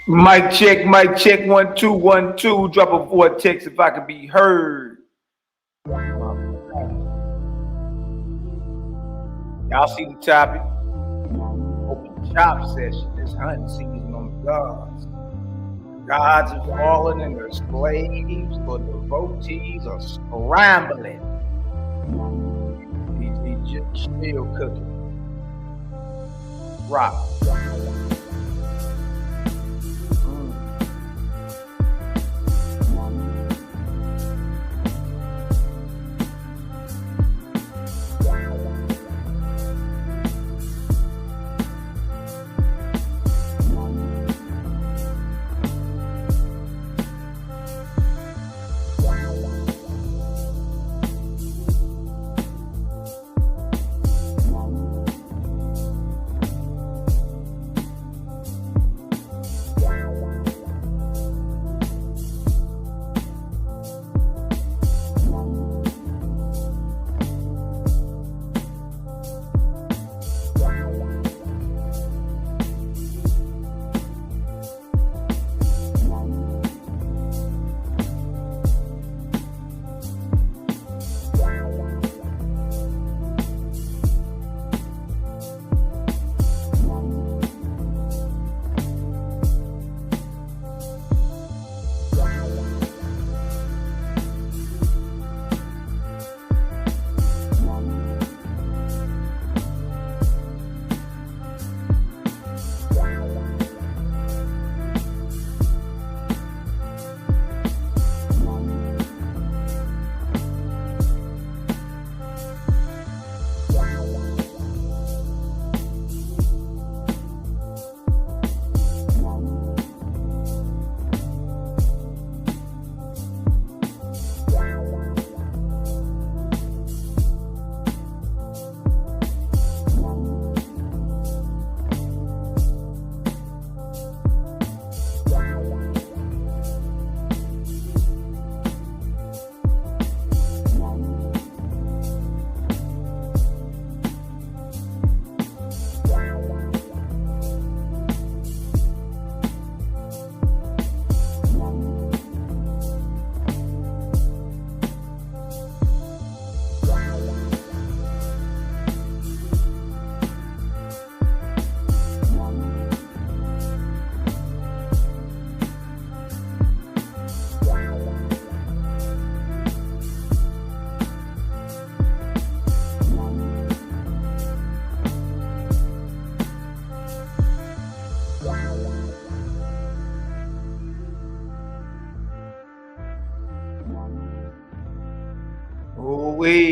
Mic check, 1 2 1 2. Drop a vortex if I can be heard. Y'all see the topic? Open chop session. It's hunting season on the gods. Gods are falling and their slaves, but the devotees are scrambling. He's just still cooking. Rock.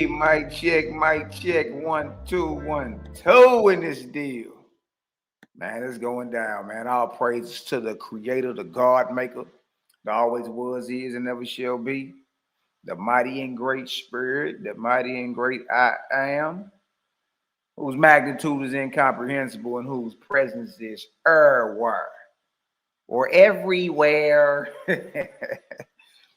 Mic check, 1 2 1 2 in this deal. Man, it's going down, man. All praises to the creator, the God maker, that always was, is, and never shall be. The mighty and great spirit, the mighty and great I am, whose magnitude is incomprehensible and whose presence is everywhere or everywhere.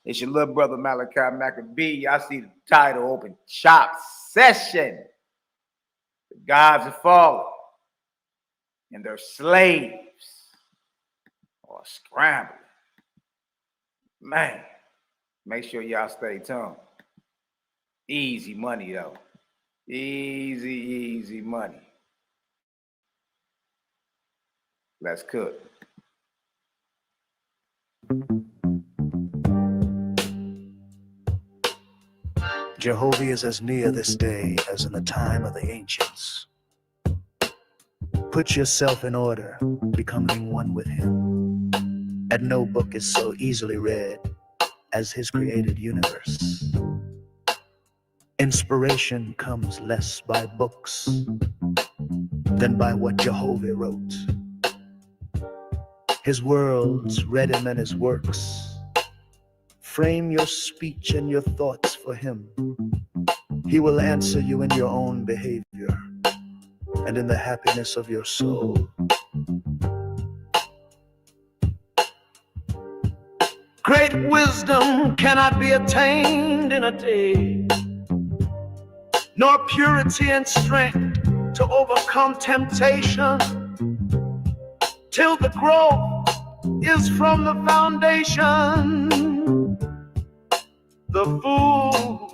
It's your little brother Malaki Macabee. I see the title, Open Chop Session. The gods are falling and their slaves are scrambling. Man, make sure y'all stay tuned. Easy money, though. Easy money. Let's cook. Jehovah is as near this day as in the time of the ancients. Put yourself in order, becoming one with him. And no book is so easily read as his created universe. Inspiration comes less by books than by what Jehovah wrote. His worlds read him and his works. Frame your speech and your thoughts for him. He will answer you in your own behavior and in the happiness of your soul. Great wisdom cannot be attained in a day, nor purity and strength to overcome temptation, till the growth is from the foundation, the fool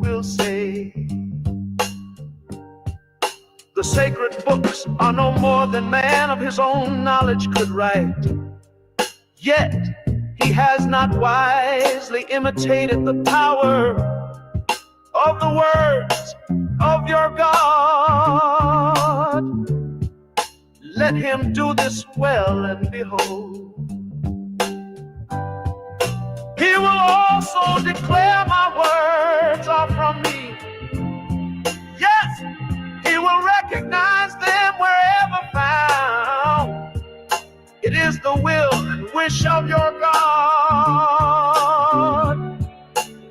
will say. The sacred books are no more than man of his own knowledge could write. Yet he has not wisely imitated the power of the words of your God. Let him do this well, and behold, he will also declare my words are from me. Yes, he will recognize them wherever found. It is the will and wish of your God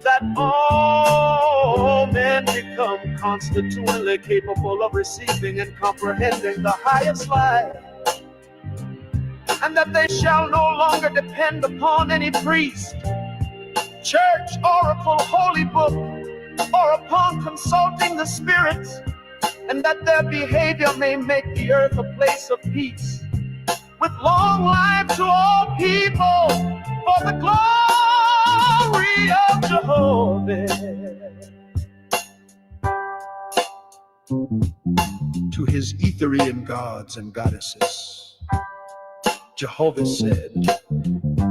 that all men become constitutionally capable of receiving and comprehending the highest life, and that they shall no longer depend upon any priest, church, oracle, holy book, or upon consulting the spirits, and that their behavior may make the earth a place of peace, with long life to all people, for the glory of Jehovah. To his Etherian gods and goddesses, Jehovah said,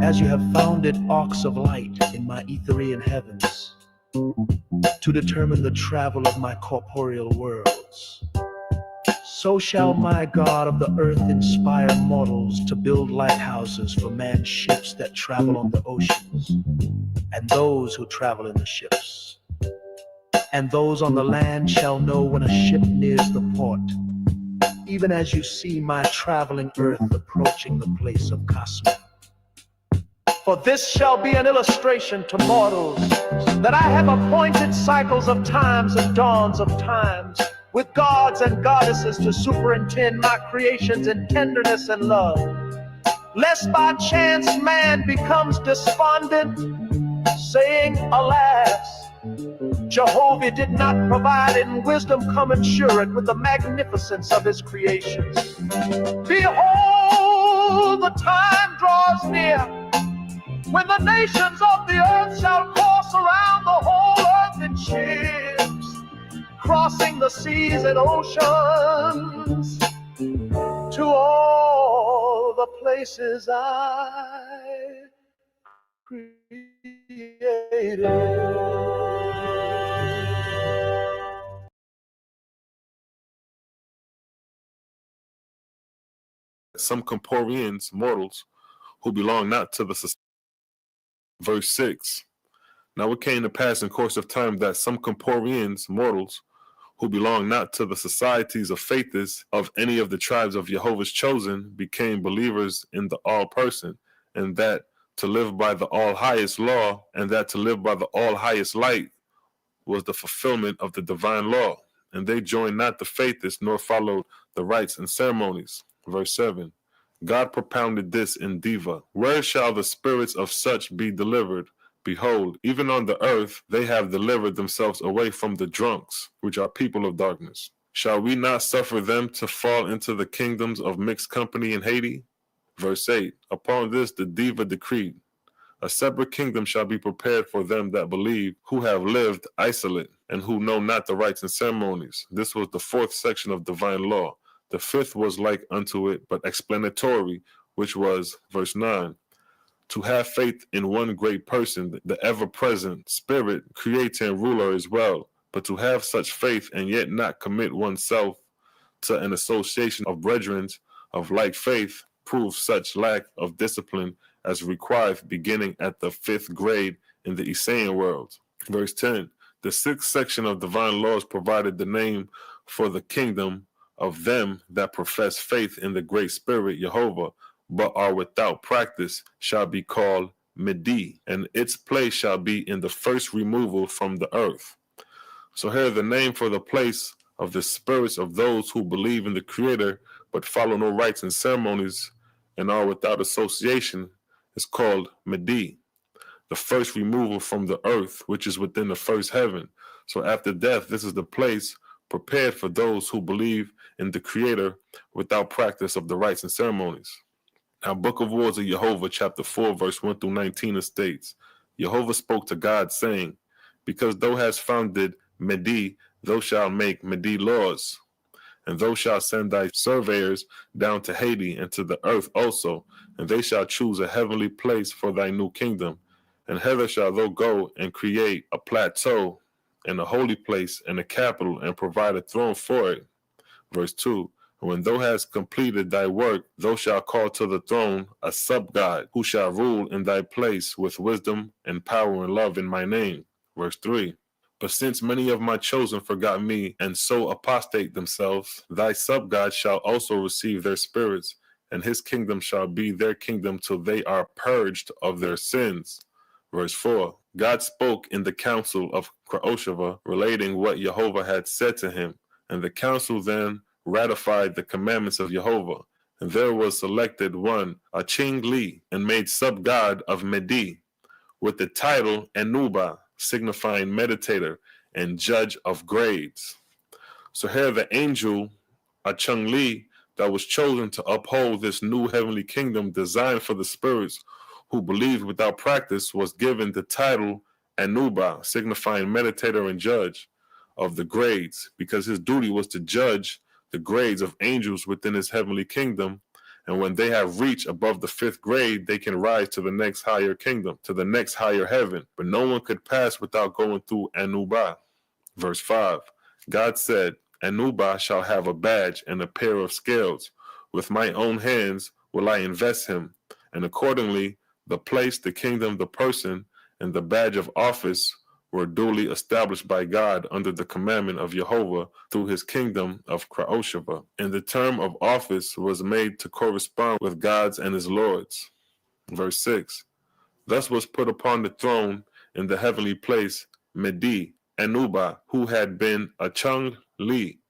as you have founded arcs of light in my Etherian heavens, to determine the travel of my corporeal worlds, so shall my God of the earth inspire mortals to build lighthouses for man's ships that travel on the oceans, and those who travel in the ships. And those on the land shall know when a ship nears the port, even as you see my traveling earth approaching the place of Cosmo. For this shall be an illustration to mortals, that I have appointed cycles of times and dawns of times, with gods and goddesses to superintend my creations in tenderness and love, lest by chance man becomes despondent, saying, alas, Jehovah did not provide in wisdom commensurate with the magnificence of his creations. Behold, the time draws near when the nations of the earth shall course around the whole earth in ships, crossing the seas and oceans to all the places I created. Some Corporeans, mortals, who belong not to the society. Verse 6. Now it came to pass in course of time that some Corporeans, mortals, who belong not to the societies of faithers of any of the tribes of Jehovah's chosen, became believers in the all-person, and that to live by the all-highest law, and that to live by the all-highest light was the fulfillment of the divine law. And they joined not the faithers, nor followed the rites and ceremonies. Verse 7. God propounded this in Diva. Where shall the spirits of such be delivered? Behold, even on the earth they have delivered themselves away from the drunks, which are people of darkness. Shall we not suffer them to fall into the kingdoms of mixed company in Haiti? Verse 8. Upon this the Diva decreed, a separate kingdom shall be prepared for them that believe, who have lived isolate, and who know not the rites and ceremonies. This was the fourth section of divine law. The fifth was like unto it, but explanatory, which was, verse 9, to have faith in one great person, the ever-present Spirit, Creator and Ruler as well, but to have such faith and yet not commit oneself to an association of brethren of like faith proves such lack of discipline as required beginning at the 5th grade in the Isaean world. Verse 10, the 6th section of divine laws provided the name for the kingdom of them that profess faith in the great Spirit, Jehovah, but are without practice, shall be called Medi, and its place shall be in the first removal from the earth. So here the name for the place of the spirits of those who believe in the Creator, but follow no rites and ceremonies, and are without association, is called Medi, the first removal from the earth, which is within the first heaven. So after death, this is the place prepared for those who believe in the Creator without practice of the rites and ceremonies. Now, Book of Wars of Jehovah, chapter 4, verse 1 through 19, it states, Jehovah spoke to God, saying, Because thou hast founded Medi, thou shalt make Medi laws, and thou shalt send thy surveyors down to Haiti and to the earth also, and they shall choose a heavenly place for thy new kingdom. And hither shalt thou go and create a plateau and a holy place and a capital and provide a throne for it. Verse 2, When thou hast completed thy work, thou shalt call to the throne a sub-God, who shall rule in thy place with wisdom and power and love in my name. Verse 3, But since many of my chosen forgot me and so apostate themselves, thy sub-God shall also receive their spirits, and his kingdom shall be their kingdom till they are purged of their sins. Verse 4, God spoke in the council of Creoshava, relating what Jehovah had said to him, and the council then ratified the commandments of Jehovah. And there was selected one, a Ching Li, and made sub-God of Medi, with the title Anuba, signifying meditator and judge of grades. So here the angel, a Chung Li, that was chosen to uphold this new heavenly kingdom designed for the spirits who believed without practice, was given the title Anuba, signifying meditator and judge of the grades, because his duty was to judge the grades of angels within his heavenly kingdom. And when they have reached above the 5th grade, they can rise to the next higher kingdom, to the next higher heaven. But no one could pass without going through Anuba. Verse 5, God said, Anuba shall have a badge and a pair of scales. With my own hands will I invest him. And accordingly, the place, the kingdom, the person, and the badge of office were duly established by God under the commandment of Jehovah through his kingdom of Creoshava. And the term of office was made to correspond with God's and his Lord's. Verse 6, Thus was put upon the throne in the heavenly place Medi, Anuba, who had been a Chung Li,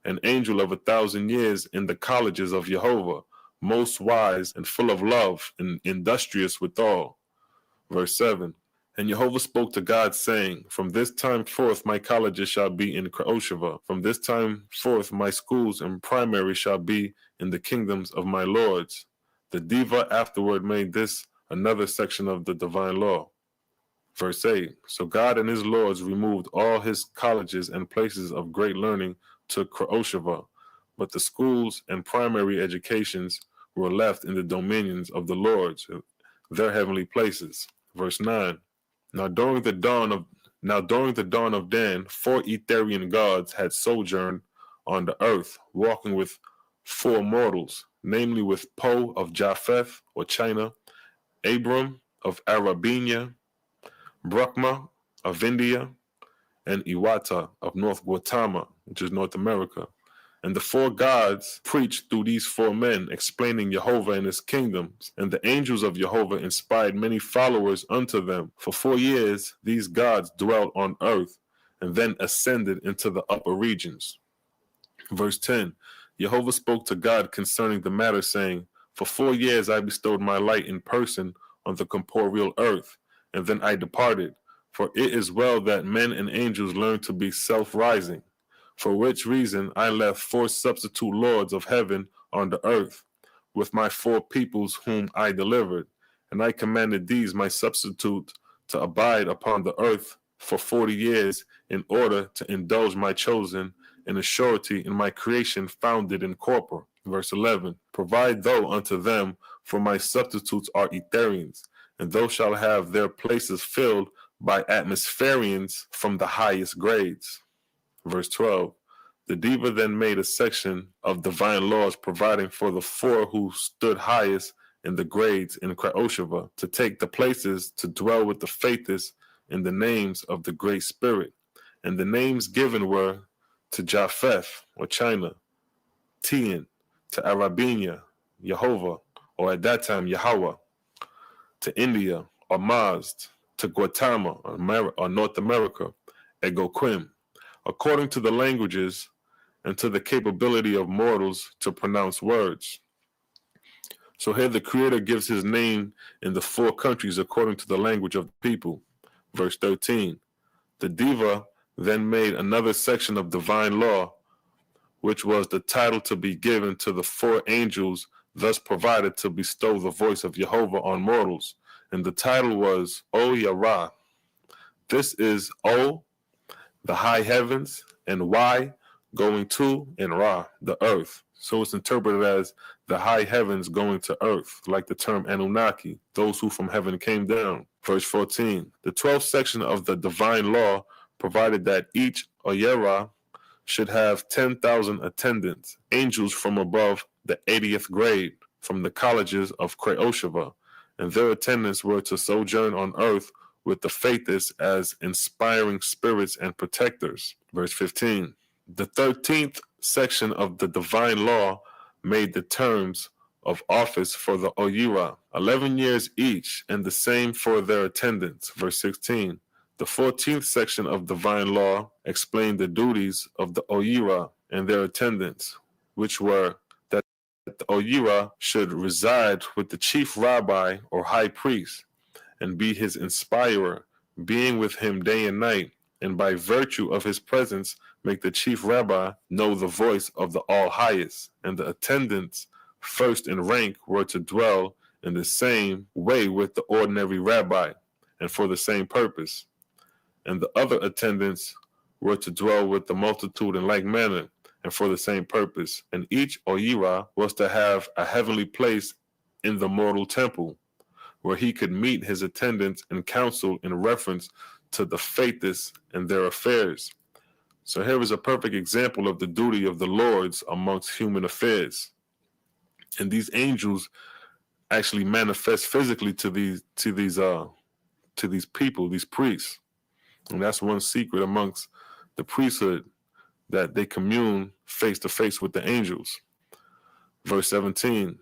an angel of 1,000 years in the colleges of Jehovah, most wise and full of love and industrious withal. Verse 7, And Jehovah spoke to God, saying, From this time forth my colleges shall be in Creoshava. From this time forth my schools and primary shall be in the kingdoms of my lords. The Diva afterward made this another section of the divine law. Verse 8, So God and his lords removed all his colleges and places of great learning to Creoshava, but the schools and primary educations were left in the dominions of the lords, their heavenly places. Verse 9, Now during the dawn of Dan, 4 Etherian gods had sojourned on the earth, walking with 4 mortals, namely with Po of Japheth or China, Abram of Arabenia, Brahma of India, and Iwata of North Gautama, which is North America. And the 4 gods preached through these 4 men, explaining Jehovah and his kingdoms. And the angels of Jehovah inspired many followers unto them. For 4 years these gods dwelt on earth, and then ascended into the upper regions. Verse 10, Jehovah spoke to God concerning the matter, saying, For 4 years I bestowed my light in person on the corporeal earth, and then I departed. For it is well that men and angels learn to be self-rising. For which reason I left 4 substitute lords of heaven on the earth, with my 4 peoples whom I delivered. And I commanded these my substitute to abide upon the earth for 40 years, in order to indulge my chosen in a surety in my creation founded in corpor. Verse 11, Provide thou unto them, for my substitutes are Etherians, and thou shalt have their places filled by atmospherians from the highest grades. Verse 12, The Diva then made a section of divine laws providing for the 4 who stood highest in the grades in Creoshava, to take the places to dwell with the faithists in the names of the Great Spirit. And the names given were to Japheth or China, Tian, to Arabenia, Jehovah, or at that time Yahweh, to India, or Mazd, to Gautama, or North America, Egoquim, according to the languages and to the capability of mortals to pronounce words. So here the Creator gives his name in the 4 countries according to the language of the people. Verse 13, the Diva then made another section of divine law, which was the title to be given to the 4 angels thus provided to bestow the voice of Jehovah on mortals. And the title was O Yara. This is O, the high heavens, and Y, going to, and Ra, the earth. So it's interpreted as the high heavens going to earth, like the term Anunnaki, those who from heaven came down. Verse 14, the 12th section of the divine law provided that each Oyera should have 10,000 attendants, angels from above the 80th grade, from the colleges of Creoshava, and their attendants were to sojourn on earth with the faithists as inspiring spirits and protectors. Verse 15, the 13th section of the divine law made the terms of office for the Oyera, 11 years each, and the same for their attendants. Verse 16, the 14th section of divine law explained the duties of the Oyera and their attendants, which were that the Oyera should reside with the chief rabbi or high priest and be his inspirer, being with him day and night, and by virtue of his presence make the chief rabbi know the voice of the All-Highest, and the attendants first in rank were to dwell in the same way with the ordinary rabbi, and for the same purpose. And the other attendants were to dwell with the multitude in like manner, and for the same purpose. And each Oyera was to have a heavenly place in the mortal temple, where he could meet his attendants and counsel in reference to the faithists and their affairs. So here is a perfect example of the duty of the lords amongst human affairs. And these angels actually manifest physically to these people, these priests. And that's one secret amongst the priesthood, that they commune face to face with the angels. Verse 17,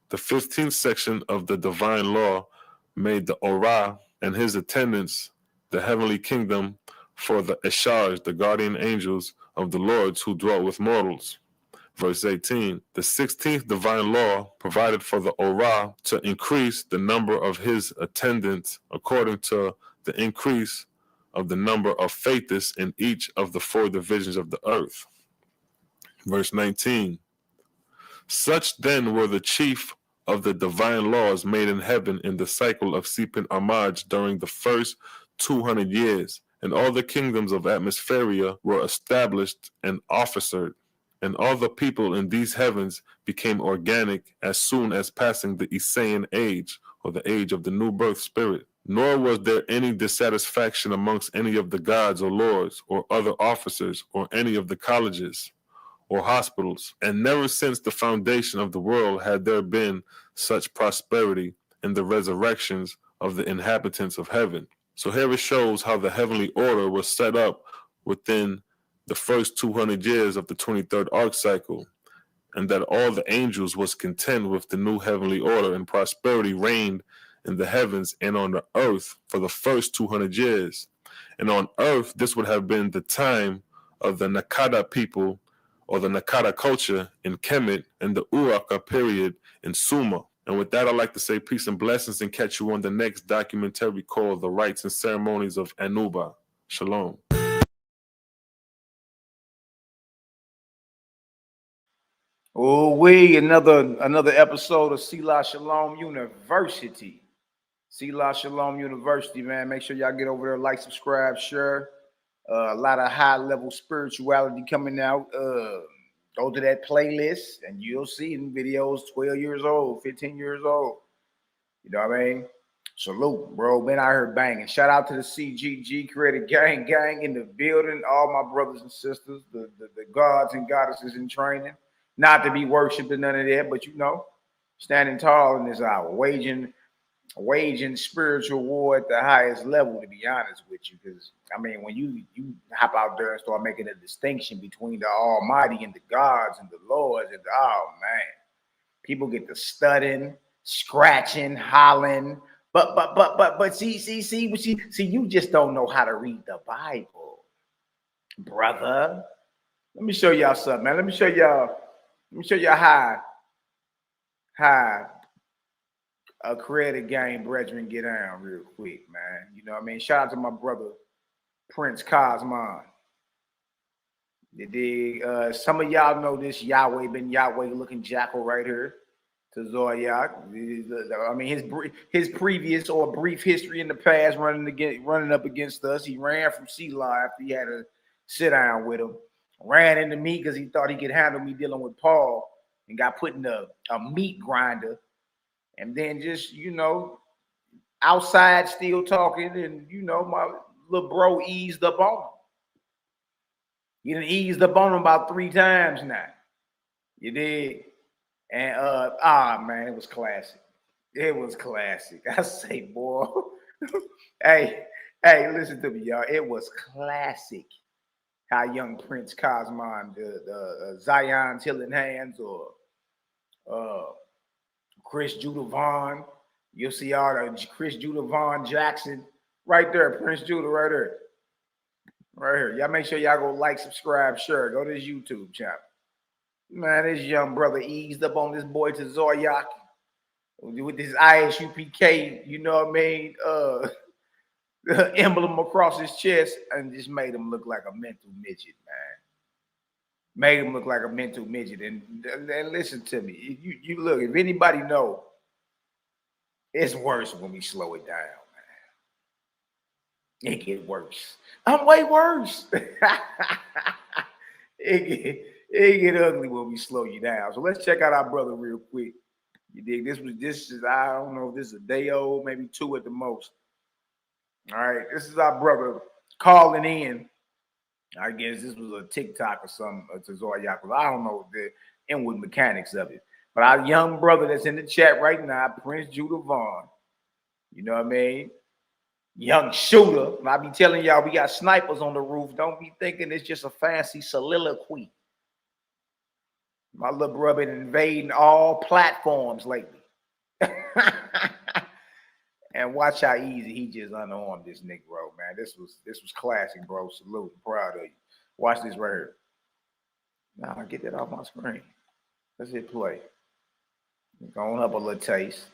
the 15th section of the divine law made the Ora and his attendants the heavenly kingdom for the Eshars, the guardian angels of the lords who dwelt with mortals. Verse 18, the 16th divine law provided for the Ora to increase the number of his attendants according to the increase of the number of faithists in each of the 4 divisions of the earth. Verse 19, such then were the chief of the divine laws made in heaven in the cycle of Sipin Amaj during the first 200 years, and all the kingdoms of Atmospheria were established and officered, and all the people in these heavens became organic as soon as passing the Isaean age, or the age of the new birth spirit. Nor was there any dissatisfaction amongst any of the gods or lords or other officers or any of the colleges or hospitals, and never since the foundation of the world had there been such prosperity in the resurrections of the inhabitants of heaven. So here it shows how the heavenly order was set up within the first 200 years of the 23rd arc cycle, and that all the angels was content with the new heavenly order, and prosperity reigned in the heavens and on the earth for the first 200 years. And on earth, this would have been the time of the Nakada people, or the Nakada culture in Kemet, and the Uraka period in Sumer. And with that, I'd like to say peace and blessings, and catch you on the next documentary called The Rites and Ceremonies of Anuba. Shalom. Oh, another episode of Selah Shalom University. Selah Shalom University, man. Make sure y'all get over there, like, subscribe, share. A lot of high-level spirituality coming out. Go to that playlist, and you'll see in videos 12 years old, 15 years old. You know what I mean? Salute, bro. Man, I heard banging. Shout out to the CGG Creative Gang in the building. All my brothers and sisters, the gods and goddesses in training. Not to be worshipped or none of that, but standing tall in this hour, waging spiritual war at the highest level, to be honest with you. Because I mean, when you hop out there and start making a distinction between the Almighty and the gods and the lords, and oh man, people get to studying, scratching, hollering. But see, you just don't know how to read the Bible, brother. Let me show y'all something, man. Let me show y'all how a creative game brethren get down real quick, man. You know what I mean? Shout out to my brother Prince Cosmon. Some of y'all know this Yahweh Ben Yahweh looking jackal right here. to Zoyak. I mean, his previous or brief history in the past running up against us. He ran from Sea Life. He had a sit down with him. Ran into me because he thought he could handle me dealing with Paul, and got put in a meat grinder. And then just, outside still talking, and my little bro eased up on him. He done eased up on him about 3 times now. You did. And man, it was classic. It was classic. I say, boy. hey, listen to me, y'all. It was classic how young Prince Cosmon, the Zion's Healing Hands, or Chris Judah Vaughn. You'll see all the Chris Judah Vaughn Jackson right there. Prince Judah right there. Right here. Y'all make sure y'all go like, subscribe, share. Go to his YouTube channel. Man, this young brother eased up on this boy to Zoyak with this ISUPK, you know what I mean, emblem across his chest, and just made him look like a mental midget, man. Made him look like a mental midget. And listen to me. You look, if anybody know, it's worse when we slow it down, man. It get worse. I'm way worse. It get ugly when we slow you down. So let's check out our brother real quick. You dig? This is I don't know if this is a day old, maybe 2 at the most. All right, this is our brother calling in. I guess this was a TikTok or something to Zoyak. I don't know the inward mechanics of it. But our young brother that's in the chat right now, Prince Judah Vaughn, you know what I mean? Young shooter. And I be telling y'all, we got snipers on the roof. Don't be thinking it's just a fancy soliloquy. My little brother been invading all platforms lately. And watch how easy he just unarmed this Negro, man. This was classic, bro. Salute. I'm proud of you. Watch this right here. Now I get that off my screen. Let's hit play. Going up a little taste.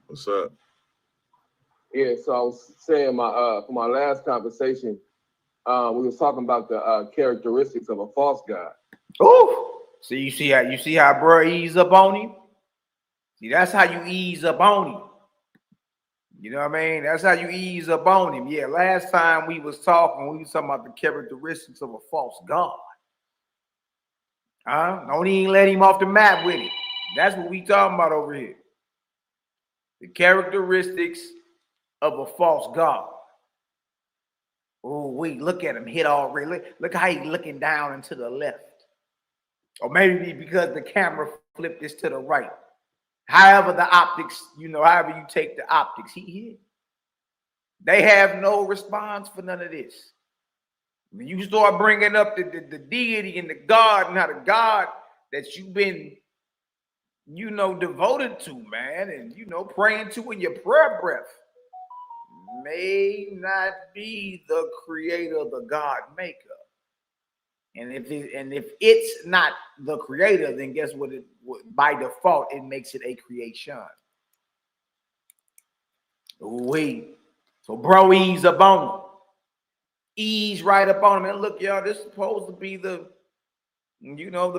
What's up? Yeah, so I was saying for my last conversation, we was talking about the characteristics of a false god. Oh, so you see how bro ease up on him? See, that's how you ease up on him. You know what I mean? That's how you ease up on him. Yeah, last time we was talking about the characteristics of a false god. Don't even let him off the map with it. That's what we talking about over here. The characteristics of a false god. Oh, wait, look at him hit already. Look how he's looking down and to the left. Or maybe because the camera flipped this to the right. However the optics, however you take the optics, he hit. They have no response for none of this. When you start bringing up the deity and the God and how the God that you've been, devoted to, man, and, praying to in your prayer breath may not be the creator, the God maker. And if it's not the creator, then guess what? By default, it makes it a creation. Wait. So bro, ease up on him. Ease right up on him. And look, y'all, this is supposed to be the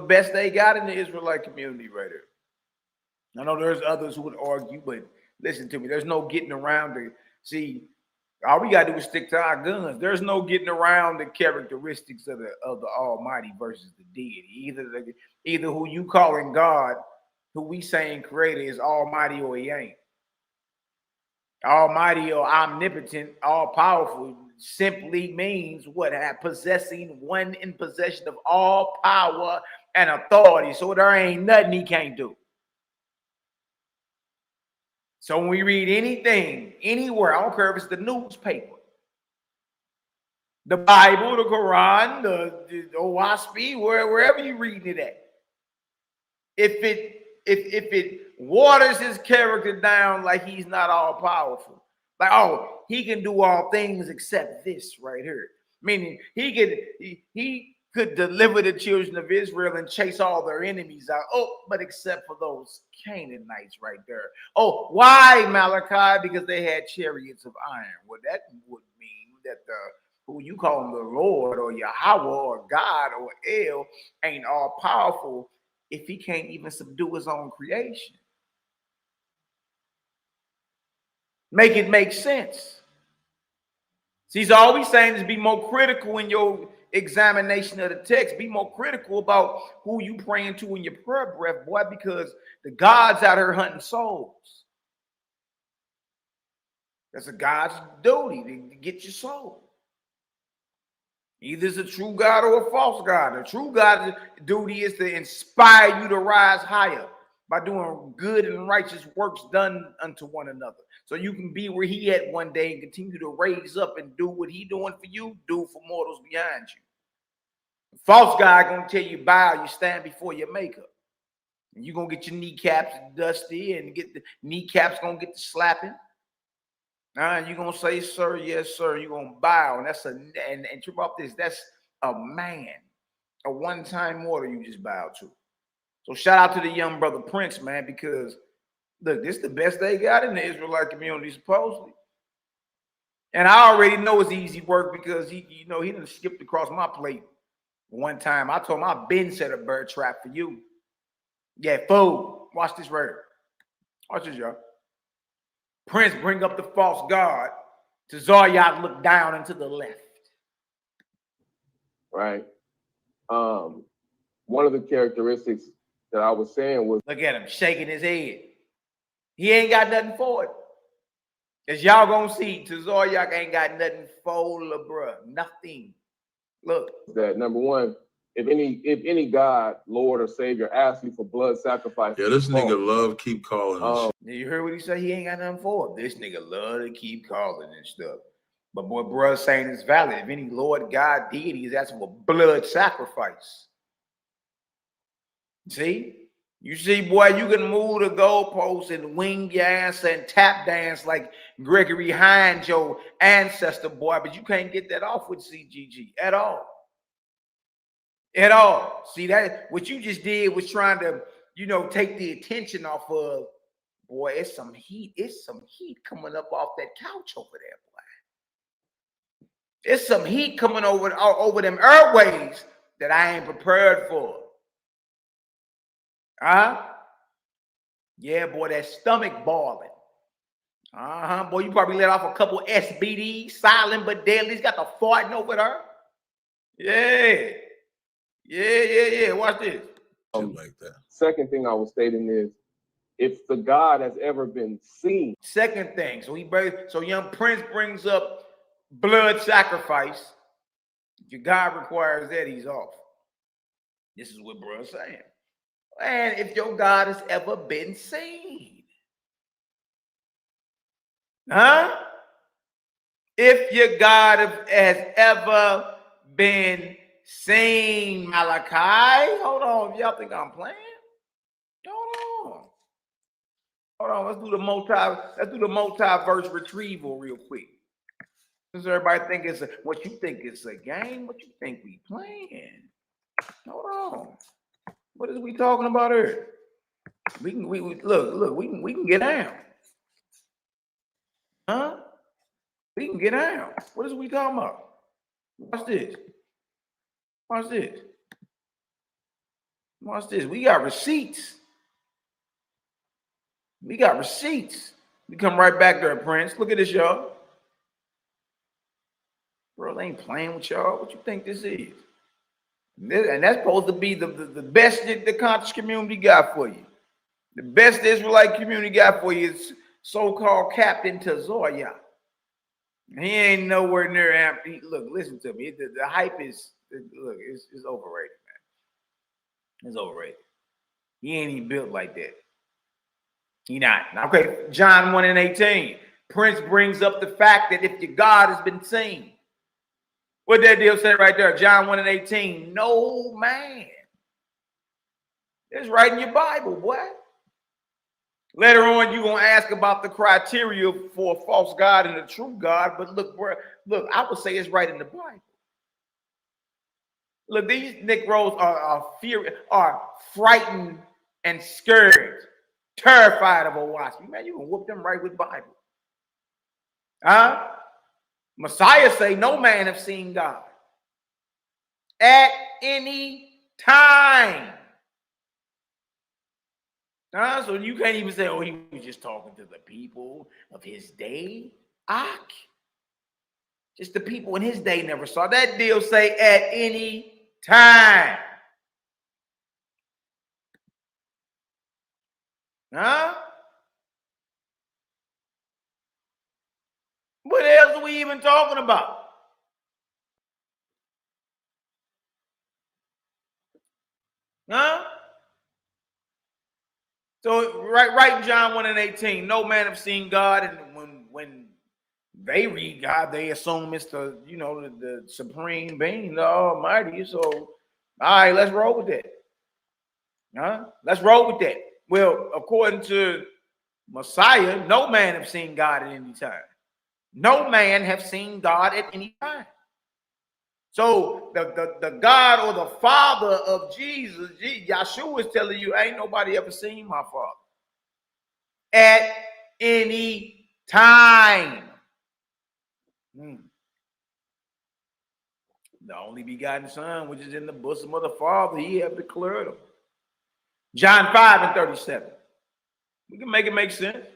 best they got in the Israelite community right here. I know there's others who would argue, but listen to me. There's no getting around it. See, all we gotta do is stick to our guns. There's no getting around the characteristics of the Almighty versus the deity. Either who you calling God, who we saying creator, is Almighty or he ain't. Almighty or omnipotent, all powerful, simply means what? Possessing one in possession of all power and authority. So there ain't nothing he can't do. So when we read anything, anywhere, I don't care if it's the newspaper, the Bible, the Quran, the OWASP, wherever you read it at, if it waters his character down like he's not all powerful, like, oh, he can do all things except this right here, meaning he could deliver the children of Israel and chase all their enemies out. Oh, but except for those Canaanites right there. Oh, why, Malachi? Because they had chariots of iron. Well, that would mean that who you call him the Lord or Yahweh or God or El ain't all powerful if he can't even subdue his own creation? Make it make sense. See, so all we saying is be more critical in your examination of the text. Be more critical about who you praying to in your prayer breath, boy, because the God's out here hunting souls. That's a God's duty to get your soul. Either it's a true God or a false God. The true God's duty is to inspire you to rise higher by doing good and righteous works done unto one another. So you can be where he at one day and continue to raise up and do what he doing for you, do for mortals behind you. The false God gonna tell you bow, you stand before your maker. And you're gonna get your kneecaps dusty and get the kneecaps gonna get the slapping. You're gonna say, sir, yes, sir. You're gonna bow, and that's and trip off this. That's a man, a one-time mortal you just bowed to. So shout out to the young brother Prince, man, because look, this is the best they got in the Israelite community, supposedly. And I already know it's easy work because he done skipped across my plate one time. I told him I've been set a bird trap for you. Yeah, fool. Watch this right here. Watch this, y'all. Prince bring up the false god to Zaryat look down and to the left. Right. One of the characteristics that I was saying was, look at him shaking his head. He ain't got nothing for it. As y'all gonna see, Zaryat ain't got nothing for the bruh. Nothing. Look. That number one, if any God, Lord or Savior asks you for blood sacrifice. Yeah, this nigga love keep calling us. You heard what he said? He ain't got nothing for it. This nigga love to keep calling and stuff. But boy, bruh saying it's valid. If any Lord God deity is asking for blood sacrifice. See? You see, boy, you can move the goalposts and wing your ass and tap dance like Gregory Hines, your ancestor, boy, but you can't get that off with CGG at all. At all. See, that what you just did was trying to, take the attention off of, boy, it's some heat. It's some heat coming up off that couch over there, boy. It's some heat coming over them airways that I ain't prepared for. Yeah, boy, that stomach boiling. Boy, you probably let off a couple SBDs, silent but deadly. He's got the farting over there. Yeah. Yeah. Watch this. Like that. Second thing I was stating is, if the God has ever been seen. Second thing, so young Prince brings up blood sacrifice. If your God requires that, he's off. This is what bro's saying. And if your God has ever been seen. If your God has ever been seen, Malaki. Hold on, y'all think I'm playing? Hold on. Let's do the multiverse retrieval real quick. Does everybody think it's what you think it's a game? What you think we playing? Hold on. What is we talking about here? We can get down. We can get down. What is we talking about? Watch this. We got receipts. We come right back there, Prince. Look at this, y'all. Bro, they ain't playing with y'all. What you think this is? And that's supposed to be the best that the conscious community got for you. The best Israelite community got for you is so-called Captain Zaryat. He ain't nowhere near amped. Look, listen to me. The hype is, it's overrated, man. It's overrated. He ain't even built like that. He not. Okay, John 1:18. Prince brings up the fact that if your God has been seen. What that deal say right there? John 1:18. No man. It's right in your Bible, boy. Later on, you're going to ask about the criteria for a false God and a true God. But look, bro, I would say it's right in the Bible. Look, these Negroes are frightened and scared, terrified of a wasp. Man, you can whoop them right with the Bible. Messiah say no man have seen God at any time. So you can't even say, oh, he was just talking to the people of his day. Just the people in his day never saw. That deal say at any time. What else are we even talking about? So right in John 1:18, no man have seen God, and when they read God, they assume it's the supreme being, the Almighty. So, all right, let's roll with that. Let's roll with that. Well, according to Messiah, no man have seen God at any time. No man have seen God at any time. So the God or the Father of Jesus, Yahshua is telling you, ain't nobody ever seen my Father at any time. The only begotten Son, which is in the bosom of the Father, he have declared him. John 5:37. We can make it make sense.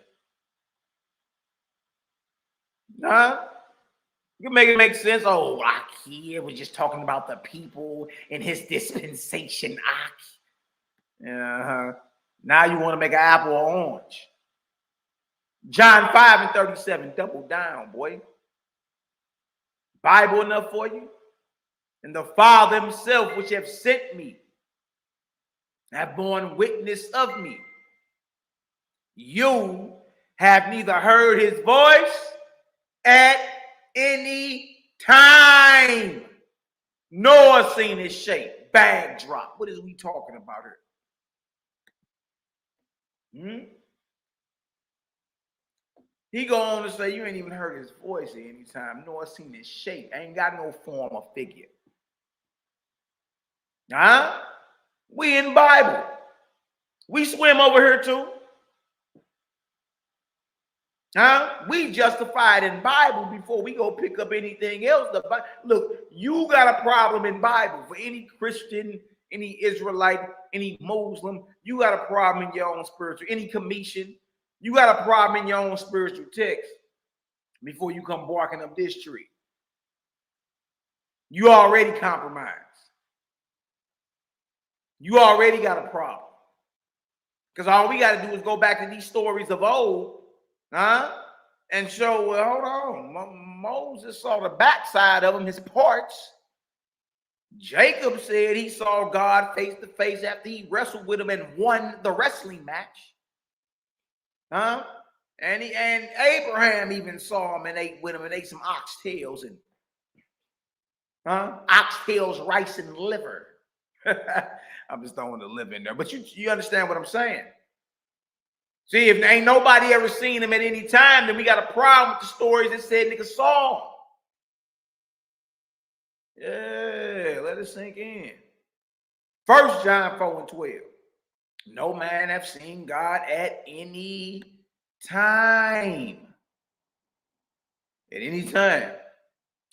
You can make it make sense. Oh, here we're just talking about the people in his dispensation. Now you want to make an apple or orange. John 5:37. Double down, boy. Bible enough for you? And the Father himself, which have sent me, have borne witness of me. You have neither heard his voice at any time, nor seen his shape. Bag drop. What is we talking about here? He go on to say, you ain't even heard his voice at any time, nor seen his shape. Ain't got no form or figure. We in Bible. We swim over here too. We justified in Bible before we go pick up anything else. Look, you got a problem in Bible. For any Christian, any Israelite, any Muslim, you got a problem in your own spiritual. Any Commission, you got a problem in your own spiritual text before you come barking up this tree. You already compromised. You already got a problem. Because all we got to do is go back to these stories of old, and show, well, hold on. Moses saw the backside of him, his parts. Jacob said he saw God face to face after he wrestled with him and won the wrestling match. And Abraham even saw him and ate with him and ate some oxtails and oxtails, rice, and liver. I'm just throwing the liver in there, but you understand what I'm saying. See, if ain't nobody ever seen him at any time, then we got a problem with the stories that said nigga saw him. Yeah, let it sink in. 1 John 4:12. No man have seen God at any time. At any time.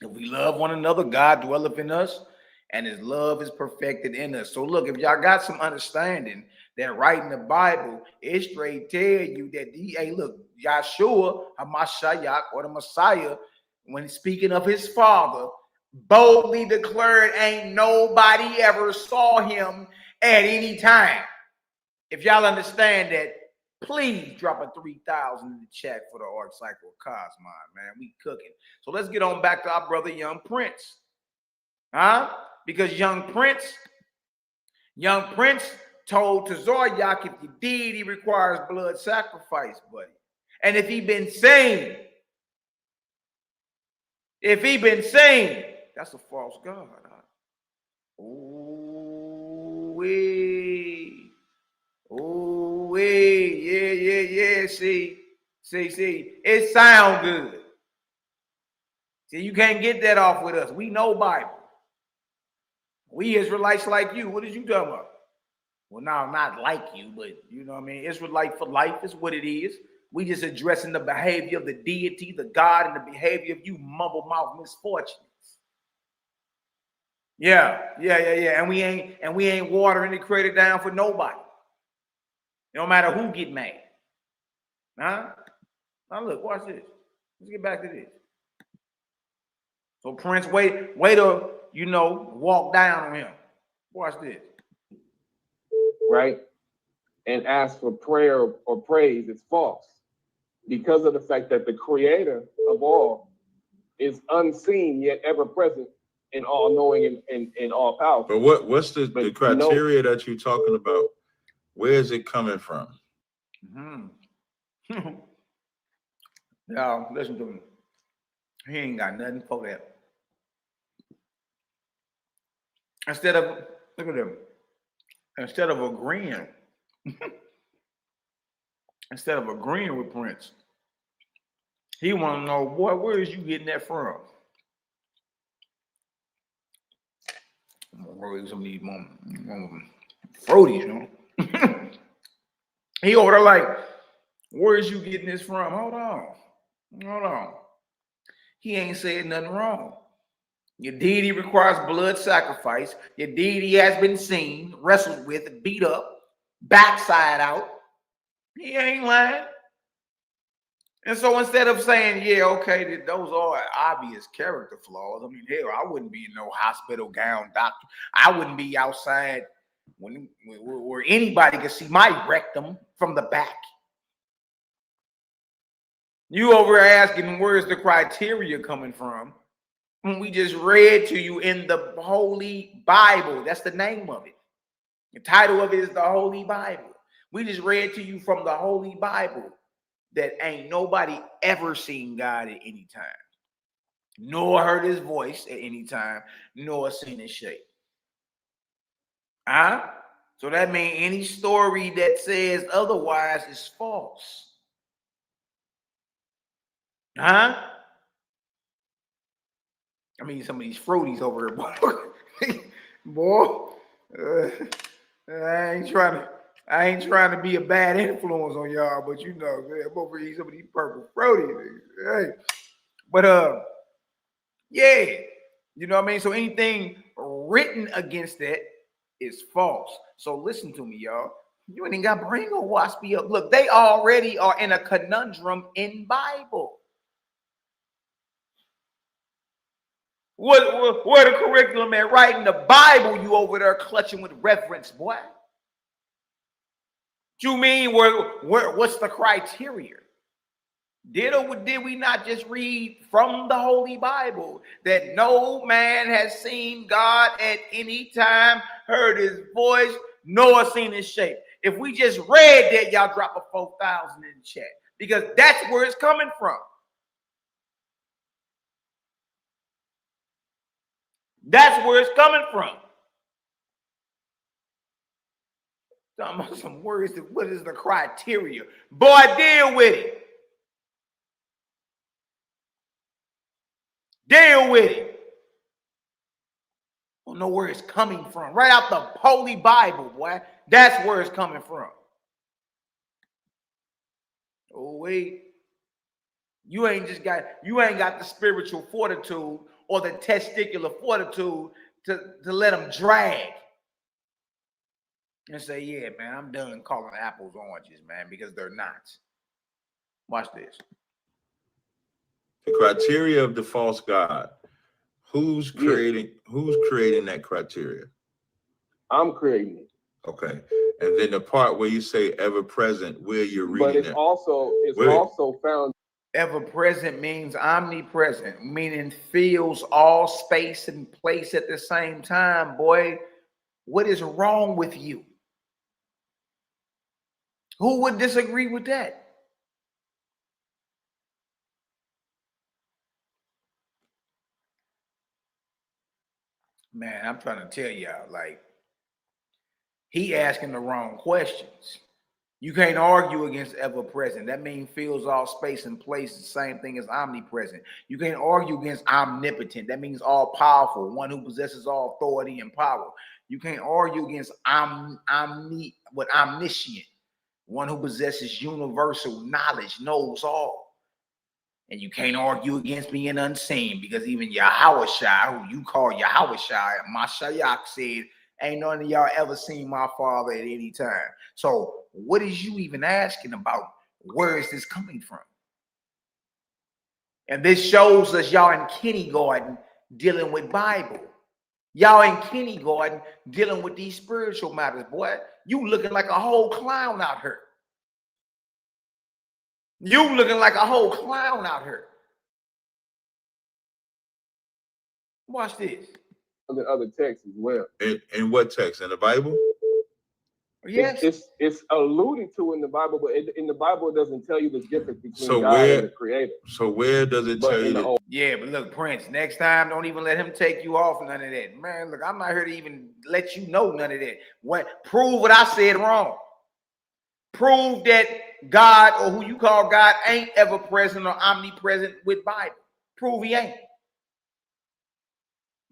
If we love one another, God dwelleth in us, and his love is perfected in us. So look, if y'all got some understanding that writing the Bible, it straight tell you that look, Yahshua, HaMashiach, or the Messiah, when speaking of his Father, boldly declared ain't nobody ever saw him at any time. If y'all understand that, please drop a 3,000 in the chat for the Archcycle Cosmon, man. We cooking. So let's get on back to our brother Young Prince. Because Young Prince told to Zaryak, if you did, he requires blood sacrifice, buddy. And if he been seen, that's a false god. Yeah. See, it sound good. See, you can't get that off with us. We know Bible. We Israelites like you. What is you talking about? Well, no, not like you, but you know what I mean? Israelite for life is what it is. We just addressing the behavior of the deity, the God, and the behavior of you mumble mouth misfortunes. Yeah. And we ain't watering the credit down for nobody. No matter who get mad. Huh? Now look, watch this. Let's get back to this. So Prince, wait to, walk down on him. Watch this. Right? And ask for prayer or praise, it's false. Because of the fact that the creator of all is unseen yet ever present and all knowing and all powerful. But what's the criteria that you're talking about? Where is it coming from? Y'all, listen to me. He ain't got nothing for that. Instead of, look at him. Instead of agreeing with Prince, he want to know, boy, where is you getting that from? I'm gonna roll some of these fruities, He over there like, where is you getting this from? Hold on. He ain't said nothing wrong. Your deity requires blood sacrifice. Your deity has been seen, wrestled with, beat up, backside out. He ain't lying. And so instead of saying, yeah, okay, those are obvious character flaws. I mean, hell, I wouldn't be in no hospital gown doctor. I wouldn't be outside where anybody could see my rectum from the back. You over there asking where's the criteria coming from? When we just read to you in the Holy Bible. That's the name of it. The title of it is the Holy Bible. We just read to you from the Holy Bible that ain't nobody ever seen God at any time, nor heard his voice at any time, nor seen his shape. So that means any story that says otherwise is false. I mean, some of these fruities over here, boy. I ain't trying to be a bad influence on y'all, but I'm over here some of these purple fruities. Hey. But yeah, you know what I mean? So anything written against that is false. So listen to me, y'all. You ain't got to bring a waspy up. Look, they already are in a conundrum in Bible. Where the curriculum at? Right in the Bible, you over there clutching with reverence, boy. You mean what's the criteria? Did we not just read from the Holy Bible that no man has seen God at any time, heard his voice, nor seen his shape? If we just read that, y'all drop a 4,000 in the chat, because that's where it's coming from. That's where it's coming from. Talking about some words. What is the criteria? Boy, deal with it. Deal with it. Don't know where it's coming from. Right out the Holy Bible, boy. That's where it's coming from. Oh, wait. You ain't got the spiritual fortitude or the testicular fortitude to let them drag and say, yeah, man, I'm done calling apples oranges, man, because they're not. Watch this. The criteria of the false god. Who's creating that criteria? I'm creating it. Okay. And then the part where you say ever present, where you're reading but it's that. also found. Ever present means omnipresent, meaning fills all space and place at the same time. Boy, what is wrong with you? Who would disagree with that? Man, I'm trying to tell y'all, like, he asking the wrong questions. You can't argue against ever present. That means fills all space and place, the same thing as omnipresent. You can't argue against omnipotent. That means all powerful, one who possesses all authority and power. You can't argue against omniscient, one who possesses universal knowledge, knows all. And you can't argue against being unseen, because even Yahushua, who you call Yahushua, Mashiach said, ain't none of y'all ever seen my father at any time. So what is you even asking about? Where is this coming from? And this shows us y'all in kindergarten dealing with Bible. Y'all in kindergarten dealing with these spiritual matters, boy. You looking like a whole clown out here. You looking like a whole clown out here. Watch this. The other texts as well. In what text? In the Bible? Yes. It's alluded to in the Bible, but in the Bible it doesn't tell you the difference between So God and the Creator. So where does it tell you that? Yeah, but look, Prince, next time don't even let him take you off none of that. Man, look, I'm not here to even let you know none of that. Prove what I said wrong. Prove that God, or who you call God, ain't ever present or omnipresent with Bible. Prove he ain't.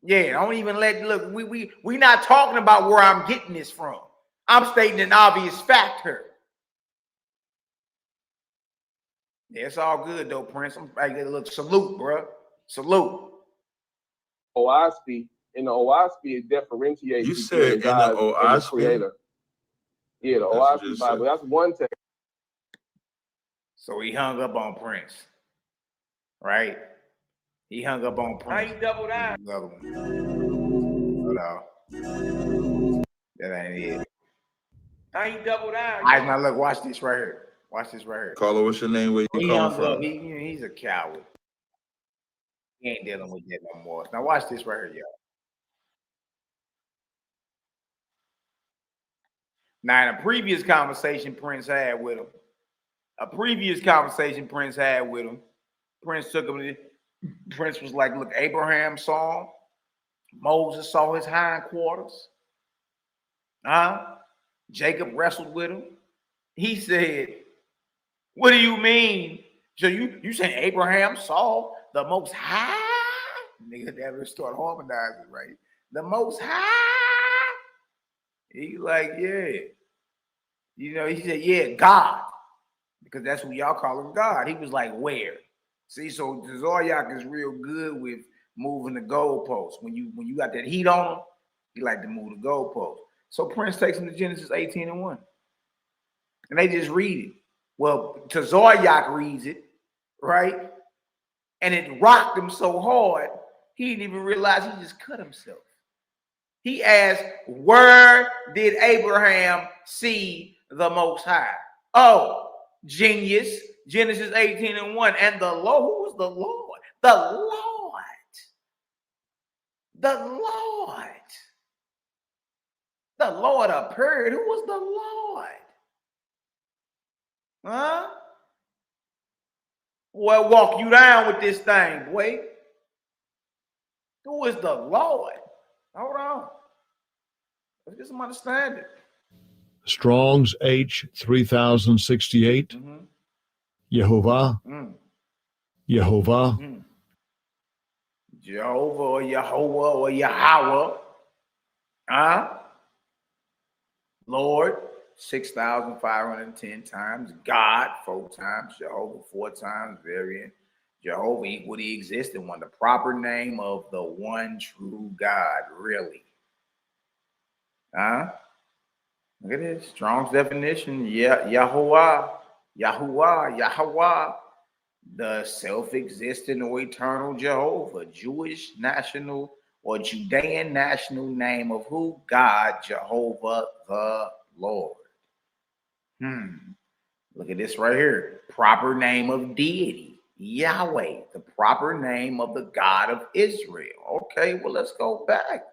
Yeah, don't even look, we not talking about where I'm getting this from. I'm stating an obvious fact here. Yeah, it's all good though, Prince. Look, salute, bro. Salute. OSP, in the OSP, it differentiates You between said in God the and the OSP? Creator. Yeah, the That's OSP Bible. That's one text. So he hung up on Prince, right? He hung up on Prince. I double down. Another one. Hold on. That ain't it. I ain't double down. All right, now look, watch this right here. Watch this right here. Caller, what's your name? Where you calling from? He's a coward. He ain't dealing with that no more. Now watch this right here, y'all. Now, in a previous conversation Prince had with him, Prince took him. Prince was like, look, Abraham saw him. Moses saw his hindquarters. Jacob wrestled with him. He said, what do you mean? So you saying Abraham saw the Most High? Nigga never start harmonizing, right? The Most High? He like, yeah. You know, he said, yeah, God. Because that's what y'all call him, God. He was like, where? See, so Zoryak is real good with moving the goalposts. When you got that heat on him, he like to move the goalposts. So Prince takes him to Genesis 18:1. And they just read it. Well, Zoryak reads it, right? And it rocked him so hard, he didn't even realize he just cut himself. He asked, where did Abraham see the Most High? Oh, genius. Genesis 18:1. And the Lord, who was the Lord? The Lord. The Lord. The Lord appeared. Who was the Lord? Huh? Well, walk you down with this thing, boy. Who is the Lord? Hold on. Let's get some understanding. Strong's H 3068. Yehovah. Yehovah. Jehovah or Yehovah or Yahweh. Lord, 6,510 times. God, 4 times. Jehovah, 4 times. Variant. Jehovah equal the existing one. The proper name of the one true God. Really. Look at this. Strong's definition. Yahuwah. The self-existent or eternal Jehovah. Jewish national or Judean national name of who? God, Jehovah, the Lord. Look at this right here. Proper name of deity. Yahweh. The proper name of the God of Israel. Okay, well, let's go back.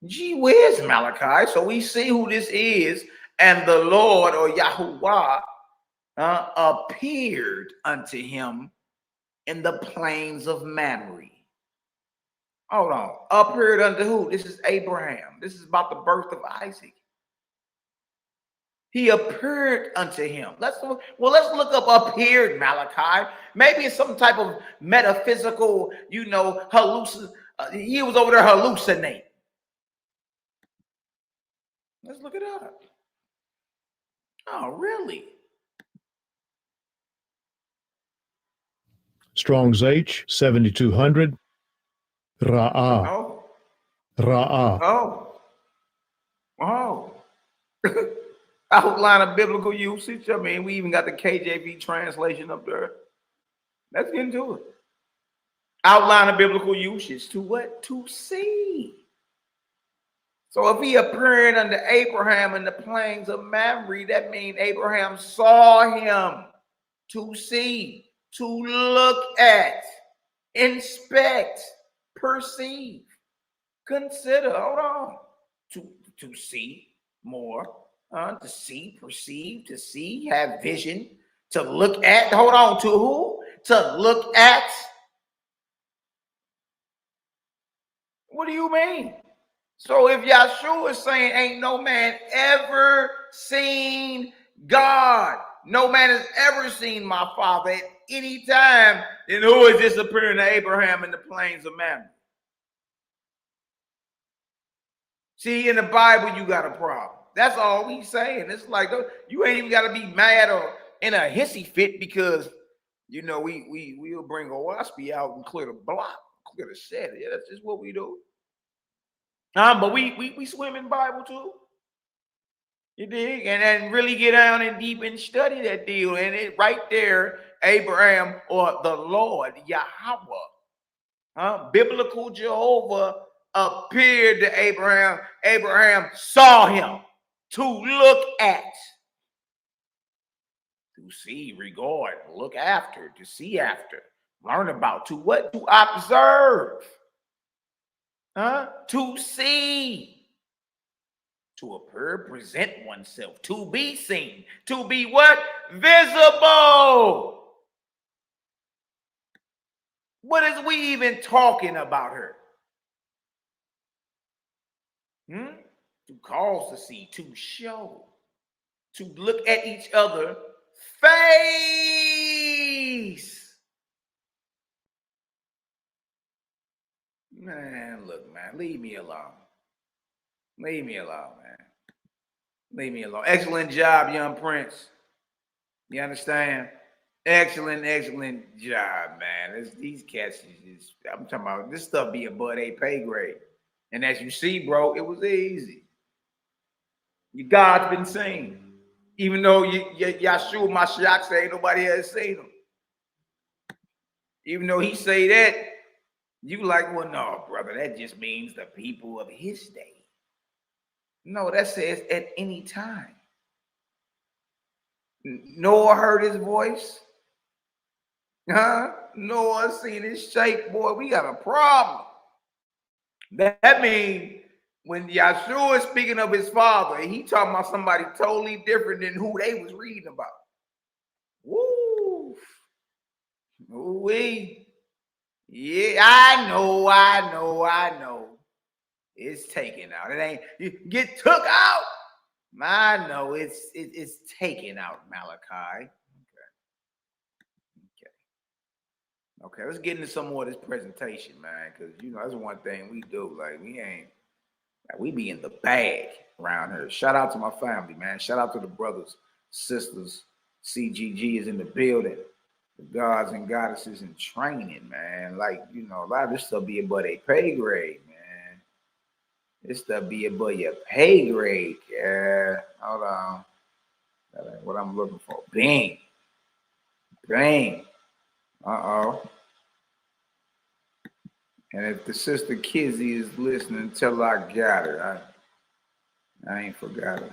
Gee whiz, Malachi. So we see who this is. And the Lord or Yahuwah appeared unto him in the plains of Mamre. Hold on. Appeared unto who? This is Abraham. This is about the birth of Isaac. He appeared unto him. Let's look up appeared, Malachi. Maybe it's some type of metaphysical, he was over there hallucinating. Let's look it up. Oh, really? Strong's H 7200. Ra'ah. Oh. Ra'ah. Oh. Oh. Outline of biblical usage. I mean, we even got the KJV translation up there. Let's get into it. Outline of biblical usage. To what? To see. So if he appeared unto Abraham in the plains of Mamre, that means Abraham saw him. To see, to look at, inspect, perceive, consider. Hold on. To see more, to see, perceive, to see, have vision, to look at. Hold on. To who? To look at. What do you mean? So if Yahshua is saying ain't no man ever seen God, no man has ever seen my Father at any time, then who is this appearing to Abraham in the plains of Mamre? See, in the Bible, you got a problem. That's all we saying. It's like you ain't even got to be mad or in a hissy fit because you know we'll bring a waspy out and clear the block, clear the set. Yeah, that's just what we do. But we swim in Bible too. You dig? And then really get down and deep and study that deal. And it right there, Abraham or the Lord, Yahweh, biblical Jehovah appeared to Abraham. Abraham saw him to look at, to see, regard, look after, to see after, learn about, to what? To observe. To see, to appear, present oneself, to be seen, to be what? Visible. What is we even talking about here? To cause to see, to show, to look at each other face. Man, look, man, leave me alone. Leave me alone, man. Leave me alone. Excellent job, young Prince. You understand? Excellent job, man. These cats is I'm talking about this stuff be above a pay grade. And as you see, bro, it was easy. Your God's been seen. Even though Yahshua Mashiach say nobody has seen him. Even though he say that, you like, well, no, brother, that just means the people of his day. No, that says at any time. Noah heard his voice. Noah seen his shape. Boy, we got a problem. That means when Yahshua is speaking of his father, he talking about somebody totally different than who they was reading about. Woo. Ooh-wee. Yeah, I know. It's taken out. It ain't you get took out. I know it's taken out, Malachi. Okay, let's get into some more of this presentation, man, because you know that's one thing we do. Like we be in the bag around here. Shout out to my family, man. Shout out to the brothers, sisters. CGG is in the building. The gods and goddesses in training, man. Like, you know, a lot of this stuff be above a pay grade, man. This stuff be above your pay grade. Yeah. Hold on. That ain't what I'm looking for. Bing. Uh-oh. And if the sister Kizzy is listening, tell her I got her. I ain't forgot her.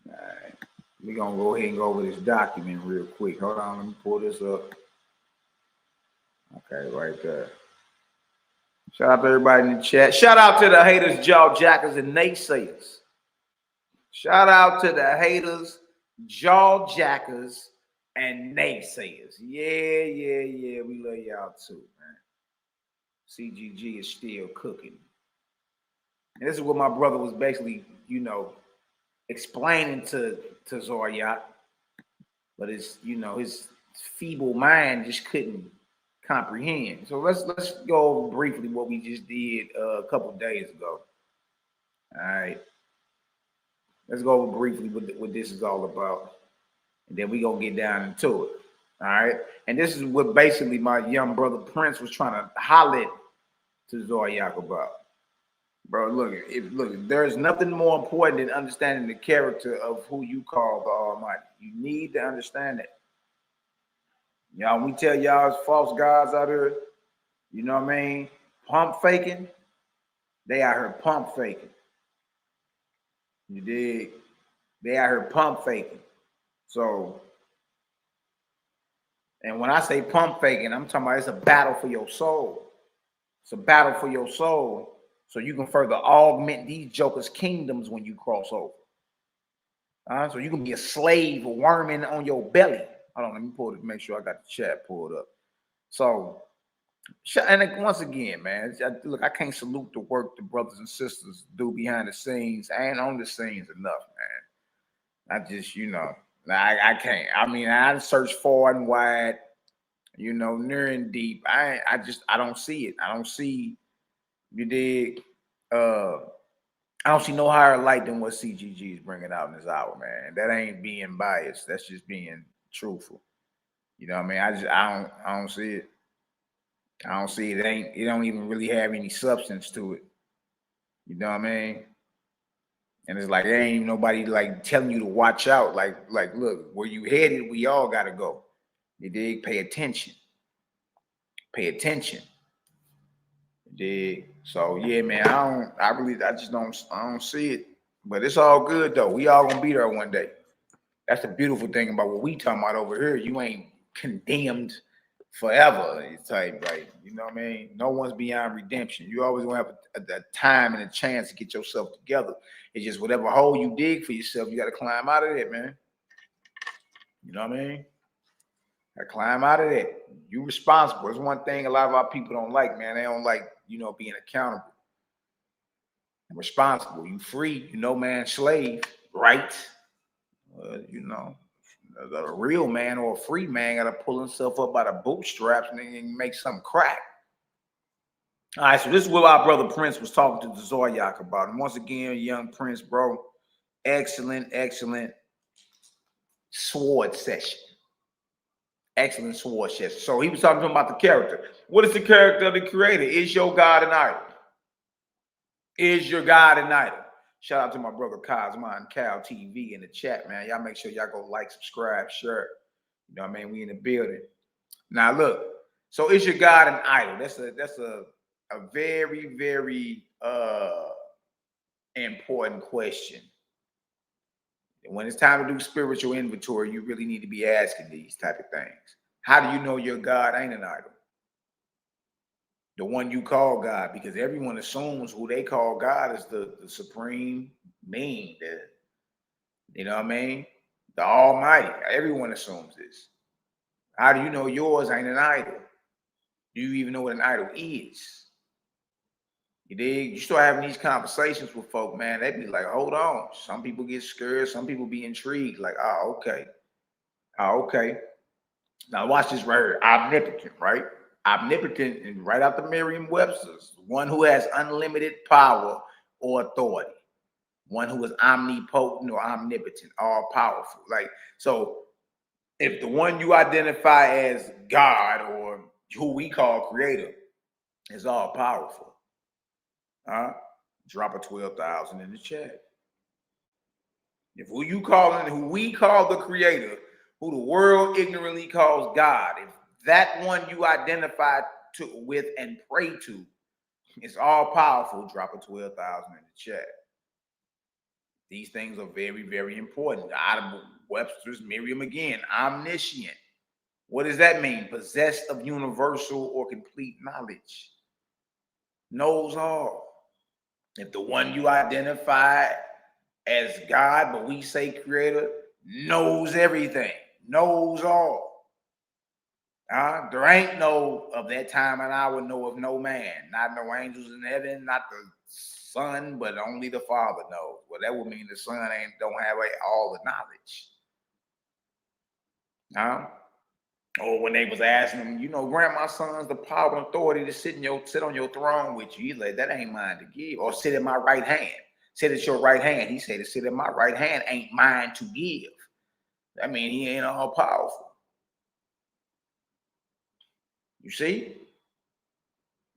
All right. We're going to go ahead and go over this document real quick. Hold on. Let me pull this up. Okay, right there. Shout out to everybody in the chat. Shout out to the haters, jaw jackers, and naysayers. Shout out to the haters, jaw jackers, and naysayers. Yeah. We love y'all too, man. CGG is still cooking. And this is what my brother was basically, you know, explaining to Zoryat. But his feeble mind just couldn't comprehend. So let's go over briefly what we just did a couple of days ago. All right. Let's go over briefly what this is all about. And then we're going to get down into it. All right. And this is what basically my young brother Prince was trying to holler to Zoryat about. Bro, look, there's nothing more important than understanding the character of who you call the Almighty. You need to understand that. Y'all, we tell y'all false gods out here, you know what I mean? Pump faking. They out here pump faking. You dig? They out here pump faking. So, and when I say pump faking, I'm talking about it's a battle for your soul. It's a battle for your soul. So you can further augment these jokers' kingdoms when you cross over. So you can be a slave worming on your belly. Hold on, let me pull it, make sure I got the chat pulled up. So, and once again, man, look, I can't salute the work the brothers and sisters do behind the scenes. I ain't on the scenes enough, man. I just, I can't. I mean, I search far and wide, near and deep. I don't see it. I don't see, you dig, I don't see no higher light than what CGG is bringing out in this hour, man. That ain't being biased. That's just being truthful. You know what I mean? I don't see it. I don't see it. It don't even really have any substance to it. You know what I mean? And it's like there ain't even nobody like telling you to watch out. Like, look, where you headed, we all gotta go. You dig? Pay attention. Pay attention. You dig? So yeah, man, I don't see it. But it's all good though. We all gonna be there one day. That's the beautiful thing about what we talking about over here. You ain't condemned forever. It's like, you know what I mean? No one's beyond redemption. You always gonna have a time and a chance to get yourself together. It's just whatever hole you dig for yourself, you got to climb out of it, man. You know what I mean? Gotta climb out of that. You responsible. It's one thing a lot of our people don't like, man. They don't like, being accountable. And responsible. You free, man, slave, right? A real man or a free man got to pull himself up by the bootstraps and then make something crack. All right, so this is what our brother Prince was talking to the Zoyak about. And once again, young Prince, bro, excellent sword session. Excellent sword session. So he was talking to him about the character. What is the character of the creator? Is your God an idol? Is your God an idol? Shout out to my brother Cosmo Cal TV in the chat, man. Y'all make sure y'all go like, subscribe, share. You know what I mean? We in the building. Now look, so is your God an idol? That's a very, very important question. And when it's time to do spiritual inventory, you really need to be asking these type of things. How do you know your God ain't an idol? The one you call God, because everyone assumes who they call God is the supreme being, you know what I mean? The Almighty. Everyone assumes this. How do you know yours ain't an idol? Do you even know what an idol is? You dig? You start having these conversations with folk, man, they be like, hold on. Some people get scared. Some people be intrigued. Like, oh, okay. Oh, okay. Now watch this right here. Omnipotent, right? Omnipotent, and right out the Merriam-Webster's, one who has unlimited power or authority, one who is omnipotent or omnipotent, all powerful. Like, so if the one you identify as God or who we call creator is all powerful, drop a 12,000 in the chat. If who we call the creator, who the world ignorantly calls God, if that one you identify with and pray to is all powerful, drop a 12,000 in the chat. These things are very, very important. Out of Webster's Merriam again, omniscient. What does that mean? Possessed of universal or complete knowledge. Knows all. If the one you identify as God, but we say creator, knows everything, knows all. There ain't no of that time and hour, know of no man, not no angels in heaven, not the Son, but only the Father knows. Well, that would mean the Son don't have all the knowledge. Or when they was asking him, grant my sons the power and authority to sit on your throne with you. He's like, that ain't mine to give. Or sit at my right hand. Sit at your right hand. He said to sit at my right hand ain't mine to give. That means he ain't all powerful. You see?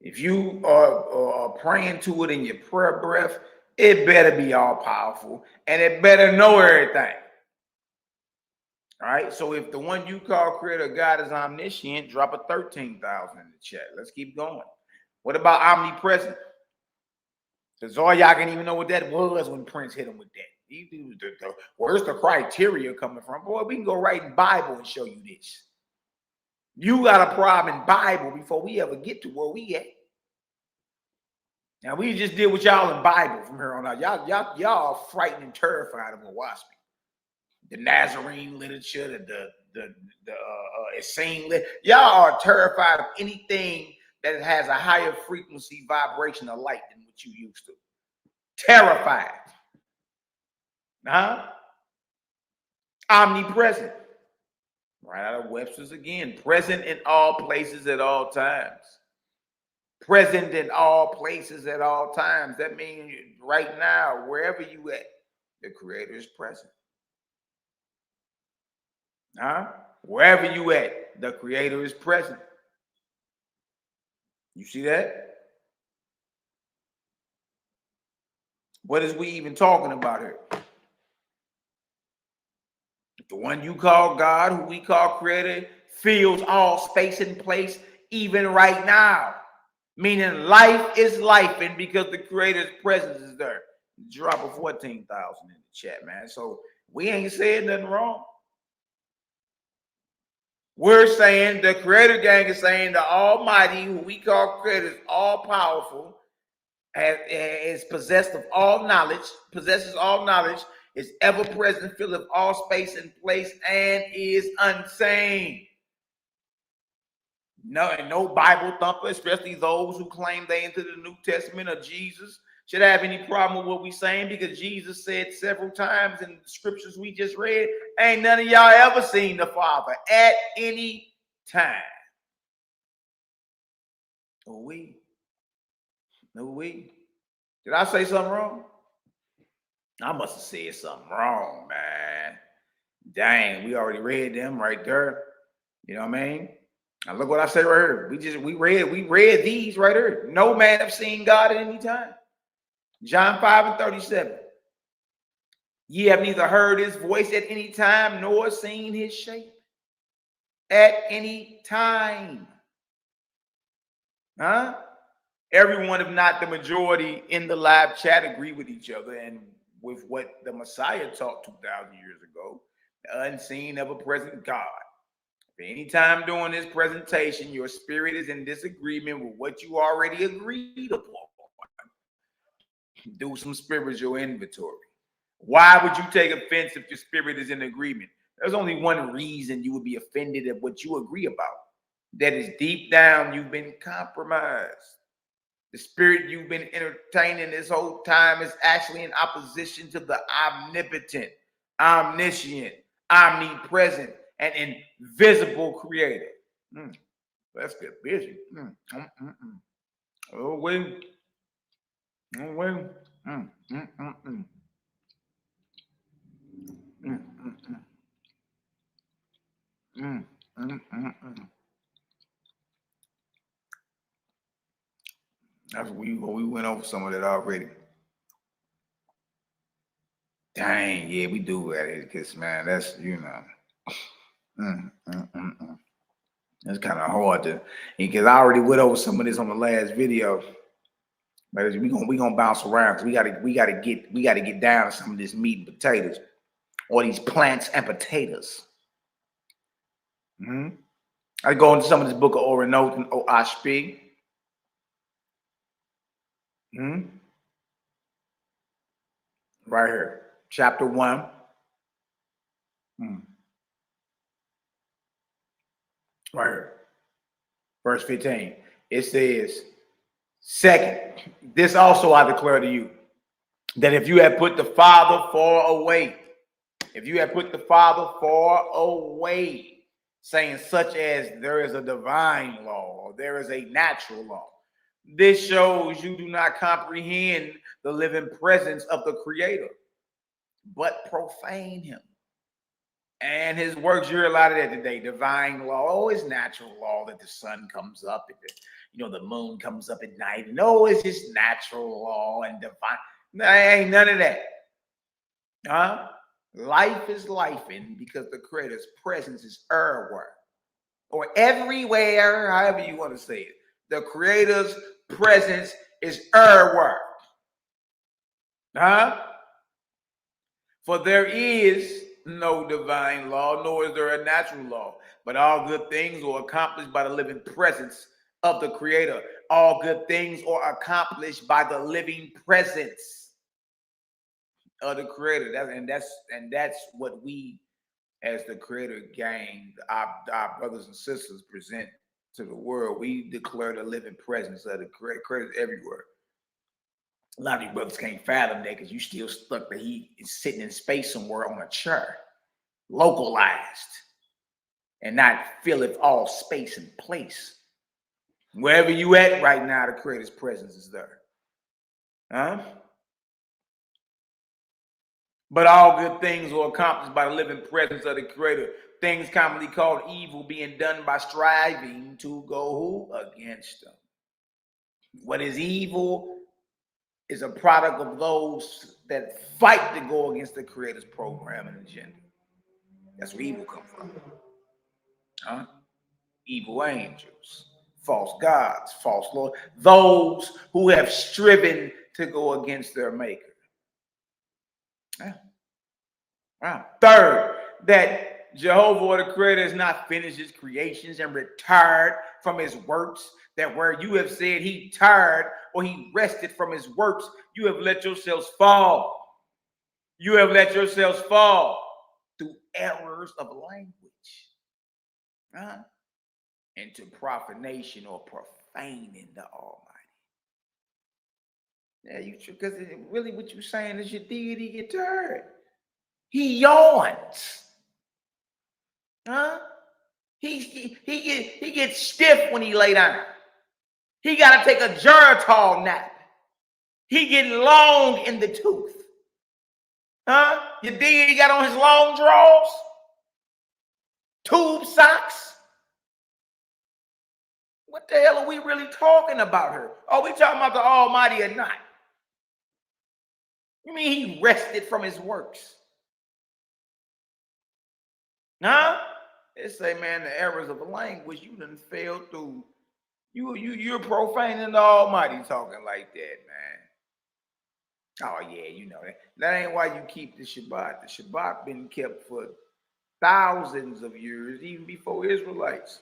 If you are praying to it in your prayer breath, it better be all powerful and it better know everything. All right. So if the one you call creator God is omniscient, drop a 13,000 in the chat. Let's keep going. What about omnipresent? Because all y'all can even know what that was when Prince hit him with that. Where's the criteria coming from? Boy, we can go right in Bible and show you this. You got a problem in Bible before we ever get to where we at. Now we just deal with y'all in Bible from here on out. Y'all are frightened and terrified of a wasp. The Nazarene literature, the Essene literature. Y'all are terrified of anything that has a higher frequency vibration of light than what you used to. Terrified. Huh? Omnipresent. Right out of Webster's again. Present in all places at all times. Present in all places at all times. That means right now, wherever you at, the Creator is present. Huh? Wherever you at, the Creator is present. You see that? What is we even talking about here? The one you call God, who we call Creator, fills all space and place, even right now. Meaning life is life, and because the Creator's presence is there. Drop a 14,000 in the chat, man. So we ain't saying nothing wrong. We're saying the Creator gang is saying the Almighty, who we call Creator, is all powerful, is possessed of all knowledge, possesses all knowledge, is ever present, filled with all space and place, and is unseen. No Bible thumper, especially those who claim they into the New Testament of Jesus, should have any problem with what we're saying, because Jesus said several times in the scriptures we just read, ain't none of y'all ever seen the Father at any time. No, we. Did I say something wrong? I must have said something wrong, man. Dang, we already read them right there. You know what I mean? Now look what I said right here. We read these right here. No man have seen God at any time. John 5:37. Ye have neither heard his voice at any time, nor seen his shape at any time. Huh? Everyone, if not the majority in the live chat, agree with each other and with what the Messiah taught 2,000 years ago, the unseen, ever-present God. If any time during this presentation, your spirit is in disagreement with what you already agreed upon, do some spiritual inventory. Why would you take offense if your spirit is in agreement? There's only one reason you would be offended at what you agree about. That is, deep down, you've been compromised. The spirit you've been entertaining this whole time is actually in opposition to the omnipotent, omniscient, omnipresent, and invisible Creator. Let's get busy. Oh, wait. Oh, wait. That's we went over some of that already. Dang, yeah, we do that, because man, that's that's kind of hard to, because I already went over some of this on the last video. But we gonna bounce around, because we gotta get down to some of this meat and potatoes, or these plants and potatoes. I go into some of this book of Orenot and OHP. Right here, chapter 1. Right here, verse 15. It says, second, this also I declare to you, that if you have put the Father far away, saying such as there is a divine law or there is a natural law, this shows you do not comprehend the living presence of the Creator, but profane him. And his works, you're a lot of that today. Divine law, always natural law that the sun comes up, and the moon comes up at night, and it's just natural law and divine. There ain't none of that. Life is life, and because the Creator's presence is everywhere or everywhere, however you want to say it. The Creator's presence is everywhere. For there is no divine law, nor is there a natural law, but all good things are accomplished by the living presence of the Creator. All good things are accomplished by the living presence of the Creator. That's what we, as the Creator gang, our brothers and sisters, present to the world. We declare the living presence of the Creator everywhere. A lot of you brothers can't fathom that because you still stuck that he is sitting in space somewhere on a chair, localized, and not filleth all space and place. Wherever you at right now, the Creator's presence is there. But all good things are accomplished by the living presence of the Creator. Things commonly called evil being done by striving to go against them. What is evil is a product of those that fight to go against the Creator's program and agenda. That's where evil comes from. Evil angels, false gods, false lords, those who have striven to go against their maker. Third, that Jehovah or the Creator has not finished his creations and retired from his works, that where you have said he tired or he rested from his works, you have let yourselves fall. You have let yourselves fall through errors of language into profanation or profaning the Almighty. Yeah, because really what you're saying is your deity get tired. He yawns. He gets stiff when he lay down. He got to take a Geritol nap. He getting long in the tooth. Your deity got on his long drawers, tube socks. What the hell are we really talking about here? Are we talking about the Almighty or not? You mean he rested from his works? They say, man, the errors of language, you done failed through. You're profaning the Almighty talking like that, man. Oh, yeah, you know that. That ain't why you keep the Shabbat. The Shabbat been kept for thousands of years, even before Israelites.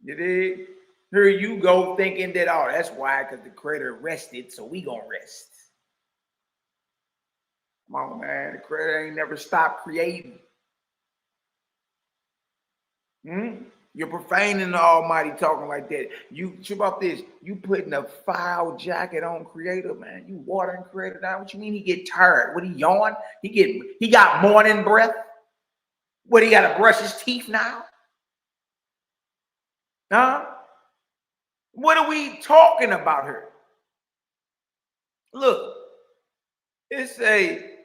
You dig? Here you go thinking that, that's why, because the Creator rested, so we gonna rest. Come on, man. The Creator ain't never stopped creating. You're profaning the Almighty talking like that. You about this. You putting a foul jacket on Creator, man. You watering Creator down. What you mean he get tired? What, he yawn? He got morning breath? What, he got to brush his teeth now? What are we talking about here? Look,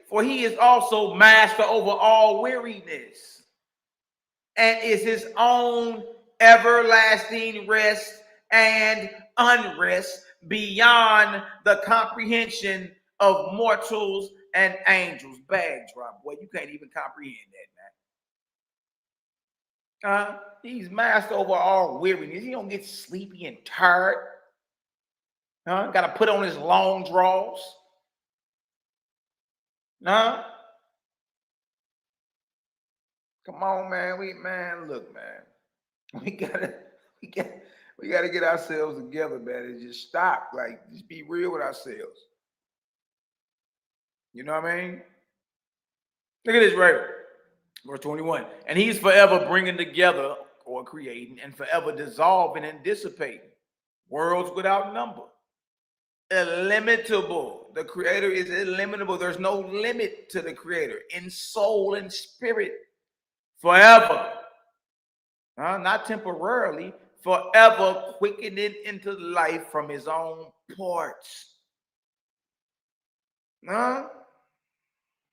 for he is also master over all weariness, and is his own everlasting rest and unrest beyond the comprehension of mortals and angels. Bag drop, boy. You can't even comprehend that, man. He's master over all weariness. He don't get sleepy and tired. Got to put on his long drawers. Come on, man. Look, man. We gotta get ourselves together, man, and just stop. Like, just be real with ourselves. You know what I mean? Look at this right here. Verse 21. And he's forever bringing together or creating and forever dissolving and dissipating worlds without number. Illimitable. The Creator is illimitable. There's no limit to the Creator in soul and spirit. Forever. Not temporarily. Forever quickening into life from his own parts.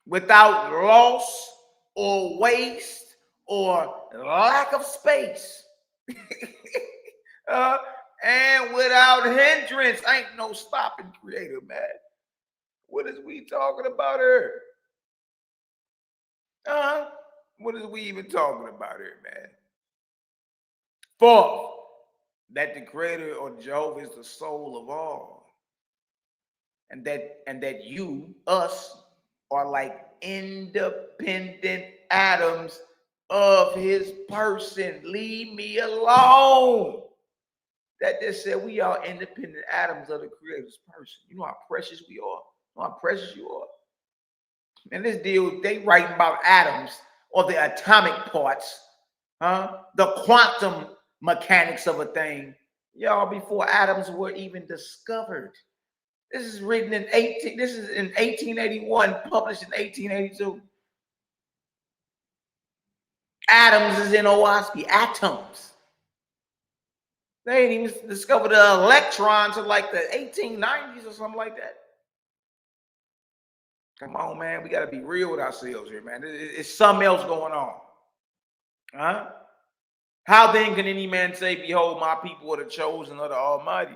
without loss or waste or lack of space. And without hindrance. Ain't no stopping Creator, man. What is we talking about here? What is we even talking about here, man? Fourth, that the Creator or Jehovah is the soul of all. And that you, us, are like independent atoms of his person. Leave me alone. That just said we are independent atoms of the Creator's person. You know how precious we are. You know how precious you are. And this deal, they writing about atoms or the atomic parts, the quantum mechanics of a thing, y'all, before atoms were even discovered. This is written in 1881, published in 1882. Atoms is in OSP, atoms. They ain't even discovered the electron until like the 1890s or something like that. Come on, man. We got to be real with ourselves here, man. It's something else going on. How then can any man say, behold, my people are the chosen of the Almighty?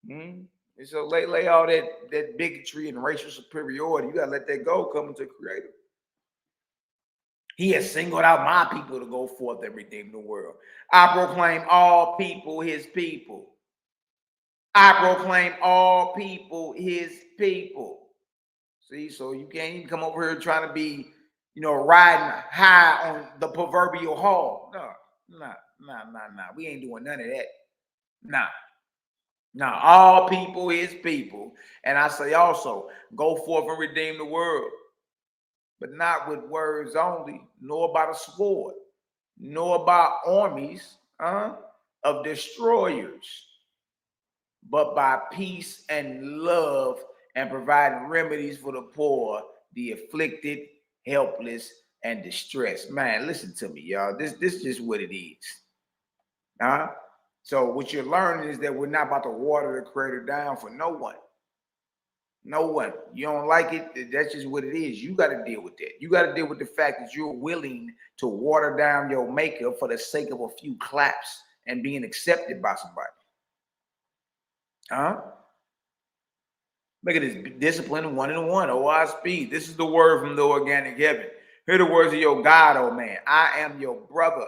And so lay all that bigotry and racial superiority. You got to let that go, coming to Creator. He has singled out my people to go forth and redeem the world. I proclaim all people his people. I proclaim all people his people. See, so you can't even come over here trying to be, riding high on the proverbial hog. No. We ain't doing none of that. Nah, all people his people. And I say also, go forth and redeem the world. But not with words only, nor by the sword, nor by armies of destroyers, but by peace and love, and providing remedies for the poor, the afflicted, helpless, and distressed. Man, listen to me, y'all. This is just what it is. So what you're learning is that we're not about to water the Creator down for no one. No one. You don't like it, that's just what it is. You got to deal with that. You got to deal with the fact that you're willing to water down your maker for the sake of a few claps and being accepted by somebody. Look at this. Discipline 1-1. OSP. This is the word from the organic heaven. Hear the words of your God, oh man. I am your brother.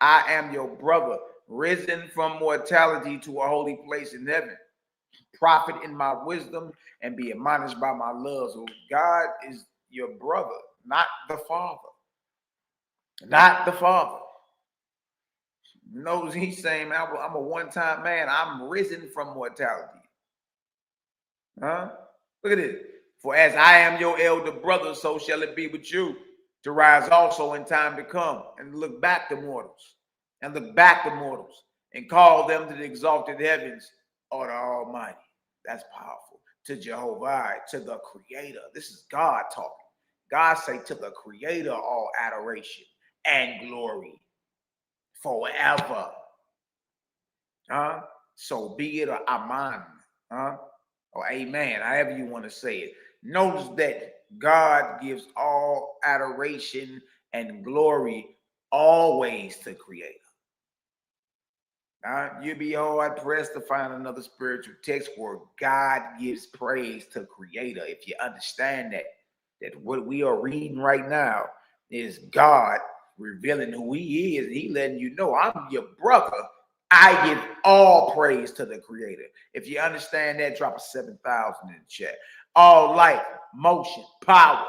I am your brother, risen from mortality to a holy place in heaven. Prophet in my wisdom and be admonished by my love. So God is your brother, not the Father. Not the Father. Notice he's saying, I'm a one-time man. I'm risen from mortality. Look at this. For as I am your elder brother, so shall it be with you, to rise also in time to come, and look back to mortals, and call them to the exalted heavens or the Almighty. That's powerful. To Jehovah, to the Creator. This is God talking. God say to the Creator all adoration and glory forever. So be it, or amen, or amen, however you want to say it. Notice that God gives all adoration and glory always to Creator. You'd be hard pressed to find another spiritual text where God gives praise to Creator. If you understand that what we are reading right now is God revealing who He is. He letting you know, I'm your brother. I give all praise to the Creator. If you understand that, drop a 7,000 in the chat. All life, motion, power,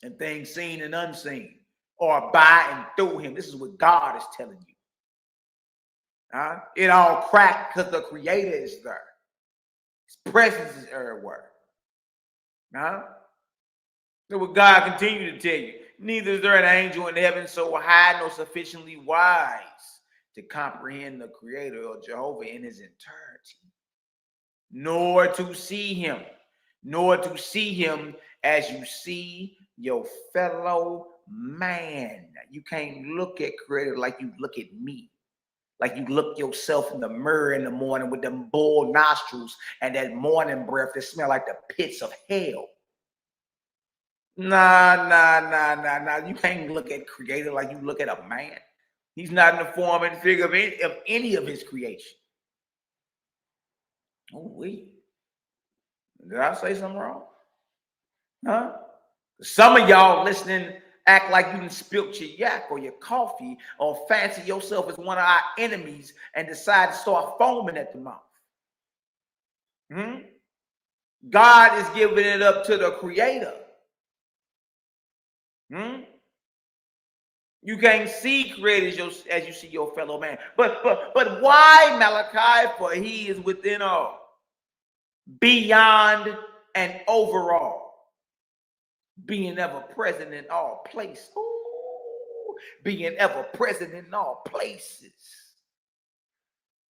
and things seen and unseen, or by and through Him. This is what God is telling you. It all cracked because the Creator is there. His presence is everywhere. So what God continued to tell you, neither is there an angel in heaven so high nor sufficiently wise to comprehend the Creator or Jehovah in His entirety, nor to see Him as you see your fellow man. You can't look at Creator like you look at me. Like you look yourself in the mirror in the morning with them bull nostrils and that morning breath that smell like the pits of hell. Nah. You can't look at creator like you look at a man. He's not in the form and figure of any of his creation. Oh, wait. Did I say something wrong? Huh? Some of y'all listening act like you done spilt your yak or your coffee or fancy yourself as one of our enemies and decide to start foaming at the mouth. God is giving it up to the creator. You can't see creators as you see your fellow man. But why, Malachi? For he is within all, beyond and overall, being ever present in all places. Ooh, being ever present in all places.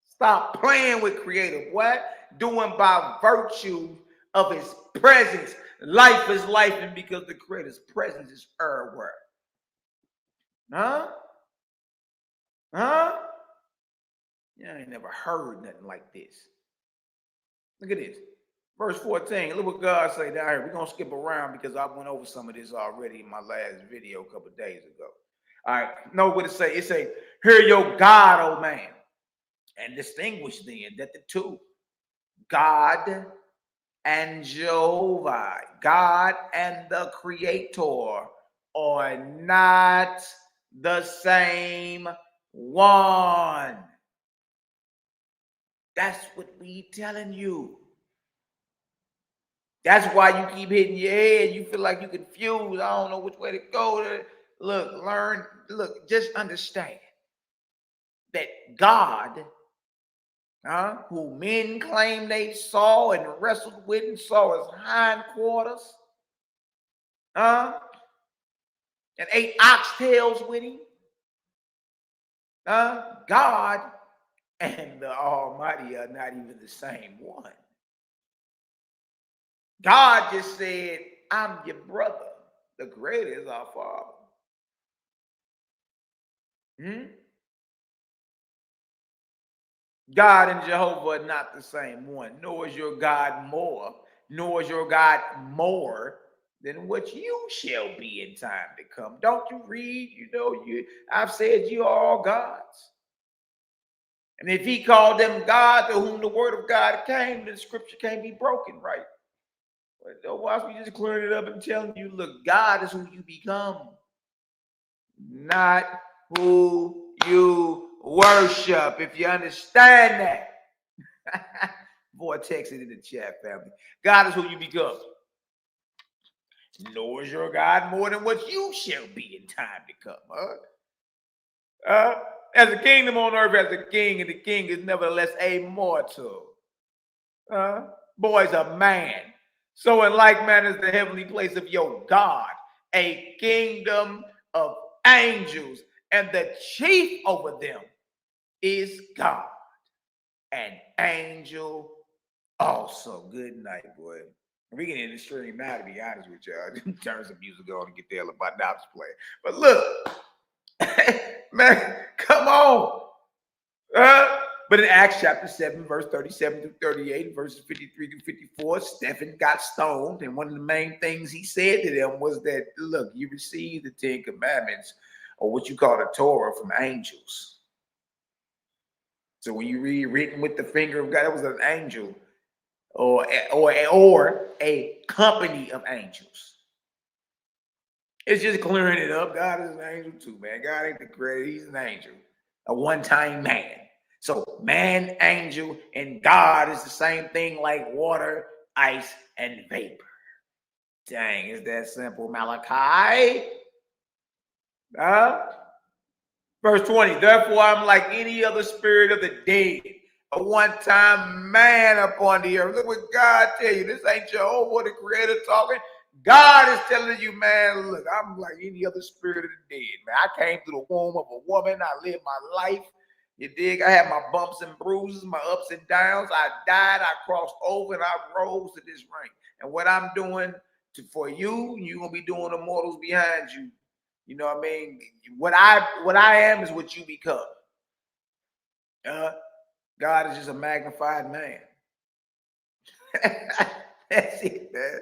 Stop playing with creator. What? Doing by virtue of his presence. Life is life, and because the creator's presence is everywhere. Huh? You ain't never heard nothing like this. Look at this. Verse 14. Look what God say down here. We're going to skip around because I went over some of this already in my last video a couple of days ago. All right. Know what it say? It say, hear your God, O man, and distinguish then that the two, God and Jehovah, God and the Creator, are not the same one. That's what we telling you. That's why you keep hitting your head. You feel like you're confused. I don't know which way to go. Look, learn. Look, just understand that God, who men claim they saw and wrestled with and saw his hindquarters, and ate oxtails with him, God and the Almighty are not even the same one. God just said, I'm your brother. The greater is our Father. God and Jehovah are not the same one, nor is your God more, nor is your God more than what you shall be in time to come. Don't you read? I've said you are all gods. And if he called them God to whom the word of God came, then scripture can't be broken, right? But don't watch me just clearing it up and telling you, look, God is who you become, not who you worship. If you understand that. Boy, text it in the chat, family. God is who you become. Nor is your God more than what you shall be in time to come. As a kingdom on earth, as a king, and the king is nevertheless a mortal. Boy is a man. So in like manner is the heavenly place of your God, a kingdom of angels, and the chief over them is God, an angel also. Good night, boy. We can end the stream now, to be honest with y'all. Turn some music on and get the hell about Dobbs play. But look, man, come on. But in Acts chapter 7, verse 37 through 38, verses 53 through 54, Stephen got stoned. And one of the main things he said to them was that, look, you received the 10 commandments, or what you call the Torah, from angels. So when you read written with the finger of God, it was an angel or a company of angels. It's just clearing it up. God is an angel too, man. God ain't the creator. He's an angel, a one-time man. So man, angel, and God is the same thing like water, ice, and vapor. Dang, is that simple, Malachi? Verse 20, therefore I'm like any other spirit of the dead, a one-time man upon the earth. Look what God tell you. This ain't Jehovah, the creator, talking. God is telling you, man, look, I'm like any other spirit of the dead, man. I came through the womb of a woman. I lived my life. You dig? I had my bumps and bruises, my ups and downs. I died, I crossed over, and I rose to this rank. And what I'm doing for you, you're going to be doing the mortals behind you. You know what I mean? What I am is what you become. God is just a magnified man. That's it, man.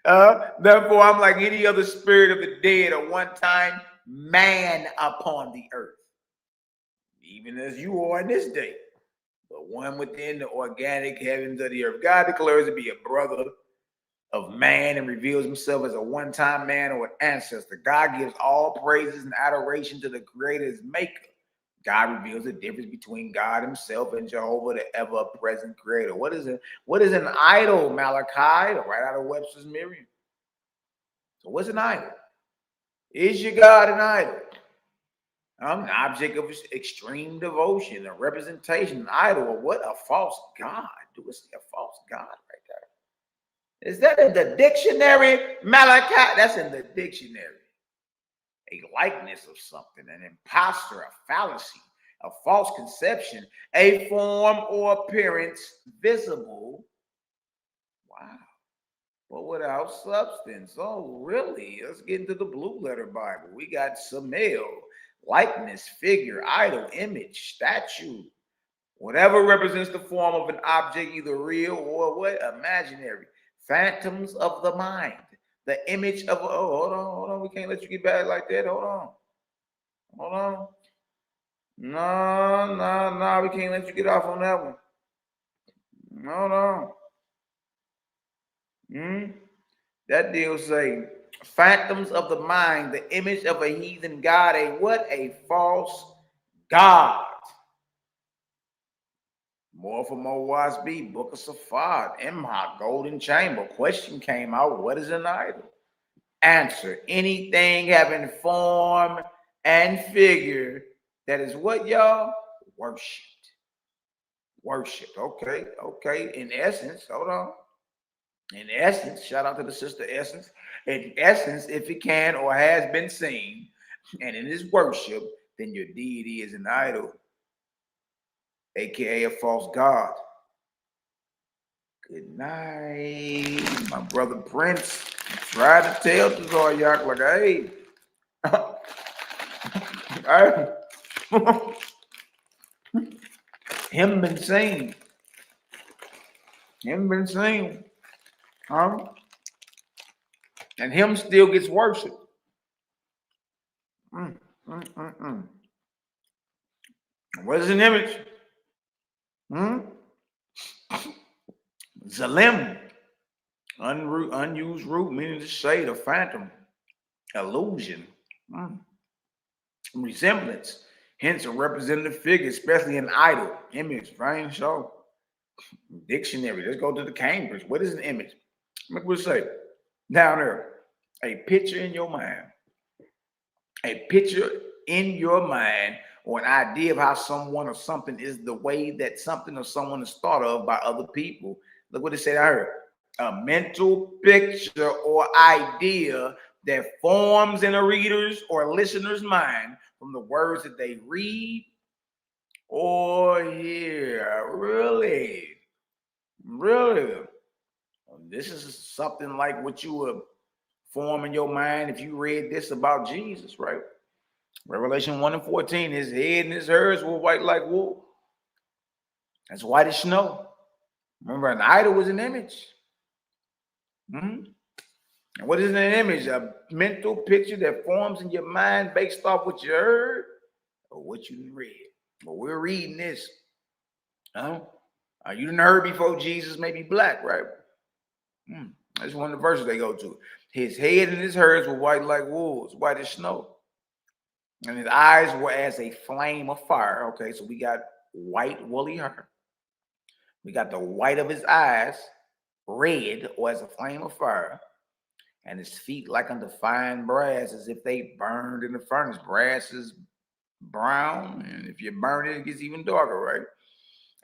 Therefore, I'm like any other spirit of the dead, a one-time man upon the earth, even as you are in this day, but one within the organic heavens of the earth. God declares to be a brother of man and reveals himself as a one-time man or an ancestor. God gives all praises and adoration to the creator, his maker. God reveals the difference between God himself and Jehovah, the ever-present creator. What is it? What is an idol, Malachi? Right out of Webster's Merriam. So what's an idol? Is your God an idol? An object of extreme devotion, a representation, an idol, or what? A false God. Do we see a false God right there? Is that in the dictionary, Malachi? That's in the dictionary. A likeness of something, an impostor, a fallacy, a false conception, a form or appearance visible. Wow. But without substance. Oh, really? Let's get into the Blue Letter Bible. We got Samel, likeness, figure, idol, image, statue, whatever represents the form of an object, either real or what? Imaginary. Phantoms of the mind. The image of, oh, hold on. We can't let you get back like that. Hold on. No. We can't let you get off on that one. No. That deal say, phantoms of the mind, the image of a heathen god, a what? A false god. More from OWASB, Book of Safad, Imha, Golden Chamber. Question came out, what is an idol? Answer, anything having form and figure that is what, y'all? Worshipped. Okay. In essence, hold on. In essence, shout out to the sister Essence. In essence, if it can or has been seen, and it is worship, then your deity is an idol, aka a false god. Good night, my brother Prince. Tried to tell the Zaryak like, hey, him been seen. Huh? And him still gets worshipped. What is an image? Zalim, unused root, meaning to shade, a phantom, illusion, resemblance, hence a representative figure, especially an idol, image, right? So, dictionary, let's go to the Cambridge. What is an image? Look what it say down there. A picture in your mind. A picture in your mind or an idea of how someone or something is, the way that something or someone is thought of by other people. Look what it said out here. A mental picture or idea that forms in a reader's or listener's mind from the words that they read or hear. Really? This is something like what you would form in your mind if you read this about Jesus, right? Revelation 1:14, his head and his hairs were white like wool. That's white as snow. Remember, an idol was an image. And what is an image? A mental picture that forms in your mind based off what you heard or what you read. Well, we're reading this. You didn't heard before Jesus may be black, right? That's one of the verses they go to. His head and his hairs were white like wool, white as snow. And his eyes were as a flame of fire. Okay, so we got white woolly hair. We got the white of his eyes, red or as a flame of fire. And his feet like unto fine brass, as if they burned in the furnace. Brass is brown, and if you burn it, it gets even darker, right?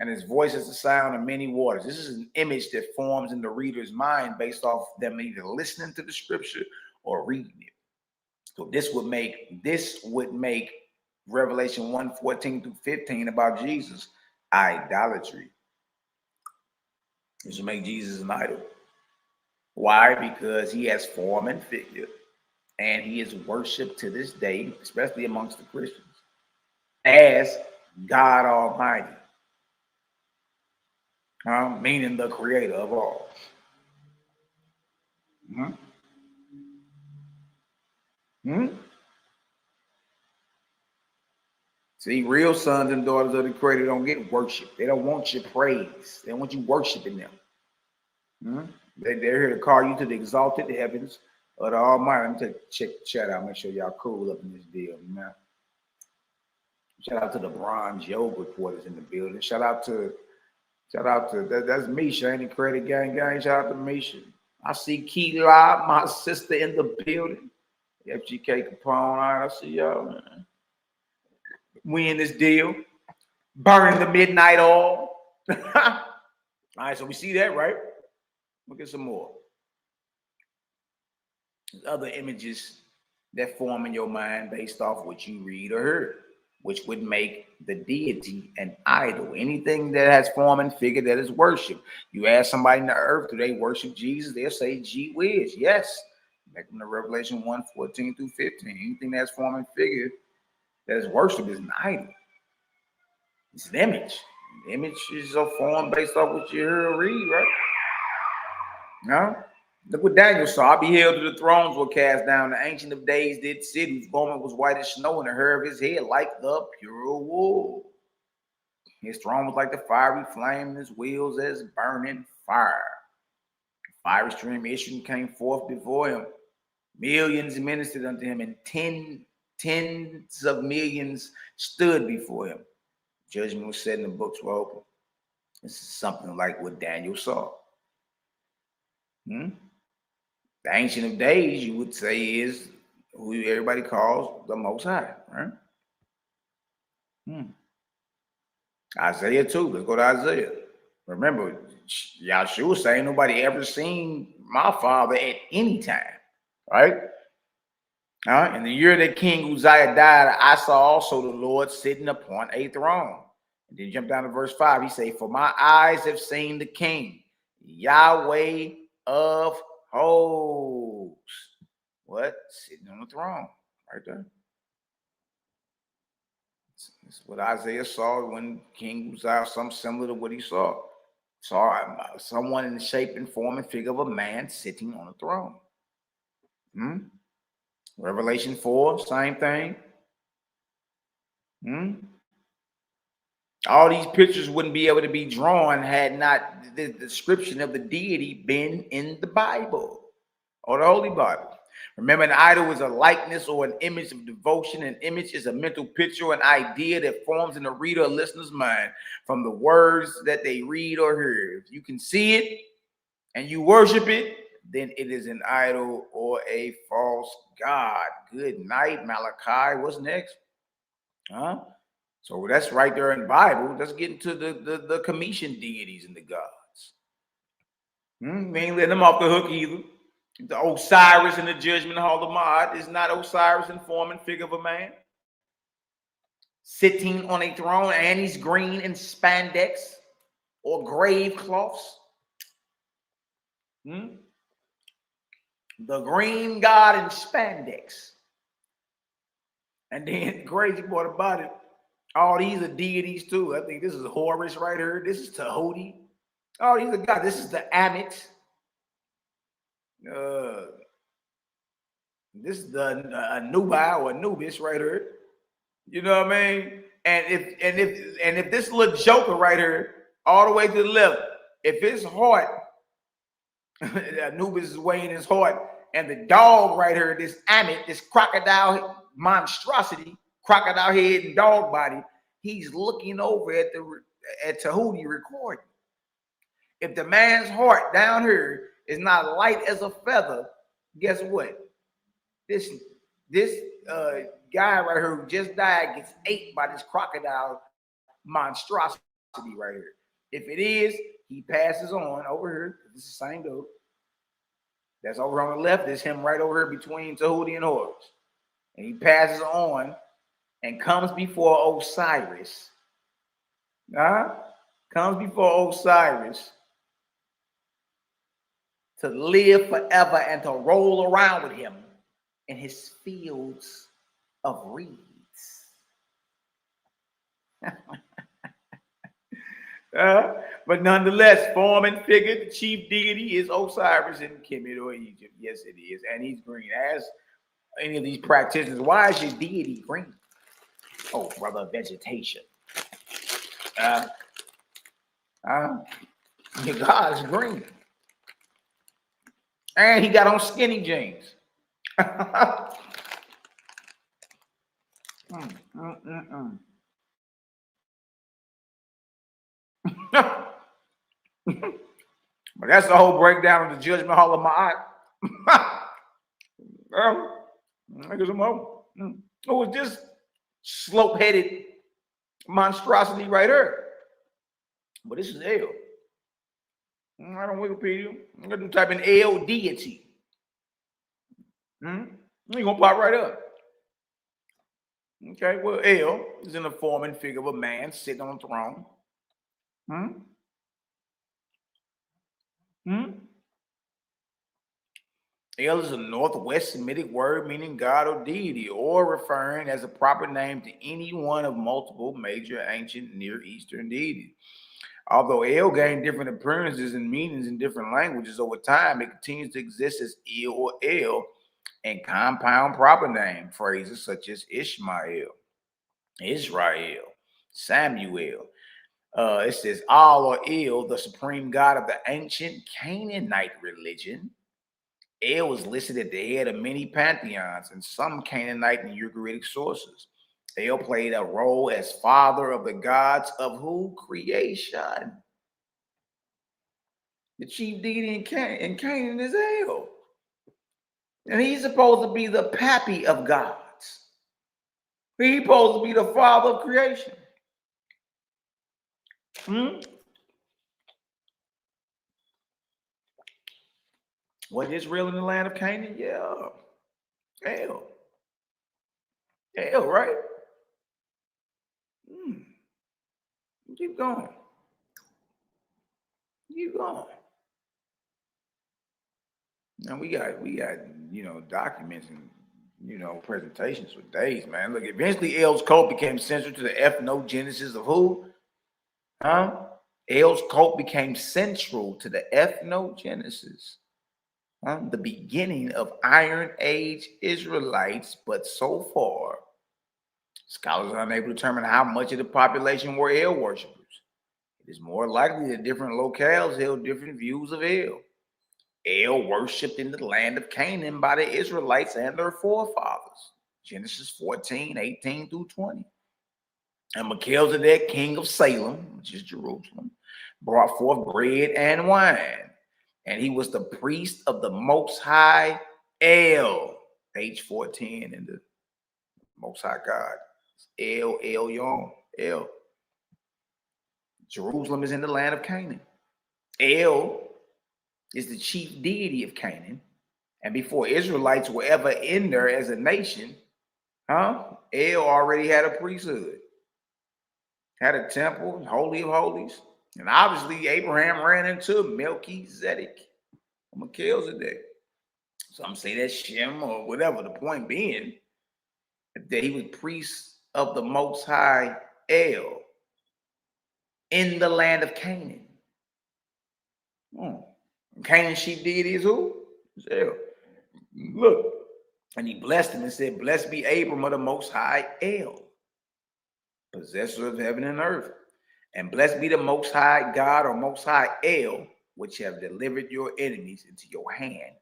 And his voice is the sound of many waters. This is an image that forms in the reader's mind based off them either listening to the scripture or reading it. So this would make Revelation 1:14-15 about Jesus idolatry. This would make Jesus an idol. Why? Because he has form and figure, and he is worshipped to this day, especially amongst the Christians, as God Almighty, meaning the creator of all. Hmm? Hmm? See, real sons and daughters of the Creator don't get worship. They don't want your praise. They want you worshiping them. Hmm? They're here to call you to the exalted heavens of the Almighty. Let me check the chat out. Make sure y'all cool up in this deal, man. Shout out to the Bronze Yoga reporters in the building. Shout out to that's Misha, ain't it? Credit gang. Shout out to Misha. I see Key Live, my sister in the building. FGK Capone. All right, I see y'all, man. We in this deal. Burning the midnight oil. All right, so we see that, right? Look at some more. There's other images that form in your mind based off what you read or heard, which would make the deity an idol. Anything that has form and figure that is worship. You ask somebody in the earth, do they worship Jesus? They'll say, gee whiz, yes. Back from the Revelation 1:14 through 15. Anything that's form and figure that is worship is an idol. It's an image. The image is a form based off what you hear or read, right? No? Look what Daniel saw. I beheld the thrones were cast down. The Ancient of Days did sit, whose garment was white as snow, and the hair of his head like the pure wool. His throne was like the fiery flame, and his wheels as burning fire. A fiery stream issued and came forth before him. Millions ministered unto him, and tens of millions stood before him. Judgment was set and the books were open. This is something like what Daniel saw. The Ancient of Days, you would say, is who everybody calls the Most High, right? Isaiah 2. Let's go to Isaiah. Remember, Yahshua saying nobody ever seen my Father at any time, right? In the year that King Uzziah died, I saw also the Lord sitting upon a throne. And then jump down to verse 5. He say, for my eyes have seen the King, Yahweh of hosts. What? Sitting on the throne, right there. This is what Isaiah saw when King Uzziah, something similar to what he saw. Saw someone in the shape and form and figure of a man sitting on a throne. Revelation 4, same thing. All these pictures wouldn't be able to be drawn had not the description of the deity been in the Bible or the Holy Bible. Remember, an idol is a likeness or an image of devotion. An image is a mental picture or an idea that forms in the reader or listener's mind from the words that they read or hear. If you can see it and you worship it, then it is an idol or a false god. Good night, Malachi. What's next? So that's right there in the Bible. Let's get into the Commission deities and the gods. We ain't letting them off the hook either. The Osiris in the Judgment Hall of Ma'at is not Osiris in form and figure of a man sitting on a throne, and he's green in spandex or grave cloths. The green god in spandex. And then the crazy part about it, all these are deities too. I think this is Horus right here. This is Tahuti. Oh, these are gods. This is the Amit. This is the Anubi or Anubis right here. You know what I mean? And if this little joker right here, all the way to the left, if his heart, Anubis is weighing his heart, and the dog right here, this Amit, this crocodile monstrosity, crocodile head and dog body, he's looking over at Tahuti recording. If the man's heart down here is not light as a feather, guess what? This guy right here who just died gets ate by this crocodile monstrosity right here. If it is, he passes on over here. This is the same dude. That's over on the left. Is him right over here between Tahuti and Horus. And he passes on and comes before Osiris. Comes before Osiris to live forever and to roll around with him in his fields of reeds. But nonetheless, form and figure, the chief deity is Osiris in Kemet or Egypt. Yes, it is. And he's green. Ask any of these practitioners, why is your deity green? Oh, brother, vegetation. Your God is green. And he got on skinny jeans. But that's the whole breakdown of the Judgment Hall of Ma'at. It was this slope-headed monstrosity right here. But this is L. I don't Wikipedia. I'm gonna type in L deity. You're gonna pop right up. Okay, well, L is in the form and figure of a man sitting on a throne. El is a Northwest Semitic word meaning God or deity, or referring as a proper name to any one of multiple major ancient Near Eastern deities. Although El gained different appearances and meanings in different languages over time, it continues to exist as Il or El and compound proper name phrases such as Ishmael, Israel, Samuel. It says Al or El, the supreme god of the ancient Canaanite religion. El was listed at the head of many pantheons and some Canaanite and Ugaritic sources. El played a role as father of the gods of who? Creation. The chief deity in Canaan is El. And he's supposed to be the pappy of gods. He's supposed to be the father of creation. Was Israel in the land of Canaan? Yeah. El, right? Keep going. And we got documents and presentations for days, man. Look, eventually El's cult became central to the ethnogenesis of who? El's cult became central to the ethnogenesis. The beginning of Iron Age Israelites, but so far, scholars are unable to determine how much of the population were El worshippers. It is more likely that different locales held different views of El. El worshipped in the land of Canaan by the Israelites and their forefathers. Genesis 14, 18 through 20. And Melchizedek, king of Salem, which is Jerusalem, brought forth bread and wine. And he was the priest of the Most High El. Page 410 in the Most High God. El Elyon, El. Jerusalem is in the land of Canaan. El is the chief deity of Canaan. And before Israelites were ever in there as a nation, El already had a priesthood, had a temple, Holy of Holies. And obviously Abraham ran into Melchizedek, Melchizedek. Some say that's Shem or whatever. The point being that he was priest of the Most High El in the land of Canaan. Canaan's chief deity is who? It's El. Look, and he blessed him and said, "Blessed be Abram of the Most High El, possessor of heaven and earth. And blessed be the Most High God or Most High El, which have delivered your enemies into your hand."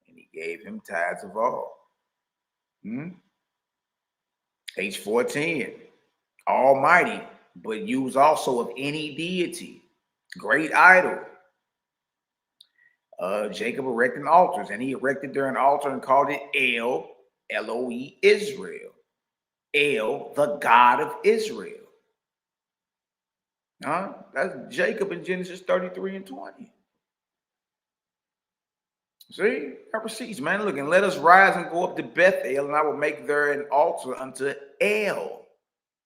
And he gave him tithes of all. Page 410. Almighty, but use also of any deity. Great idol. Jacob erected altars, and he erected there an altar and called it El, Eloi Israel. El, the God of Israel. That's Jacob in Genesis 33 and 20. See, that proceeds, man. Look, and let us rise and go up to Bethel, and I will make there an altar unto El.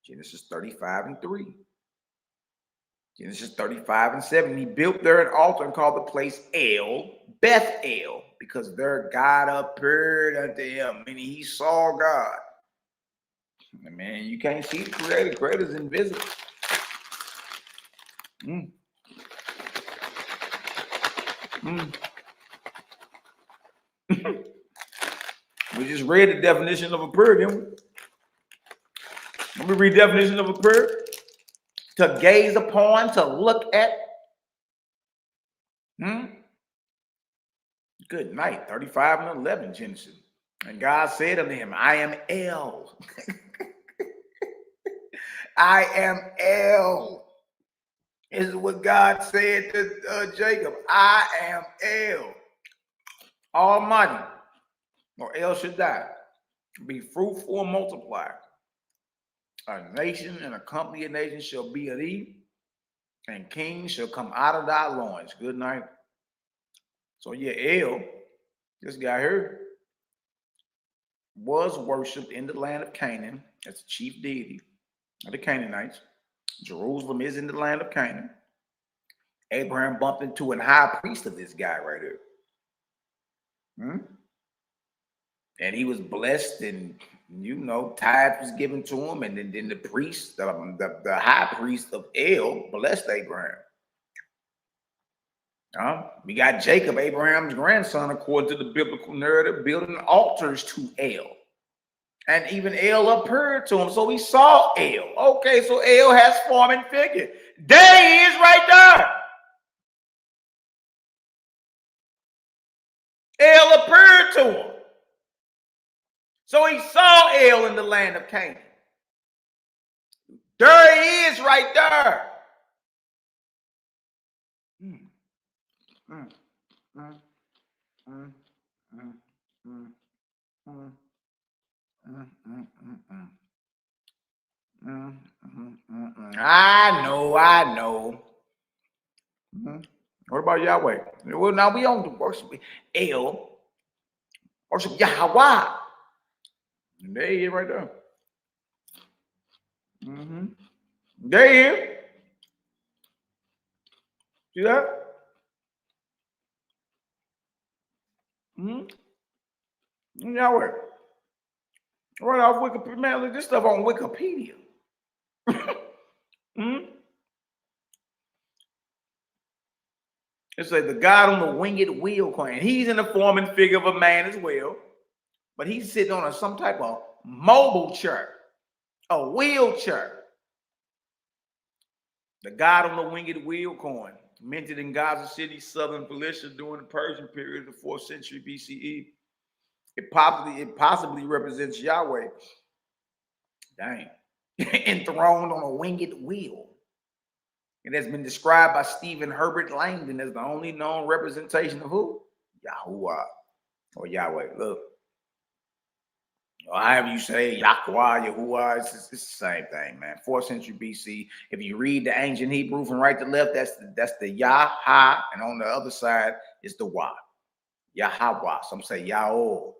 Genesis 35 and 3. Genesis 35 and 7. He built there an altar and called the place El, Bethel, because their God appeared unto him, meaning he saw God. Man, you can't see the creator. The creator is invisible. Mm. Mm. We just read the definition of a prayer, didn't we? Let me read the definition of a prayer. To gaze upon, to look at. Good night. 35 and 11, Genesis. And God said unto him, I am El. I am El. This is what God said to Jacob. I am El. Almighty. Or El Shaddai. Be fruitful and multiply. A nation and a company of nations shall be of thee, and kings shall come out of thy loins. Good night. So yeah, El, this guy here, was worshipped in the land of Canaan as the chief deity of the Canaanites. Jerusalem is in the land of Canaan. Abraham bumped into an high priest of this guy right here. And he was blessed, and tithe was given to him, and then the priest, the high priest of El, blessed Abraham. We got Jacob, Abraham's grandson, according to the biblical narrative, building altars to El. And even El appeared to him, so he saw El. Okay, so El has form and figure. There he is right there. El appeared to him. So he saw El in the land of Canaan. There he is right there. I know. What about Yahweh? Well, now we on the worship El, worship Yahweh. And there he is right there. There he is. See that? Yahweh. Right off Wikipedia. Man, look, this stuff on Wikipedia. It says the God on the winged wheel coin. He's in the form and figure of a man as well, but he's sitting on some type of mobile chair, a wheelchair. The God on the winged wheel coin, minted in Gaza City, southern Philistia during the Persian period of the 4th century BCE. It possibly represents Yahweh. Dang. Enthroned on a winged wheel. It has been described by Stephen Herbert Langdon as the only known representation of who? Yahuwah or Yahweh. Look. Or however you say Yahuwah, Yahuwah, it's the same thing, man. 4th century BC. If you read the ancient Hebrew from right to left, that's the Yah, Ha, and on the other side is the Wah. Yahweh. Some say Yahweh or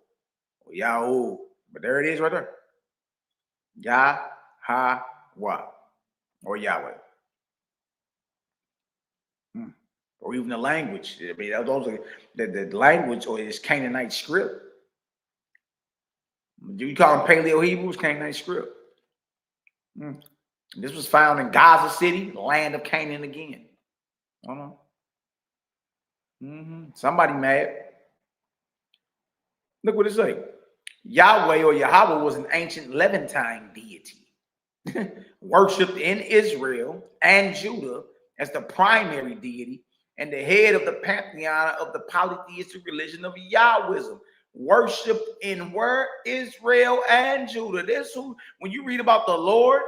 Yahoo. But there it is right there. Yahweh or Yahweh. Or even the language. I mean, those are the language or is Canaanite script. You call them Paleo Hebrews, Canaanite script. This was found in Gaza City, the land of Canaan again. Hold on. Somebody mad. Look what it says. Yahweh or Yahweh was an ancient Levantine deity worshipped in Israel and Judah as the primary deity and the head of the pantheon of the polytheistic religion of Yahwism. Worshipped in where? Israel and Judah. This who, when you read about the Lord,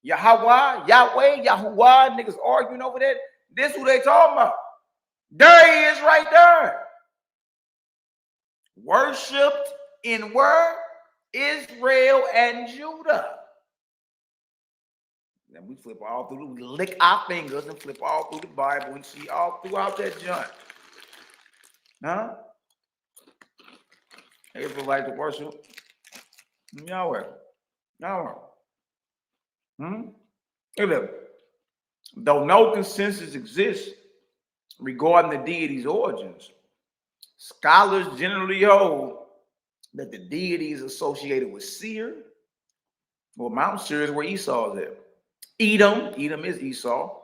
Yahweh, Yahuwah, niggas arguing over that. This who they talking about. There he is right there. Worshipped in where? Israel and Judah. Then we flip all through, we lick our fingers and flip all through the Bible and see all throughout that junk. Huh? Israelites to worship Yahweh. Yahweh. Look at that. Though no consensus exists regarding the deity's origins, scholars generally hold that the deity is associated with Seir, or Mount Seir is where Esau is at. Edom is Esau,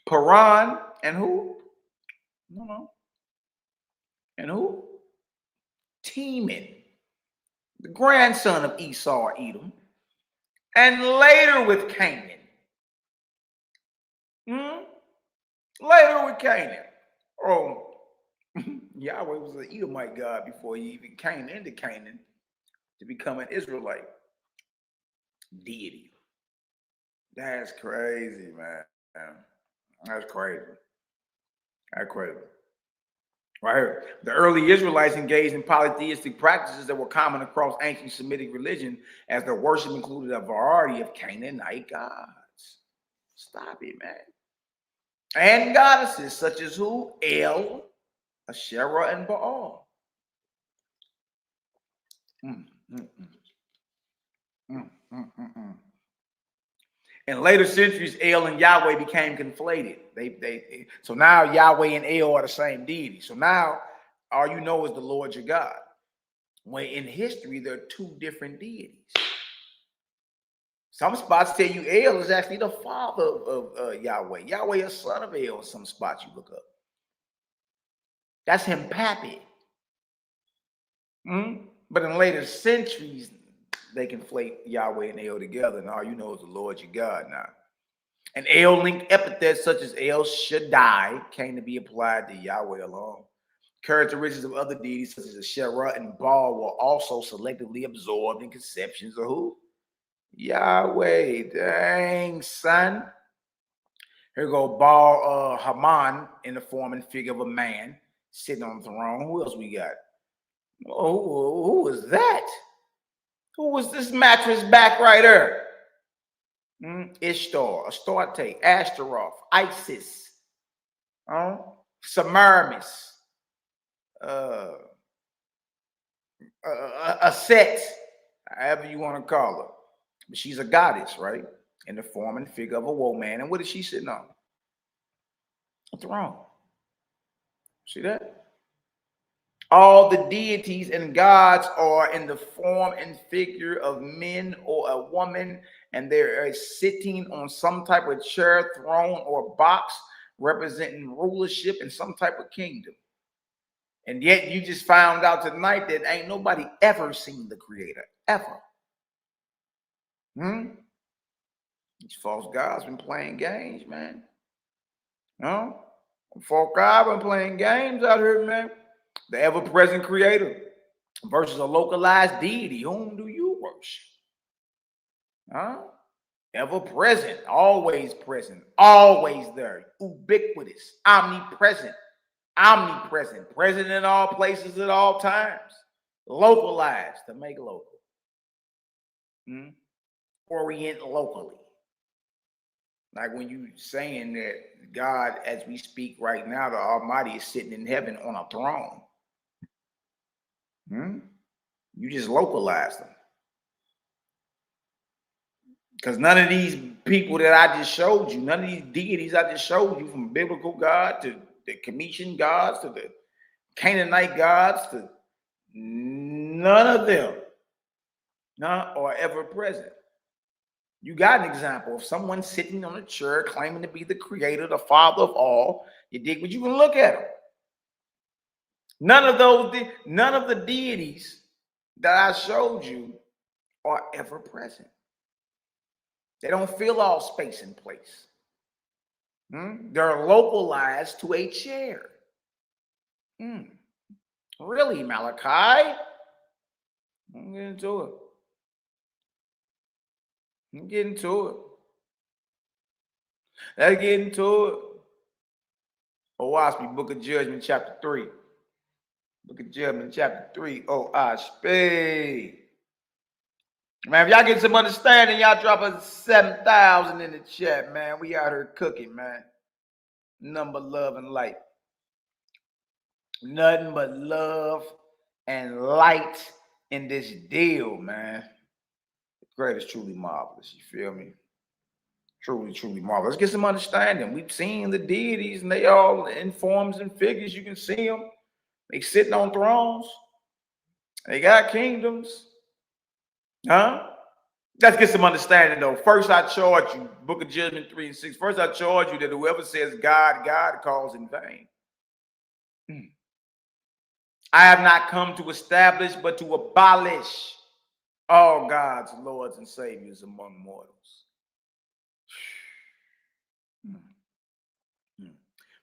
Paran, and who? No. And who? Teman, the grandson of Esau or Edom, and later with Canaan. Later with Canaan. Oh, Yahweh was an Edomite God before he even came into Canaan to become an Israelite deity. That's crazy, man. That's crazy. That's crazy. Right here. The early Israelites engaged in polytheistic practices that were common across ancient Semitic religion, as their worship included a variety of Canaanite gods. Stop it, man. And goddesses such as who? El, Asherah, and Baal. In later centuries, El and Yahweh became conflated. So now Yahweh and El are the same deity. So now all you know is the Lord your God. When in history, there are two different deities. Some spots tell you El is actually the father of Yahweh. Yahweh is son of El. Some spots you look up. That's him, Pappy. But in later centuries, they conflate Yahweh and El together, and all you know is the Lord your God now. And El-linked epithets such as El Shaddai came to be applied to Yahweh alone. Characteristics of other deities such as Asherah and Baal were also selectively absorbed in conceptions of who? Yahweh. Dang, son. Here go Baal Haman in the form and figure of a man sitting on the throne. Who else we got? Oh, who was that? Who was this mattress back right there? Ishtar, Astarte, Ashtaroth, Isis, Semiramis, Aset, however you want to call her. But she's a goddess, right? In the form and figure of a woman. And what is she sitting on? A throne. See that? All the deities and gods are in the form and figure of men or a woman, and they're sitting on some type of chair, throne, or box representing rulership in some type of kingdom. And yet you just found out tonight that ain't nobody ever seen the Creator, ever. These false gods been playing games, man. False gods been playing games out here, man. The ever-present Creator versus a localized deity. Whom do you worship? Ever-present, always present, always there, ubiquitous, omnipresent, present in all places at all times, localized to make local, orient locally. Like when you saying that God, as we speak right now, the Almighty is sitting in heaven on a throne. You just localized them. Because none of these people that I just showed you, none of these deities I just showed you, from biblical God to the Cometian gods to the Canaanite gods, to none of them are ever present. You got an example of someone sitting on a chair claiming to be the Creator, the Father of all. You dig? But you can look at them. None of the deities that I showed you are ever present. They don't fill all space and place. They're localized to a chair. Really, Malachi? I'm getting into it. Let's get into it. Oaspi, Book of Judgment, chapter 3. Book of Judgment, chapter 3. Oaspi. Man, if y'all get some understanding, y'all drop us 7,000 in the chat, man. We out here cooking, man. Nothing but love and light. Nothing but love and light in this deal, man. The great is truly marvelous. You feel me? Truly, truly marvelous. Let's get some understanding. We've seen the deities, and they all in forms and figures. You can see them. They sitting on thrones. They got kingdoms. Let's get some understanding, though. First, I charge you, Book of Judgment 3 and 6. First, I charge you that whoever says God, God calls in vain. I have not come to establish, but to abolish all God's lords and saviors among mortals.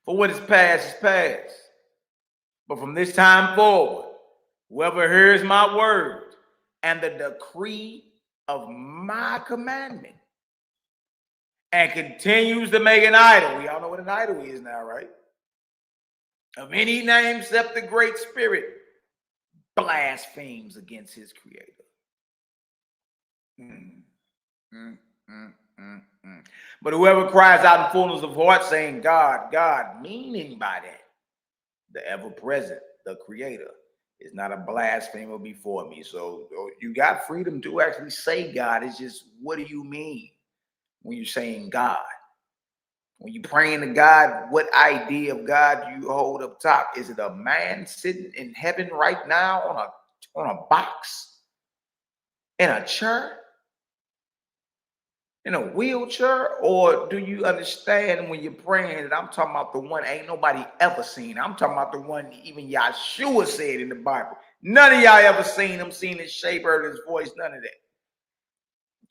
For what is past is past. But from this time forward, whoever hears my word and the decree of my commandment and continues to make an idol, we all know what an idol is now, right? Of any name except the Great Spirit, blasphemes against his creator. But whoever cries out in fullness of heart saying, God, God, meaning by that, the ever-present, the creator, is not a blasphemer before me. So you got freedom to actually say God. It's just, what do you mean when you're saying God? When you're praying to God, what idea of God do you hold up top? Is it a man sitting in heaven right now on a box, in a chair, in a wheelchair? Or do you understand when you're praying that I'm talking about the one ain't nobody ever seen? I'm talking about the one even Yahshua said in the Bible. None of y'all ever seen him, seen his shape, heard his voice, none of that.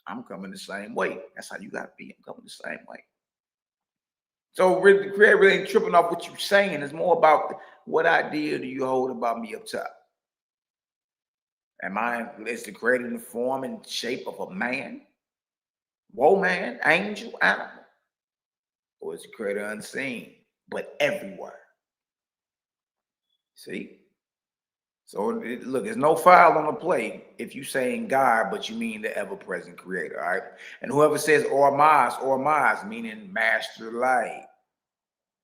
I'm coming the same way. That's how you got to be. I'm coming the same way. So really, the creator really ain't tripping off what you're saying. It's more about what idea do you hold about me up top? Is the creator in the form and shape of a man? Woe man, angel, animal? Or is the creator unseen, but everywhere? See? So look, there's no foul on the play if you saying God, but you mean the ever-present creator, all right? And whoever says or meaning master light,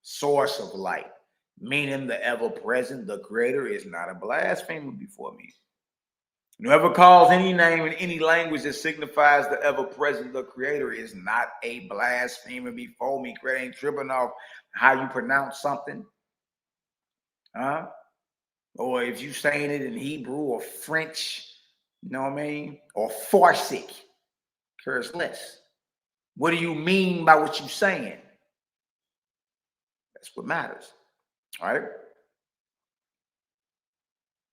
source of light, meaning the ever-present, the creator, is not a blasphemer before me. And whoever calls any name in any language that signifies the ever-present, the creator, is not a blasphemer before me. Creator ain't tripping off how you pronounce something. Or if you saying it in Hebrew or French, you know what I mean? Or Farsic, cares less. What do you mean by what you're saying? That's what matters, all right?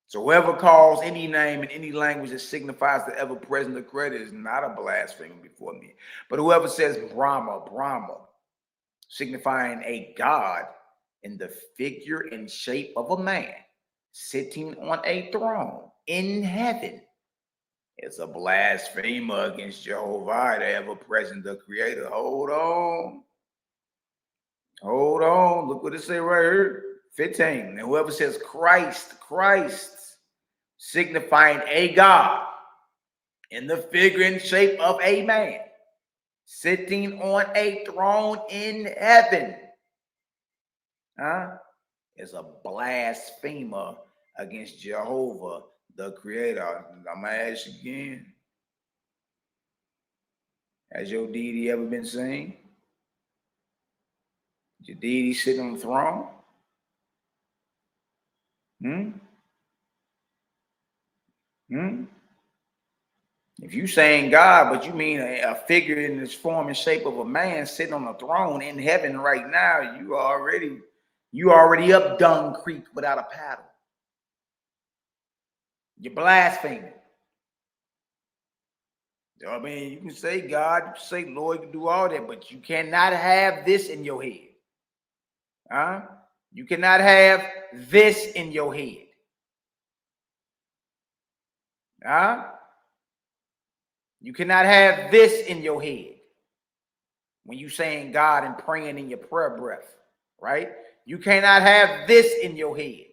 So whoever calls any name in any language that signifies the ever-present, the creator, is not a blasphemer before me. But whoever says Brahma, signifying a god in the figure and shape of a man, sitting on a throne in heaven, is a blasphemer against Jehovah, the ever-present, the creator. Hold on. Look what it say right here. 15. And whoever says Christ, signifying a god in the figure and shape of a man, sitting on a throne in heaven, is a blasphemer against Jehovah, the creator. I'm going to ask you again. Has your deity ever been seen? Is your deity sitting on the throne? If you saying God, but you mean a figure in this form and shape of a man sitting on a throne in heaven right now, you already up Dung Creek without a paddle. You're blaspheming. You know what I mean? You can say God, you can say Lord, you can do all that, but you cannot have this in your head. You cannot have this in your head. You cannot have this in your head when you saying God and praying in your prayer breath, right? You cannot have this in your head.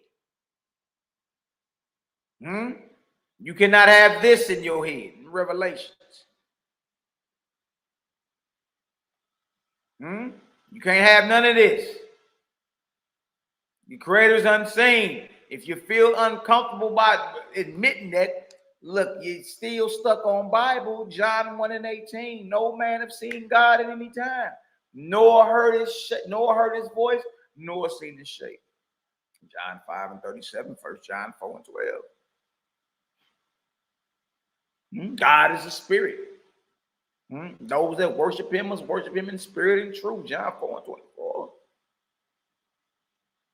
You cannot have this in your head in Revelations. You can't have none of this. The creator's unseen. If you feel uncomfortable by admitting that, look, you're still stuck on Bible, John 1 and 18. No man have seen God at any time, nor heard his voice, nor seen his shape. John 5 and 37, 1 John 4 and 12. God is a spirit. Those that worship him must worship him in spirit and truth. John 4:24.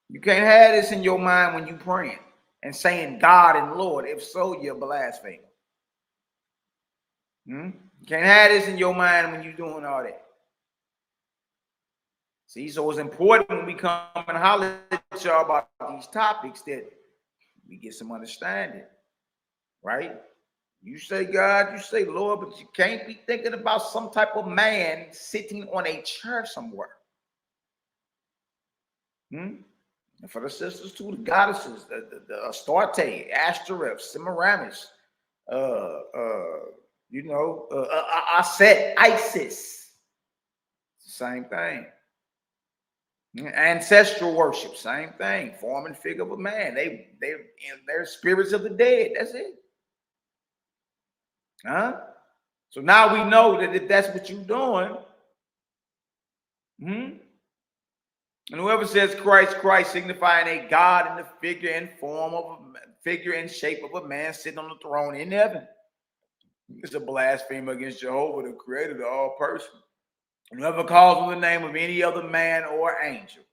You can't have this in your mind when you praying and saying God and Lord. If so, you're blaspheming. You can't have this in your mind when you're doing all that. See, so it's important when we come and holler at y'all about these topics that we get some understanding, right? You say God, you say Lord, but you can't be thinking about some type of man sitting on a chair somewhere. And for the sisters too, the goddesses, the Astarte, Ashtoreth, Semiramis, Aset, Isis, same thing. Ancestral worship, same thing. Form and figure of a man. They're spirits of the dead. That's it. So now we know that if that's what you're doing, and whoever says Christ signifying a God in the figure and form of a figure and shape of a man sitting on the throne in heaven, it's a blasphemer against Jehovah, the creator of all persons. And whoever calls on the name of any other man or angel,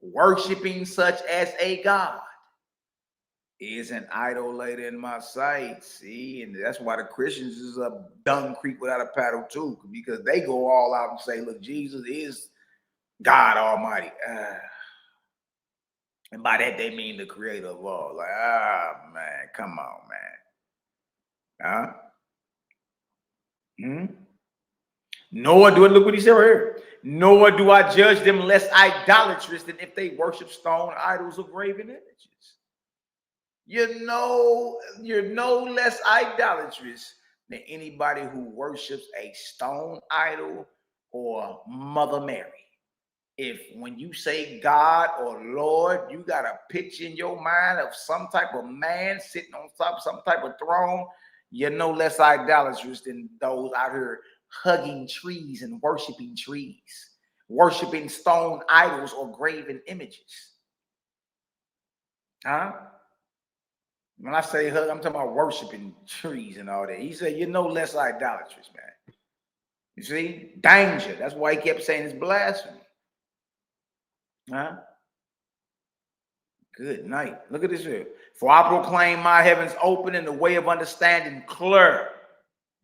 worshiping such as a God, is an idolater in my sight. See, and that's why the Christians is a dung creek without a paddle too, because they go all out and say, look, Jesus is God Almighty. And by that they mean the creator of all. Like, man, come on, man. Nor do I, look what he said right here. Nor do I judge them less idolatrous than if they worship stone idols or graven images. You're no less idolatrous than anybody who worships a stone idol or Mother Mary. If when you say God or Lord, you got a picture in your mind of some type of man sitting on top of some type of throne, you're no less idolatrous than those out here hugging trees and worshiping trees, worshiping stone idols or graven images. When I say hug, I'm talking about worshiping trees and all that. He said, you're no less idolatrous, man. You see? Danger. That's why he kept saying it's blasphemy. Good night. Look at this here. For I proclaim my heavens open and the way of understanding clear.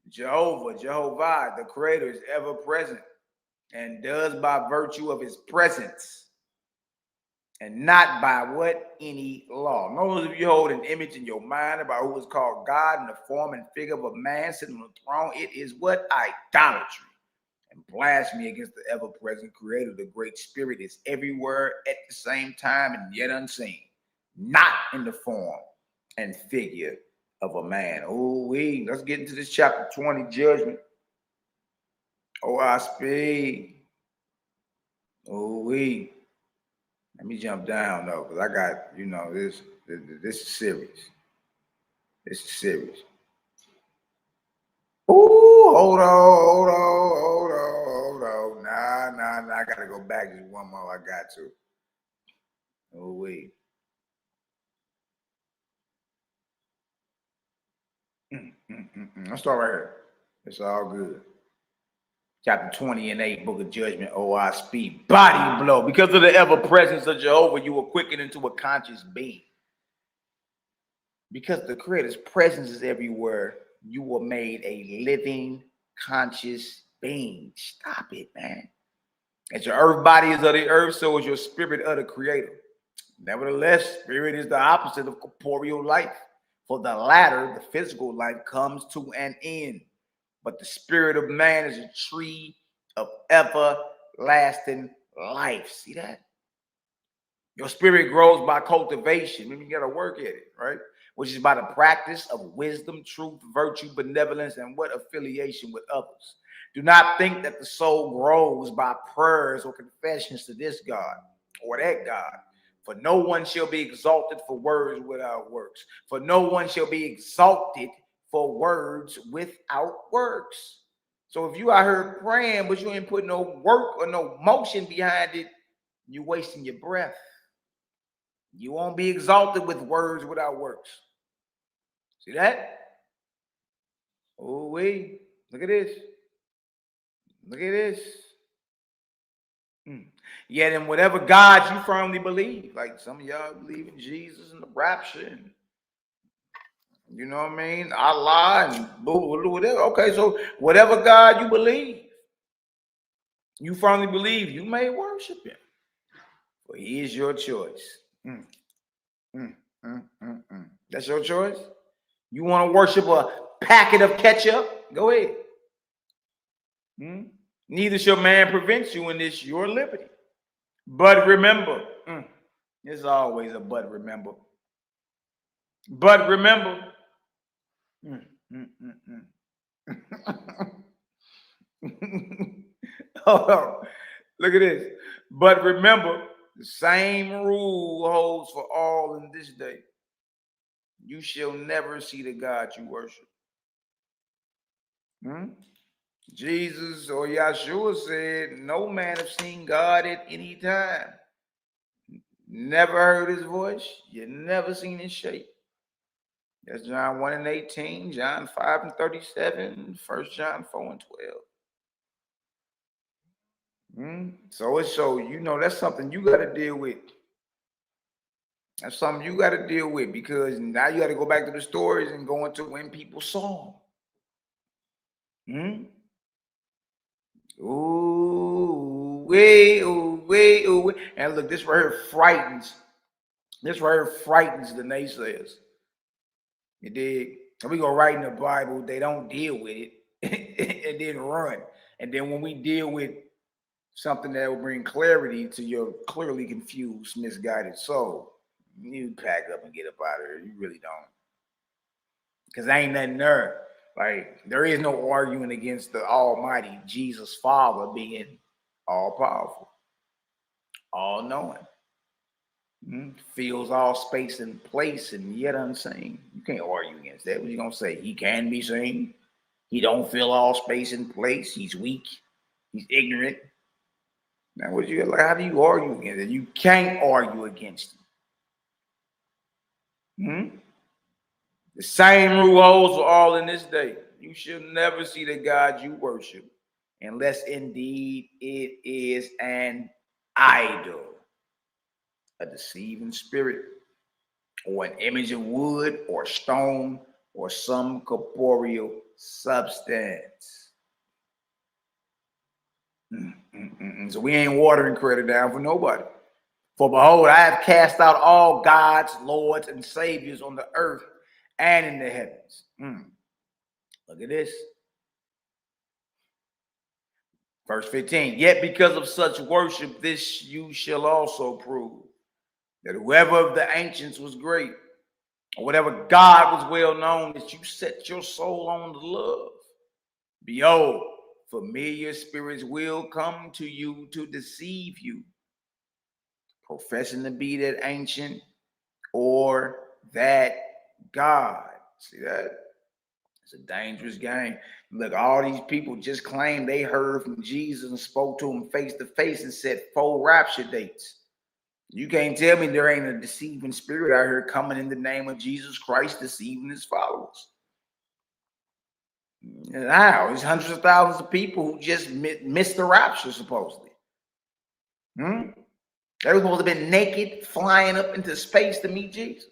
Jehovah, the creator, is ever present and does by virtue of his presence and not by what? Any law. Notice if you hold an image in your mind about who is called God in the form and figure of a man sitting on the throne, it is what? Idolatry and blasphemy against the ever-present creator. The great spirit is everywhere at the same time and yet unseen, not in the form and figure of a man. Let's get into this chapter 20, judgment. I speed. Let me jump down though, because I got, this is serious. This is serious. Hold on. Nah. I gotta go back just one more. I got to. Let's start right here. It's all good. Chapter 20 and 8, Book of Judgment. I speed. Body blow. Because of the ever presence of Jehovah, you were quickened into a conscious being. Because the Creator's presence is everywhere, you were made a living, conscious being. Stop it, man. As your earth body is of the earth, so is your spirit of the Creator. Nevertheless, spirit is the opposite of corporeal life. For the latter, the physical life, comes to an end. But the spirit of man is a tree of everlasting life. See that? Your spirit grows by cultivation. You got to work at it, right? Which is by the practice of wisdom, truth, virtue, benevolence, and what affiliation with others. Do not think that the soul grows by prayers or confessions to this God or that God. For no one shall be exalted for words without works. For no one shall be exalted for words without works. So if you out here praying, but you ain't putting no work or no motion behind it, you're wasting your breath. You won't be exalted with words without works. See that? Oh, wait. Look at this. Look at this. Yet in whatever God you firmly believe, like some of y'all believe in Jesus and the rapture, and you know what I mean, Allah and whatever. Okay, so whatever God you believe, you firmly believe, you may worship Him. For He is your choice. That's your choice. You want to worship a packet of ketchup? Go ahead. Neither shall man prevent you in this your liberty. But remember, there's always a but remember. But remember, hold on. Look at this. But remember, the same rule holds for all in this day. You shall never see the God you worship. Jesus or Yahshua said, no man have seen God at any time. Never heard his voice. You never seen his shape. That's John 1 and 18, John 5 and 37, 1 John 4 and 12. So you know, that's something you got to deal with. That's something you got to deal with, because now you got to go back to the stories and go into when people saw him. Ooh, wait, ooh, wait, ooh, wait. And look, this right here frightens. This right here frightens the naysayers. You dig? And we go right in the Bible, they don't deal with it and then run. And then when we deal with something that will bring clarity to your clearly confused, misguided soul, you pack up and get up out of here. You really don't. Because ain't nothing there. Like, there is no arguing against the Almighty Jesus Father being all powerful, all knowing, feels all space and place and yet unseen. You can't argue against that. What you gonna say? He can be seen. He don't feel all space and place. He's weak. He's ignorant. Now, what you like? How do you argue against it? You can't argue against him. The same rule holds for all in this day. You should never see the God you worship, unless indeed it is an idol, a deceiving spirit, or an image of wood or stone or some corporeal substance. So we ain't watering credit down for nobody. For behold, I have cast out all gods, lords, and saviors on the earth and in the heavens. Look at this. Verse 15, yet because of such worship, this you shall also prove, that whoever of the ancients was great, or whatever God was well known, that you set your soul on to love. Behold, familiar spirits will come to you to deceive you, professing to be that ancient or that God. See that? It's a dangerous game. Look, all these people just claim they heard from Jesus and spoke to him face to face and set 4 rapture dates. You can't tell me there ain't a deceiving spirit out here coming in the name of Jesus Christ, deceiving his followers. Now, there's hundreds of thousands of people who just missed the rapture, supposedly. They were supposed to be naked, flying up into space to meet Jesus.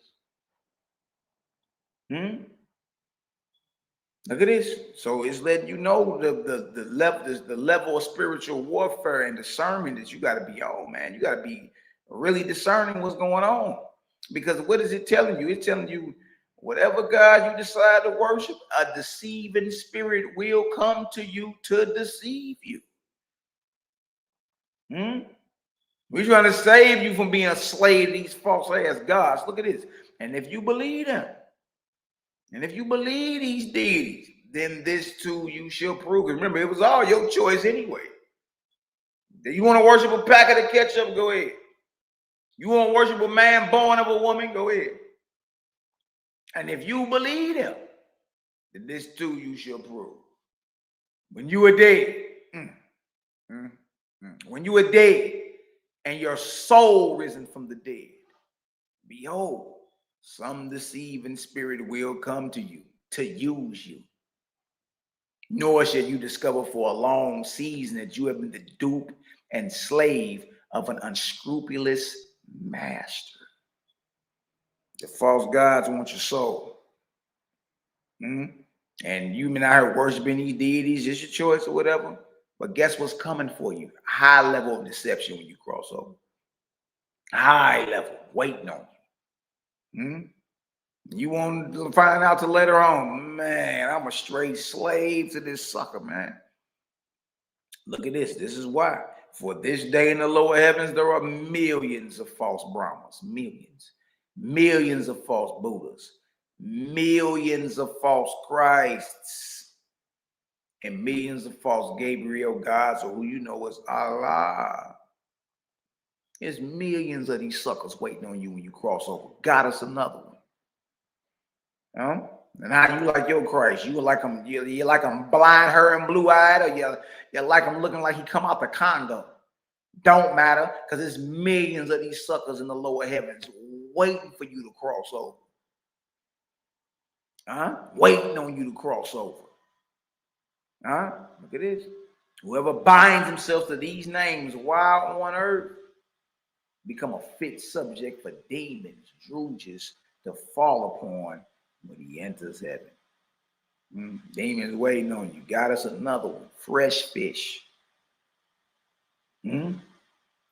Look at this. So it's letting you know the level of spiritual warfare and discernment that you got to be on, man. You got to be really discerning what's going on. Because what is it telling you? It's telling you whatever God you decide to worship, a deceiving spirit will come to you to deceive you. We're trying to save you from being a slave to these false ass gods. Look at this. And if you believe them, and if you believe these deities, then this too you shall prove. Remember, it was all your choice anyway. You want to worship a packet of ketchup? Go ahead. You want to worship a man born of a woman? Go ahead. And if you believe him, then this too you shall prove. When you are dead, when you are dead and your soul risen from the dead, behold, some deceiving spirit will come to you to use you. Nor shall you discover for a long season that you have been the dupe and slave of an unscrupulous master. The false gods want your soul. And you may not have worshiping these deities, it's your choice or whatever. But guess what's coming for you? High level of deception when you cross over. High level, waiting on you. You want to find out till later on, man, I'm a straight slave to this sucker, man. Look at this. This is why. For this day in the lower heavens, there are millions of false Brahmas. Millions. Millions of false Buddhas. Millions of false Christs. And millions of false Gabriel gods, or who you know as Allah. There's millions of these suckers waiting on you when you cross over. Got us another one. And how you like your Christ? You like him? You like him blind, her and blue-eyed, or you like him looking like he come out the condo? Don't matter, because there's millions of these suckers in the lower heavens waiting for you to cross over. Waiting on you to cross over. Look at this. Whoever binds himself to these names while on earth become a fit subject for demons, drooges to fall upon when he enters heaven. Demons waiting on you. Got us another one. Fresh fish. Do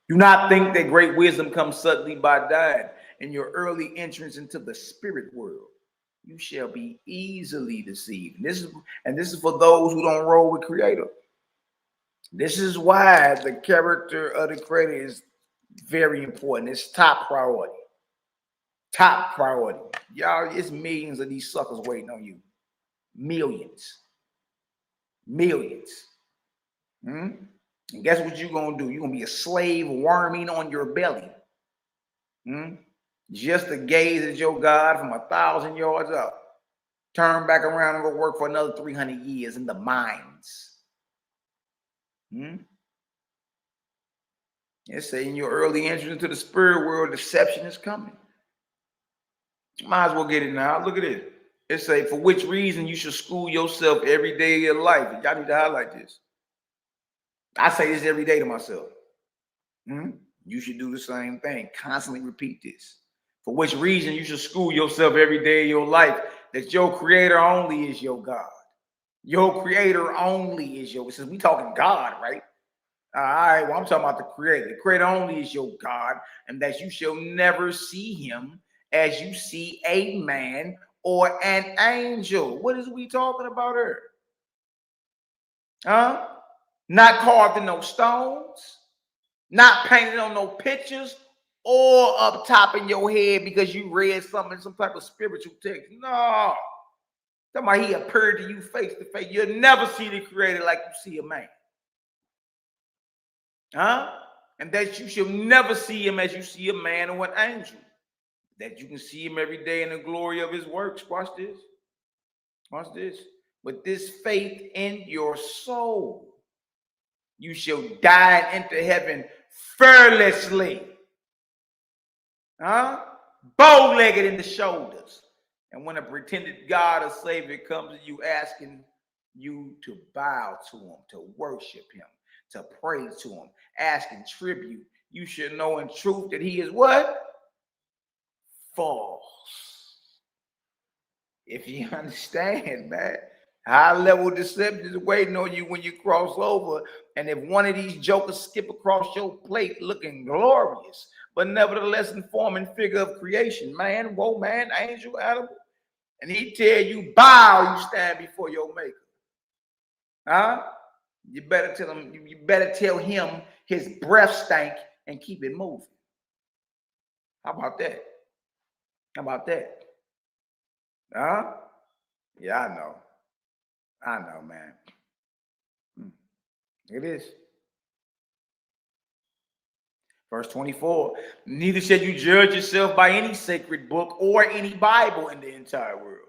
not think that great wisdom comes suddenly by dying. In your early entrance into the spirit world, you shall be easily deceived. And this is for those who don't roll with Creator. This is why the character of the Creator is very important. It's top priority. Top priority. Y'all, it's millions of these suckers waiting on you. Millions. Millions. And guess what you're going to do? You're going to be a slave worming on your belly. Just to gaze at your God from 1,000 yards up. Turn back around and go work for another 300 years in the mines. It's saying in your early entrance into the spirit world, deception is coming. Might as well get it now. Look at it. It say, for which reason you should school yourself every day of your life. Y'all need to highlight this. I say this every day to myself. You should do the same thing. Constantly repeat this. For which reason you should school yourself every day of your life, that your Creator only is your God. Your Creator only is your, since we talking God, right? All right, well, I'm talking about the Creator. The Creator only is your God, and that you shall never see him as you see a man or an angel. What is we talking about here? Not carved in no stones, not painted on no pictures, or up top in your head because you read something, some type of spiritual text. No. Somebody, he appeared to you face to face. You'll never see the Creator like you see a man. And that you shall never see him as you see a man or an angel. That you can see him every day in the glory of his works. Watch this. Watch this. With this faith in your soul, you shall die and enter heaven fearlessly. Bow-legged in the shoulders. And when a pretended God or Savior comes to you asking you to bow to him, to worship him, to pray to him, asking tribute, you should know in truth that he is what? False. If you understand, man, high-level deception is waiting on you when you cross over. And if one of these jokers skip across your plate looking glorious, but nevertheless in form and figure of creation, man, woe, man, angel, animal, and he tell you, bow, you stand before your maker. You better tell him, you better tell him his breath stank and keep it moving. How about that? How about that? Yeah, I know. I know, man. It is. Verse 24, neither shall you judge yourself by any sacred book or any Bible in the entire world,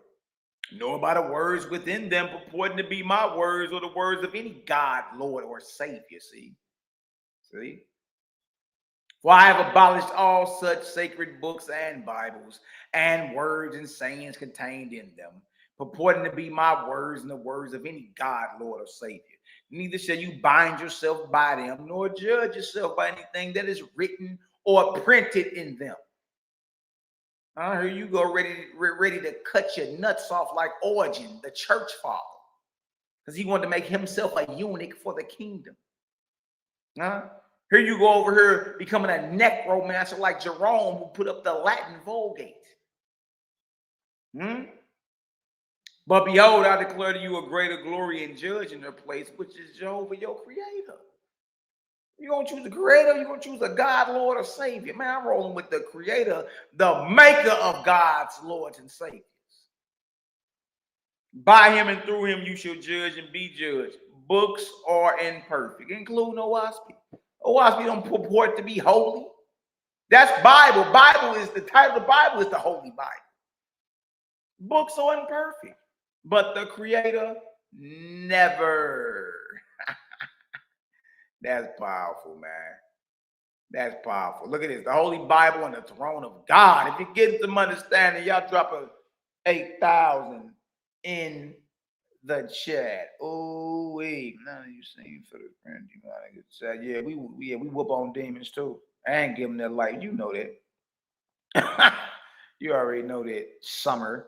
nor by the words within them purporting to be my words or the words of any God, Lord, or Savior. See? For I have abolished all such sacred books and Bibles and words and sayings contained in them, purporting to be my words and the words of any God, Lord, or Savior. Neither shall you bind yourself by them, nor judge yourself by anything that is written or printed in them. Here you go, ready to cut your nuts off like Origen, the church father, because he wanted to make himself a eunuch for the kingdom. Here you go over here becoming a necromancer like Jerome, who put up the Latin Vulgate. But behold, I declare to you a greater glory and judge in their place, which is Jehovah, your creator. You're going to choose the creator, you're going to choose a God, Lord, or Savior. Man, I'm rolling with the creator, the maker of God's Lords and Saviors. By him and through him you shall judge and be judged. Books are imperfect, including OWASP. OWASP don't purport to be holy. That's Bible. Bible is the title of the Bible is the Holy Bible. Books are imperfect, but the creator never. That's powerful, man. That's powerful. Look at this. The Holy Bible and the throne of God. If you get some understanding, y'all drop a 8,000 in the chat. Oh, wait. None of you seen for the friend. Yeah, we whoop on demons too. I ain't giving that light. You know that. You already know that, Summer.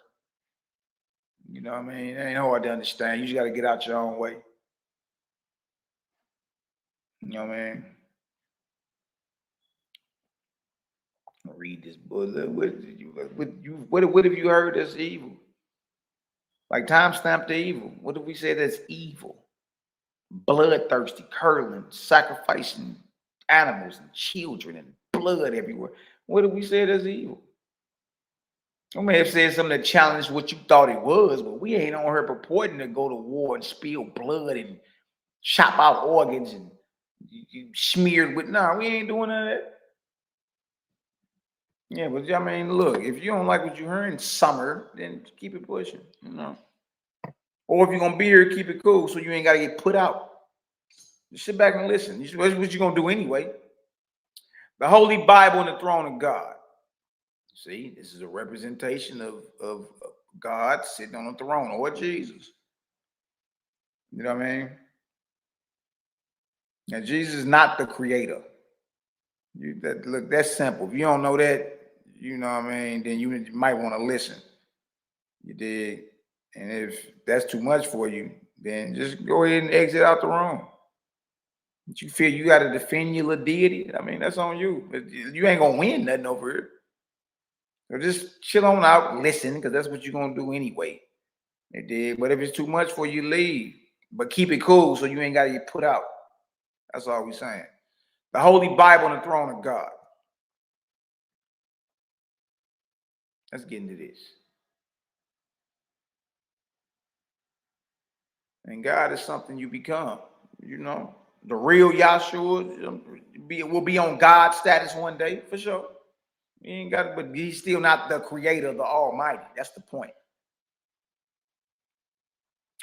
You know what I mean? It ain't hard to understand. You just got to get out your own way. You know what I mean? I'll read this book. What have you heard that's evil? Like timestamp the evil. What if we say that's evil? Bloodthirsty, curling, sacrificing animals and children and blood everywhere. What if we say that's evil? I may have said something that challenged what you thought it was, but we ain't on her purporting to go to war and spill blood and chop out organs and you smeared with. No, we ain't doing none of that. Yeah, but I mean, look, if you don't like what you heard in Summer, then keep it pushing, you know. Or if you're gonna be here, keep it cool so you ain't gotta get put out. Just sit back and listen. That's what you're gonna do anyway. The Holy Bible and the throne of God. See, this is a representation of God sitting on the throne, or Jesus. You know what I mean? Now, Jesus is not the creator. Look, that's simple. If you don't know that, you know what I mean, then you might want to listen. You dig? And if that's too much for you, then just go ahead and exit out the room. If you feel you got to defend your deity, I mean, that's on you. But you ain't going to win nothing over here. So just chill on out, listen, because that's what you're going to do anyway. You dig? But if it's too much for you, leave. But keep it cool so you ain't got to get put out. That's all we're saying. The Holy Bible and the throne of God. Let's get into this. And God is something you become, you know. The real Yahshua will be on God's status one day, for sure. He ain't got, but he's still not the creator, the Almighty. That's the point.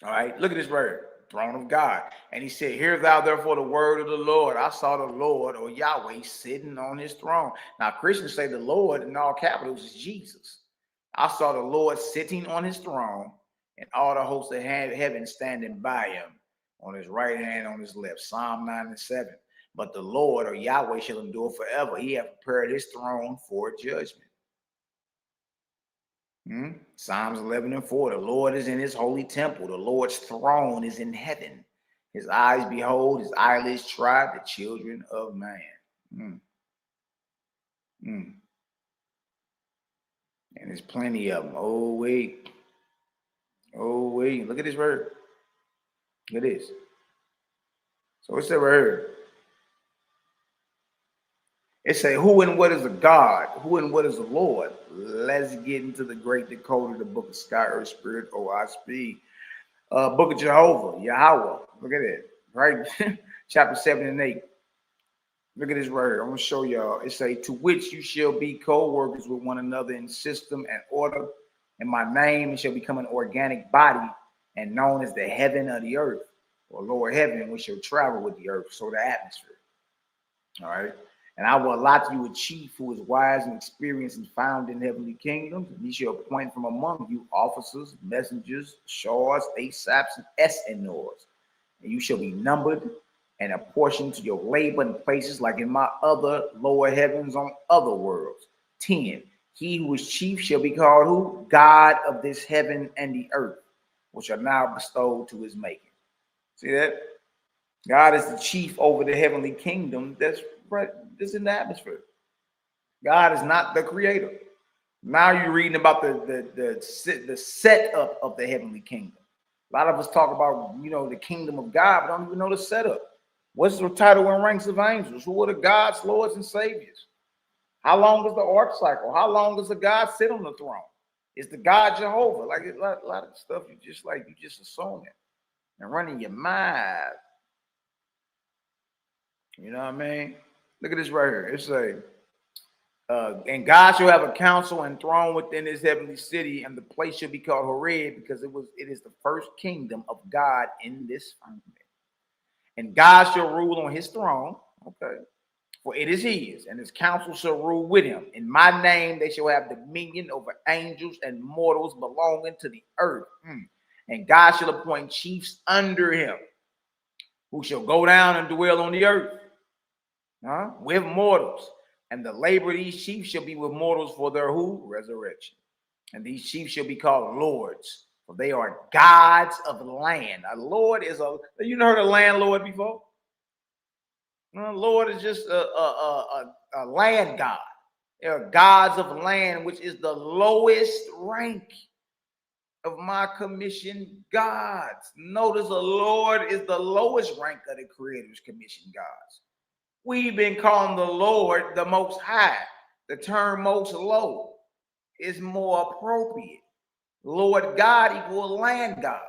All right, look at this word, throne of God. And he said, hear thou therefore the word of the Lord. I saw the Lord, or Yahweh, sitting on his throne. Now, Christians say the Lord in all capitals is Jesus. I saw the Lord sitting on his throne, and all the hosts of heaven standing by him, on his right hand, on his left. Psalm 9 and 7. But the Lord, or Yahweh, shall endure forever. He hath prepared his throne for judgment. Psalms 11 and 4. The Lord is in his holy temple. The Lord's throne is in heaven. His eyes behold, his eyelids try the children of man. And there's plenty of them. Oh, wait. Look at this word. Look at this. So it said right here. It say, who and what is a God? Who and what is a Lord? Let's get into the great decoder, the book of Sky, Earth, Spirit, OISP. Book of Jehovah, Yahweh. Look at it, right? Chapter 7 and 8. Look at this right here. I'm going to show y'all. It say, to which you shall be co-workers with one another in system and order. In my name, it shall become an organic body and known as the heaven of the earth, or lower heaven, which shall travel with the earth, so the atmosphere. All right. And I will allot you a chief who is wise and experienced and found in heavenly kingdoms. And he shall appoint from among you officers, messengers, shawls, asaps, and esnors. And you shall be numbered and apportioned to your labor in places like in my other lower heavens on other worlds. 10. He who is chief shall be called who? God of this heaven and the earth, which are now bestowed to his making. See that? God is the chief over the heavenly kingdom that's right this in the atmosphere. God is not the creator. Now you're reading about the setup of the heavenly kingdom. A lot of us talk about, the kingdom of God, but don't even know the setup. What's the title and ranks of angels? Who are the gods, lords, and saviors? How long is the ark cycle? How long does the God sit on the throne? Is the God Jehovah? Like a lot of stuff you just assume it and running your mind. You know what I mean? Look at this right here. It's and God shall have a council and throne within his heavenly city, and the place shall be called Horeb, because it is the first kingdom of God in this firmament. And God shall rule on his throne, okay, for it is his, and his council shall rule with him. In my name they shall have dominion over angels and mortals belonging to the earth. And God shall appoint chiefs under him, who shall go down and dwell on the earth, with mortals. And the labor of these chiefs shall be with mortals for their who? Resurrection. And these chiefs shall be called lords, for they are gods of the land. A lord is you heard of landlord before? Lord is just a land god. They are gods of land, which is the lowest rank of my commissioned gods. Notice a lord is the lowest rank of the creator's commissioned gods. We've been calling the Lord the Most High. The term most low is more appropriate. Lord God equals land God.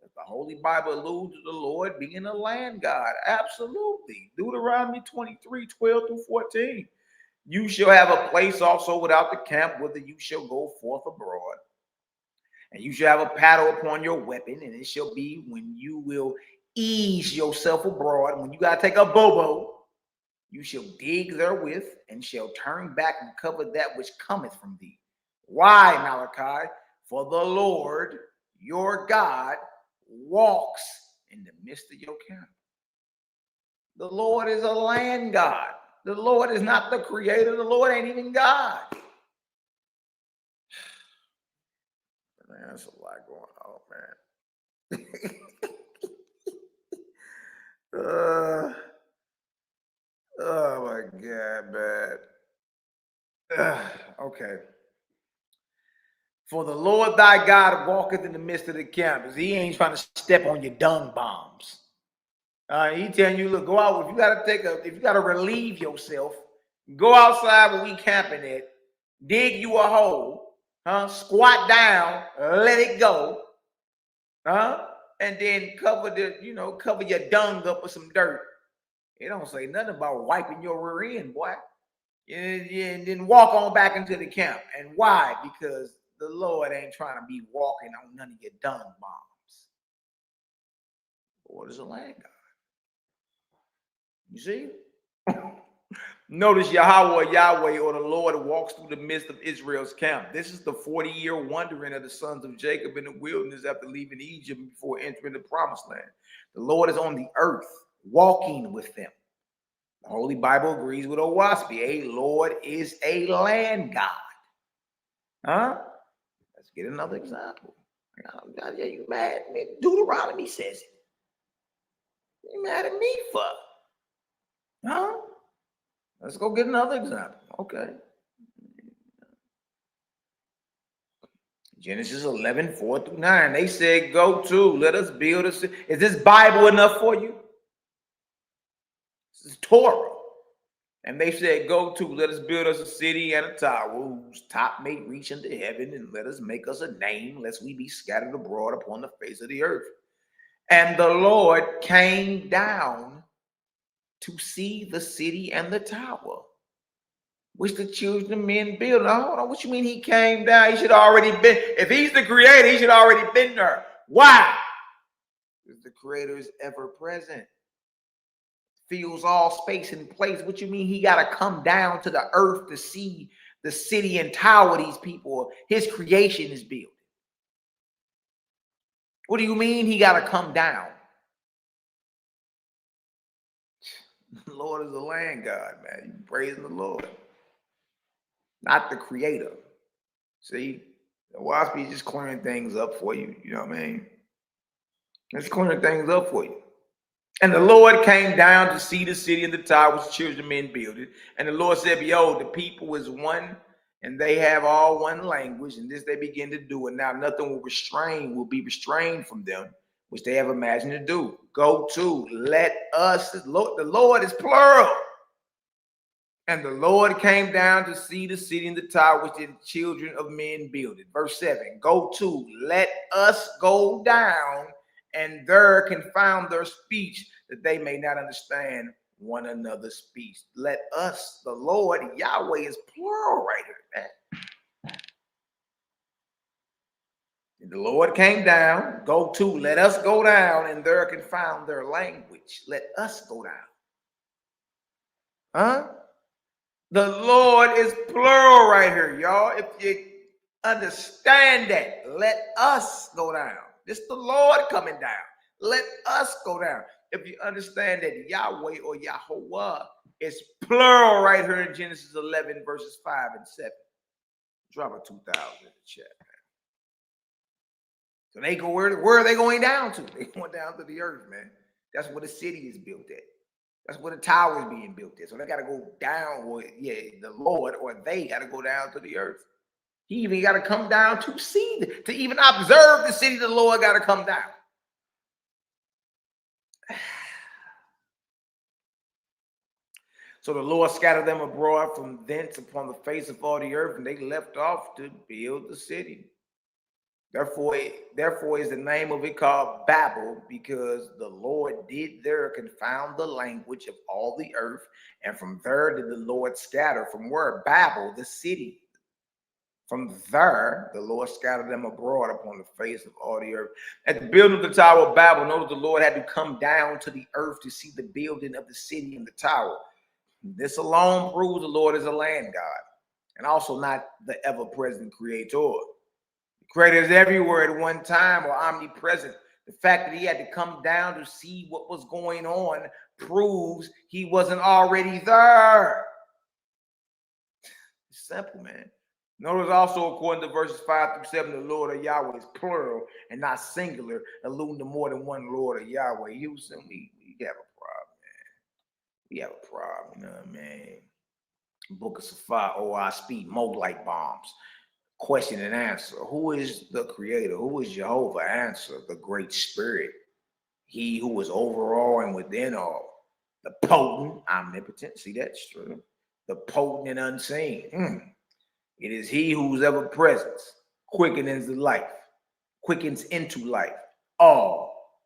The Holy Bible alludes to the Lord being a land God. Absolutely. Deuteronomy 23:12-14. You shall have a place also without the camp, whither you shall go forth abroad. And you shall have a paddle upon your weapon, and it shall be when you will ease yourself abroad, when you got to take a bobo, you shall dig therewith, and shall turn back and cover that which cometh from thee. Why, Malachi? For the Lord your God walks in the midst of your camp. The Lord is a land God. The Lord is not the creator. The Lord ain't even God. Man, that's a lot going on, man. Oh my God, man. Okay. For the Lord thy God walketh in the midst of the camp. He ain't trying to step on your dung bombs. He telling you, look, go out. If you gotta relieve yourself, go outside where we camping at, dig you a hole, squat down, let it go, and then cover your dung up with some dirt. It don't say nothing about wiping your rear end, boy. And then walk on back into the camp. And why? Because the Lord ain't trying to be walking on none of your dung bombs. The Lord is a land God. You see? Notice Yahweh, or the Lord, walks through the midst of Israel's camp. This is the 40-year wandering of the sons of Jacob in the wilderness after leaving Egypt before entering the promised land. The Lord is on the earth, walking with them. The Holy Bible agrees with Owaspy. A Lord is a land God. Let's get another example. Yeah, you mad at me? Deuteronomy says it. You mad at me for? Let's go get another example. Okay. Genesis 11:4-9. They said, go to, let us build a city. Is this Bible enough for you? This is Torah. And they said, go to, let us build us a city and a tower whose top may reach into heaven, and let us make us a name, lest we be scattered abroad upon the face of the earth. And the Lord came down to see the city and the tower, which the children of men build. Now, hold on, what you mean he came down? He should have already been. If he's the creator, he should have already been there. Why? Because the creator is ever present. fills all space and place. What you mean he got to come down to the earth to see the city and tower these people, his creation is built? What do you mean he got to come down? The Lord is the land God, man. You praising the Lord, not the creator. See, the WASP is just clearing things up for you. You know what I mean? It's clearing things up for you. And the Lord came down to see the city and the tower which children of men builded. And the Lord said, behold, the people is one, and they have all one language, and this they begin to do. And now nothing will be restrained from them, which they have imagined to do. Go to, let us, the Lord is plural. And the Lord came down to see the city and the tower which the children of men builded. Verse 7, go to, let us go down, and there confound their speech, that they may not understand one another's speech. Let us, the Lord, Yahweh is plural right here, man. And the Lord came down, go to, let us go down, and there confound their language. Let us go down. Huh? The Lord is plural right here, y'all. If you understand that, let us go down. This the Lord coming down. Let us go down. If you understand that Yahweh or Yahuwah is plural right here in Genesis 11, verses 5 and 7. Drop a 2,000 in the chat, man. So they go, where are they going down to? They going down to the earth, man. That's where the city is built at. That's where the tower is being built at. So they got to go down, or the Lord or they got to go down to the earth. He even got to come down to see, to even observe the city. The Lord got to come down. So the Lord scattered them abroad from thence upon the face of all the earth, and they left off to build the city. Therefore is the name of it called Babel, because the Lord did there confound the language of all the earth, and from there did the Lord scatter. From where? Babel, the city. From there, the Lord scattered them abroad upon the face of all the earth. At the building of the Tower of Babel, notice the Lord had to come down to the earth to see the building of the city and the tower. This alone proves the Lord is a land God, and also not the ever-present creator. The creator is everywhere at one time, or omnipresent. The fact that he had to come down to see what was going on proves he wasn't already there. It's simple, man. Notice also, according to verses 5 through 7, the Lord of Yahweh is plural and not singular, alluding to more than one Lord of Yahweh. Houston, we have a problem, man. We have a problem, you know what I mean? Book of Safar, I speak Moab bombs. Question and answer. Who is the creator? Who is Jehovah? Answer. The great spirit. He who is over all and within all. The potent, omnipotent. See, that's true. The potent and unseen. It is he who's ever present, quickens into life. All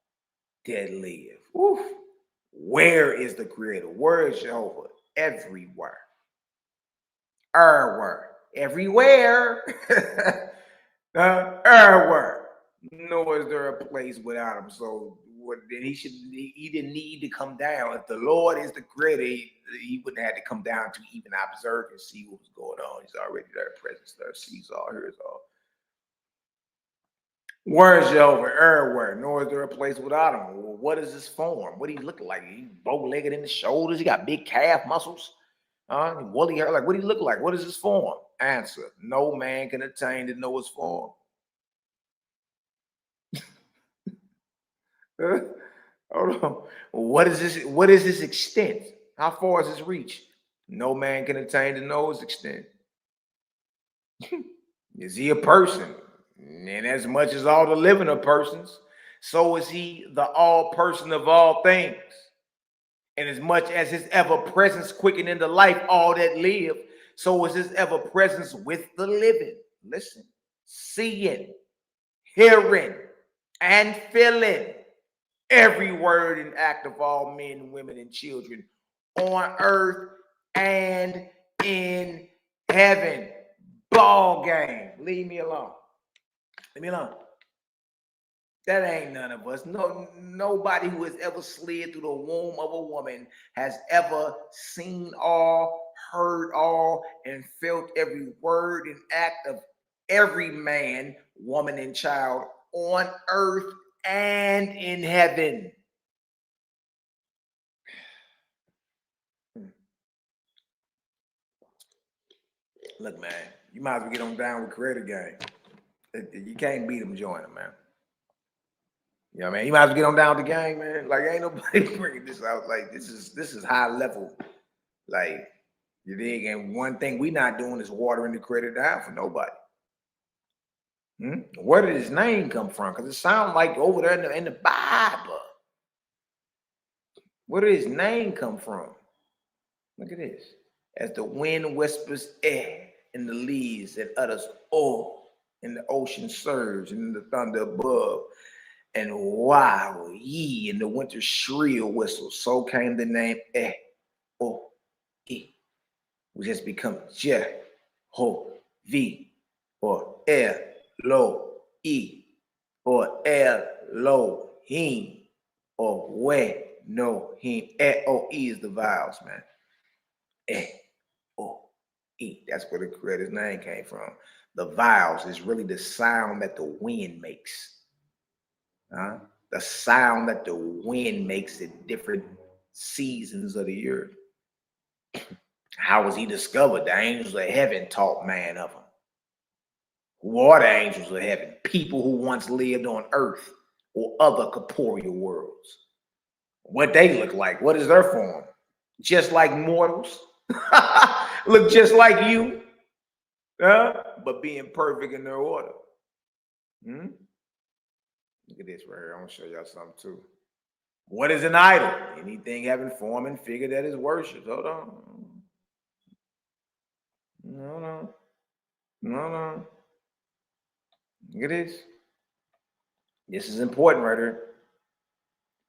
dead live. Woof. Where is the creator? Where is Jehovah? Everywhere. Everywhere. Everywhere. Nor is there a place without him. So then he didn't need to come down. If the Lord is the creator, he wouldn't have to come down to even observe and see what was going on. He's already there, presence there, sees all, hears all. Where is Jehovah? Everywhere. Nor is there a place without him. Well, what is his form? What do he look like? He's bow-legged in the shoulders. He got big calf muscles. Woolly hair. Like, what do he look like? What is his form? Answer. No man can attain to know his form. Hold on. What is this? What is his extent? How far is his reach? No man can attain to know his extent. Is he a person? And as much as all the living are persons, so is he the all person of all things. And as much as his ever presence quicken into life all that live, so is his ever presence with the living. Listen, seeing, hearing, and feeling every word and act of all men, women, and children on earth and in heaven. Ball game. Leave me alone. Leave me alone. That ain't none of us. No, nobody who has ever slid through the womb of a woman has ever seen all, heard all, and felt every word and act of every man, woman, and child on earth and in heaven. Look, man, you might as well get on down with Creator Gang. You can't beat them, join them, man. You know what I mean? You might as well get on down with the gang, man. Like, ain't nobody bringing this out. Like, this is high level. Like, you dig? And one thing we not doing is watering the Creator down for nobody. Where did his name come from? Because it sounds like over there in the Bible. Where did his name come from? Look at this. As the wind whispers air in the leaves and utters oh, and the ocean surges and the thunder above, and wow, ye in the winter shrill whistle, so came the name E, which has become Je-ho-vi, or El-lo-e, or El-lo-him, or We-no-him. E-o-e is the vowels, man. E-o-e. That's where the Creator's name came from. The vowels is really the sound that the wind makes. The sound that the wind makes at different seasons of the year. How was he discovered? The angels of heaven taught man of him. Who are the angels of heaven? People who once lived on earth or other corporeal worlds. What they look like? What is their form? Just like mortals. Look just like you. But being perfect in their order. Look at this right here. I'm going to show y'all something too. What is an idol? Anything having form and figure that is worshipped. Hold on. No. Look at this. This is important right here.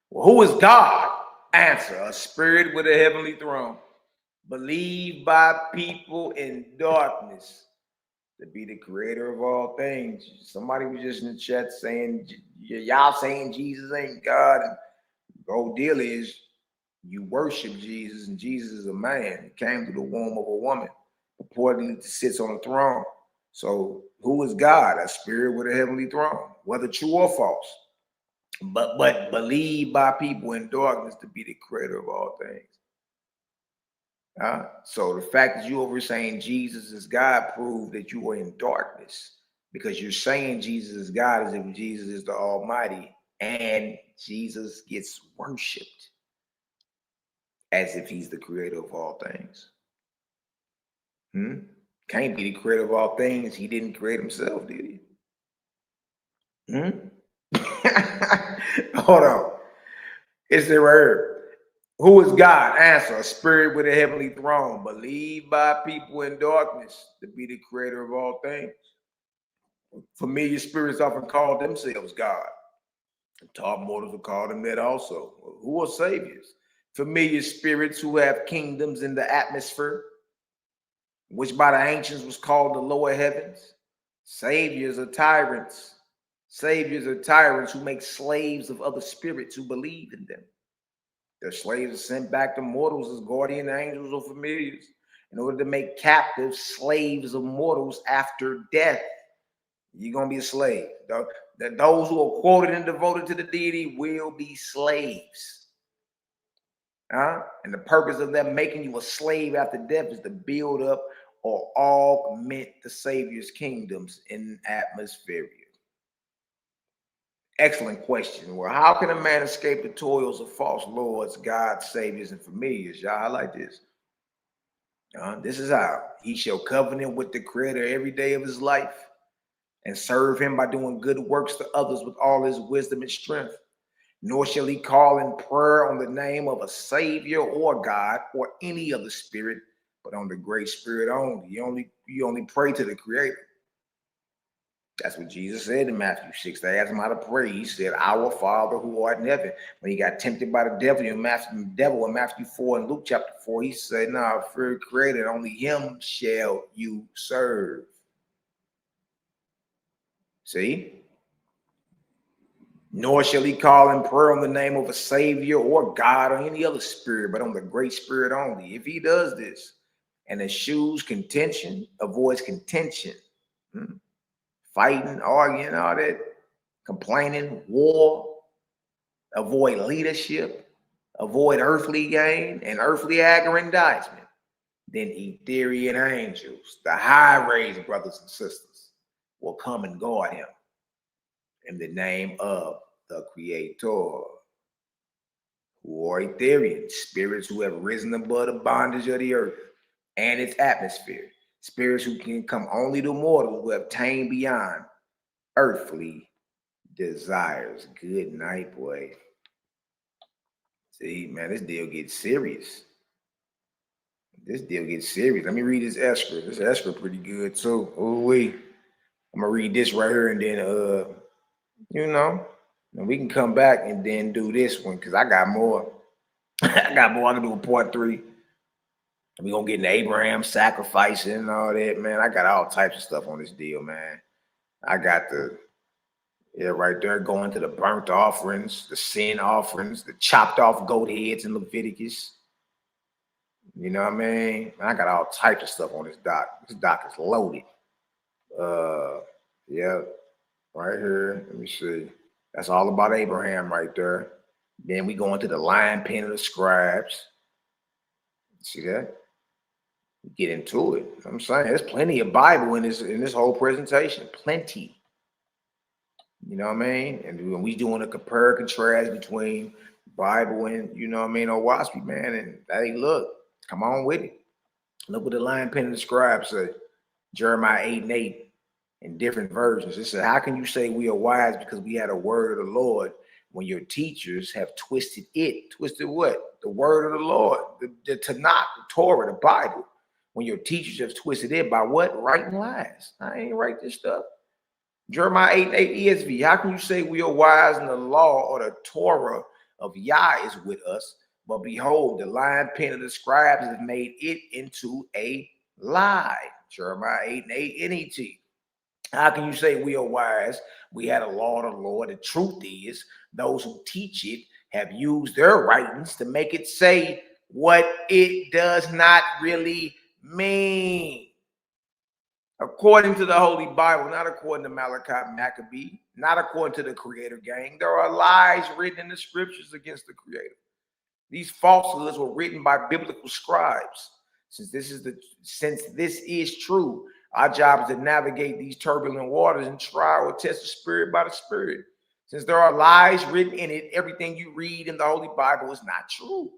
Well, who is God? Answer, a spirit with a heavenly throne, believed by people in darkness to be the creator of all things. Somebody was just in the chat saying, y'all saying Jesus ain't God. And the whole deal is you worship Jesus, and Jesus is a man. He came through the womb of a woman, purportedly sits on a throne. So who is God? A spirit with a heavenly throne, whether true or false, but believed by people in darkness to be the creator of all things. So the fact that you over saying Jesus is God proves that you are in darkness, because you're saying Jesus is God as if Jesus is the Almighty, and Jesus gets worshipped as if he's the creator of all things. Can't be the creator of all things. He didn't create himself, did he? Hold on. It's the word. Who is God? Answer, a spirit with a heavenly throne, believed by people in darkness to be the creator of all things. Familiar spirits often call themselves God. Taught mortals will call them that also. Who are saviors? Familiar spirits who have kingdoms in the atmosphere, which by the ancients was called the lower heavens. Saviors are tyrants. Saviors are tyrants who make slaves of other spirits who believe in them. Their slaves are sent back to mortals as guardian angels or familiars in order to make captive slaves of mortals after death. You're going to be a slave. Those who are quoted and devoted to the deity will be slaves. And the purpose of them making you a slave after death is to build up or augment the Savior's kingdoms in atmosphere. Excellent question. Well, how can a man escape the toils of false lords, gods, saviors, and familiars? Y'all, I like this. This is how. He shall covenant with the Creator every day of his life and serve him by doing good works to others with all his wisdom and strength. Nor shall he call in prayer on the name of a Savior or God or any other spirit, but on the great Spirit only. You only pray to the Creator. That's what Jesus said in Matthew 6. They asked him how to pray. He said, Our Father who art in heaven. When he got tempted by the devil in Matthew 4 and Luke chapter 4, he said, No, fear created, only him shall you serve. See? Nor shall he call in prayer on the name of a savior or God or any other spirit, but on the great spirit only. If he does this and eschews contention, avoids contention, fighting, arguing, all that, complaining, war, avoid leadership, avoid earthly gain and earthly aggrandizement, then Etherian angels, the high-raised brothers and sisters, will come and guard him in the name of the Creator, who are Etherian, spirits who have risen above the bondage of the earth and its atmosphere, spirits who can come only to mortals who have attained beyond earthly desires. Good night, boy. See, man, this deal gets serious. This deal gets serious. Let me read this escrow. This escrow pretty good too. Ooh-wee. I'm gonna read this right here and then you know, and we can come back and then do this one because I got more. I got more. I can do a part 3. We're gonna get into Abraham sacrificing and all that, man. I got all types of stuff on this deal, man. I got right there going to the burnt offerings, the sin offerings, the chopped off goat heads in Leviticus. You know what I mean? I got all types of stuff on this doc. This doc is loaded. Yeah, right here. Let me see. That's all about Abraham right there. Then we go into the lion pen of the scribes. See that? Get into it. I'm saying there's plenty of Bible in this whole presentation. Plenty. You know what I mean? And when we doing a compare and contrast between Bible and, you know what I mean, Owaspi, man, and hey, look, come on with it. Look what the lion pen of the scribes say. Jeremiah 8:8 in different versions. It said, how can you say we are wise because we had a word of the Lord when your teachers have twisted it? Twisted what? The word of the Lord, the Tanakh, the Torah, the Bible. When your teachers have twisted it by what? Writing lies. I ain't write this stuff. Jeremiah 8:8 ESV. How can you say we are wise in the law or the Torah of Yah is with us? But behold, the lion pen of the scribes has made it into a lie. Jeremiah 8:8 NET. How can you say we are wise? We had a law of the Lord. The truth is, those who teach it have used their writings to make it say what it does not really mean. According to the Holy Bible, not according to Malaki Macabee, not according to the Creator gang, there are lies written in the scriptures against the Creator. These falsehoods were written by biblical scribes. Since this is true, our job is to navigate these turbulent waters and try or test the spirit by the spirit. Since there are lies written in it, everything you read in the Holy Bible is not true.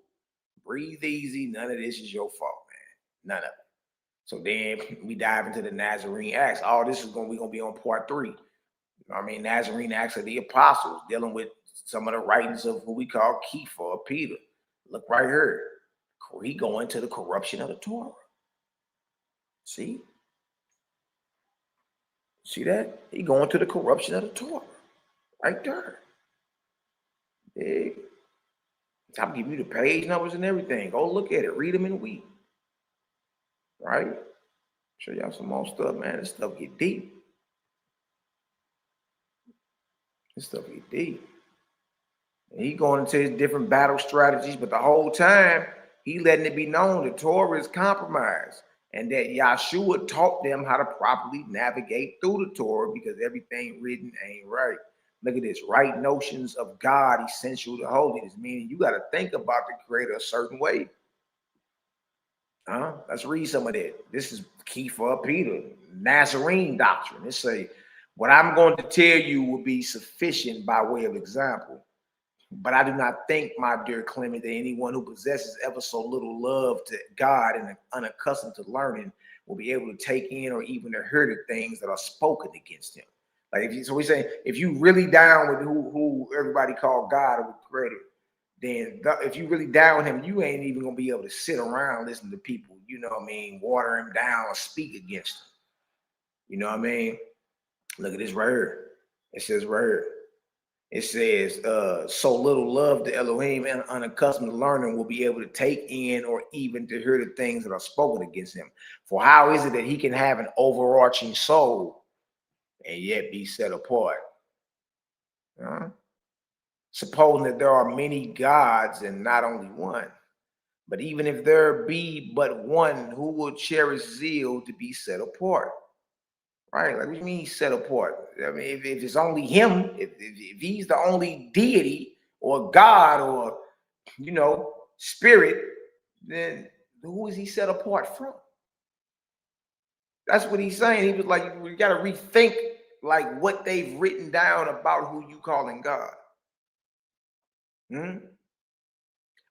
Breathe easy. None of this is your fault, man. None of it. So then we dive into the Nazarene Acts. All this is we're gonna be on part 3. You know what I mean? Nazarene Acts of the Apostles, dealing with some of the writings of what we call Kepha or Peter. Look right here. He going to the corruption of the Torah. See? See that? He going to the corruption of the Torah. Right there. Yeah. I'm giving you the page numbers and everything. Go look at it. Read them in a week. Right? Show y'all some more stuff, man. This stuff get deep. This stuff get deep. And he going into his different battle strategies, but the whole time he letting it be known the Torah is compromised and that Yahshua taught them how to properly navigate through the Torah because everything written ain't right. Look at this. Right notions of God essential to holiness, meaning you got to think about the Creator a certain way. Let's read some of that. This is Kepha Peter, Nazarene doctrine. It say, what I'm going to tell you will be sufficient by way of example. But I do not think, my dear Clement, that anyone who possesses ever so little love to God and unaccustomed to learning will be able to take in or even to hear the things that are spoken against him. Like so we say, if you really down with who everybody call God or Creator, then if you really down with him, you ain't even gonna be able to sit around listening to people, you know what I mean, water him down or speak against him. You know what I mean? Look at this right here. It says right here. It says, so little love to Elohim and unaccustomed to learning will be able to take in or even to hear the things that are spoken against him. For how is it that he can have an overarching soul and yet be set apart? supposing that there are many gods and not only one. But even if there be but one, who will cherish zeal to be set apart? Right? Like, what do you mean set apart? I mean, if it's only him, if he's the only deity or God or, spirit, then who is he set apart from? That's what he's saying. He was like, we got to rethink like what they've written down about who you calling God.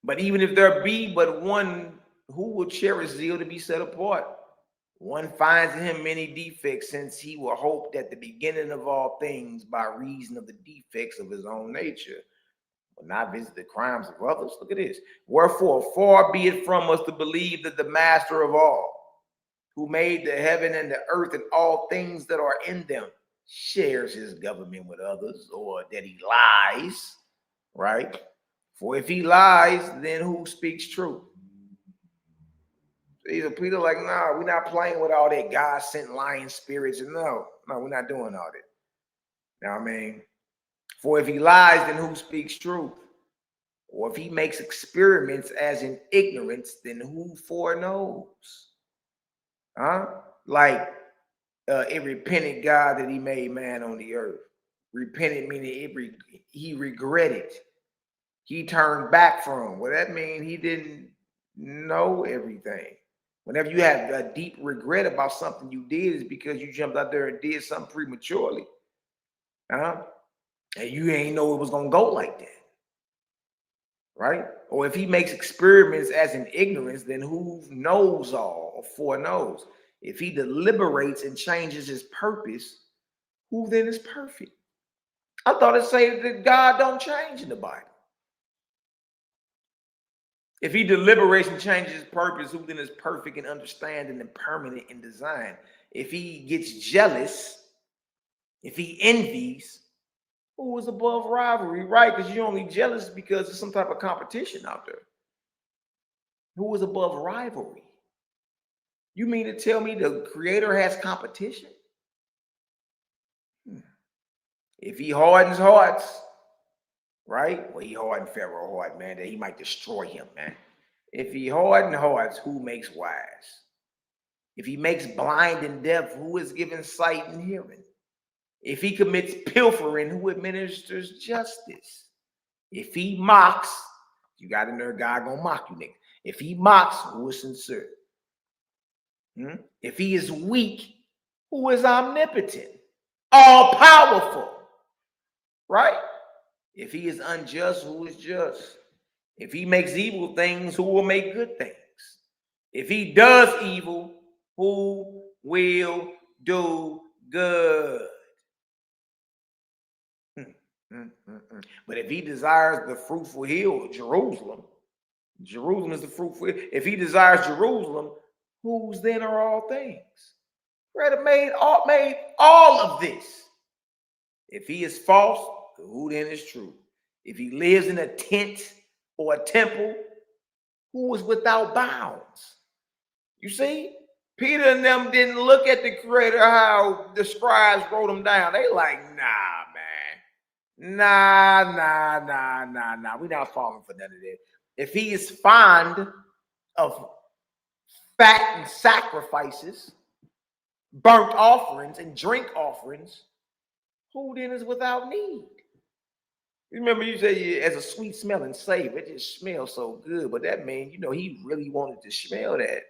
But even if there be but one, who will cherish zeal to be set apart? One finds in him many defects, since he will hope that the beginning of all things, by reason of the defects of his own nature, will not visit the crimes of others. Look at this. Wherefore, far be it from us to believe that the master of all, who made the heaven and the earth and all things that are in them, shares his government with others, or that he lies, right? For if he lies, then who speaks truth? Either Peter like, nah, we're not playing with all that God sent lying spirits. And no, we're not doing all that. You know what I mean? For if he lies, then who speaks truth? Or if he makes experiments as in ignorance, then who foreknows? Like it repented God that he made man on the earth. Repented meaning he regretted. He turned back from. Well, that means he didn't know everything. Whenever you have a deep regret about something you did, is because you jumped out there and did something prematurely. And you ain't know it was going to go like that. Right? Or if he makes experiments as in ignorance, then who knows all or foreknows? If he deliberates and changes his purpose, who then is perfect? I thought it said that God don't change in the Bible. If he deliberates and changes his purpose, who then is perfect in understanding and permanent in design? If he gets jealous, if he envies, who is above rivalry, right? Because you're only jealous because there's some type of competition out there. Who is above rivalry? You mean to tell me the creator has competition? If he hardens hearts, right? Well, he hardened Pharaoh's heart, man, that he might destroy him, man. If he hardened hearts, who makes wise? If he makes blind and deaf, who is given sight and hearing? If he commits pilfering, who administers justice? If he mocks, you got in there, God gonna mock you, nigga. If he mocks, who is sincere? If he is weak, who is omnipotent? All powerful, right? If he is unjust, who is just? If he makes evil things, who will make good things? If he does evil, who will do good? But if he desires the fruitful hill, Jerusalem is the fruitful hill. If he desires Jerusalem, whose then are all things? Creator made all of this. If he is false, who then is true? If he lives in a tent or a temple, who is without bounds? You see, Peter and them didn't look at the creator how the scribes wrote them down. They like, nah, man. Nah. We're not falling for none of that. If he is fond of fattened sacrifices, burnt offerings, and drink offerings, who then is without need? Remember, you say as a sweet smelling savor, it just smells so good. But that means, he really wanted to smell that,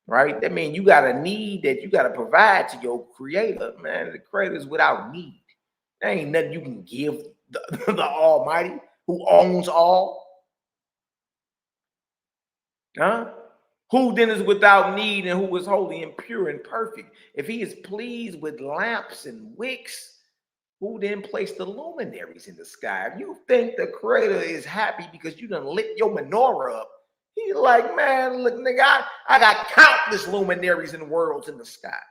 right? That means you got a need that you got to provide to your creator, man. The creator is without need. There ain't nothing you can give the Almighty who owns all. Who then is without need and who is holy and pure and perfect? If he is pleased with lamps and wicks, who then placed the luminaries in the sky? If you think the creator is happy because you done lit your menorah up, he's like, man, look, nigga, I got countless luminaries and worlds in the sky.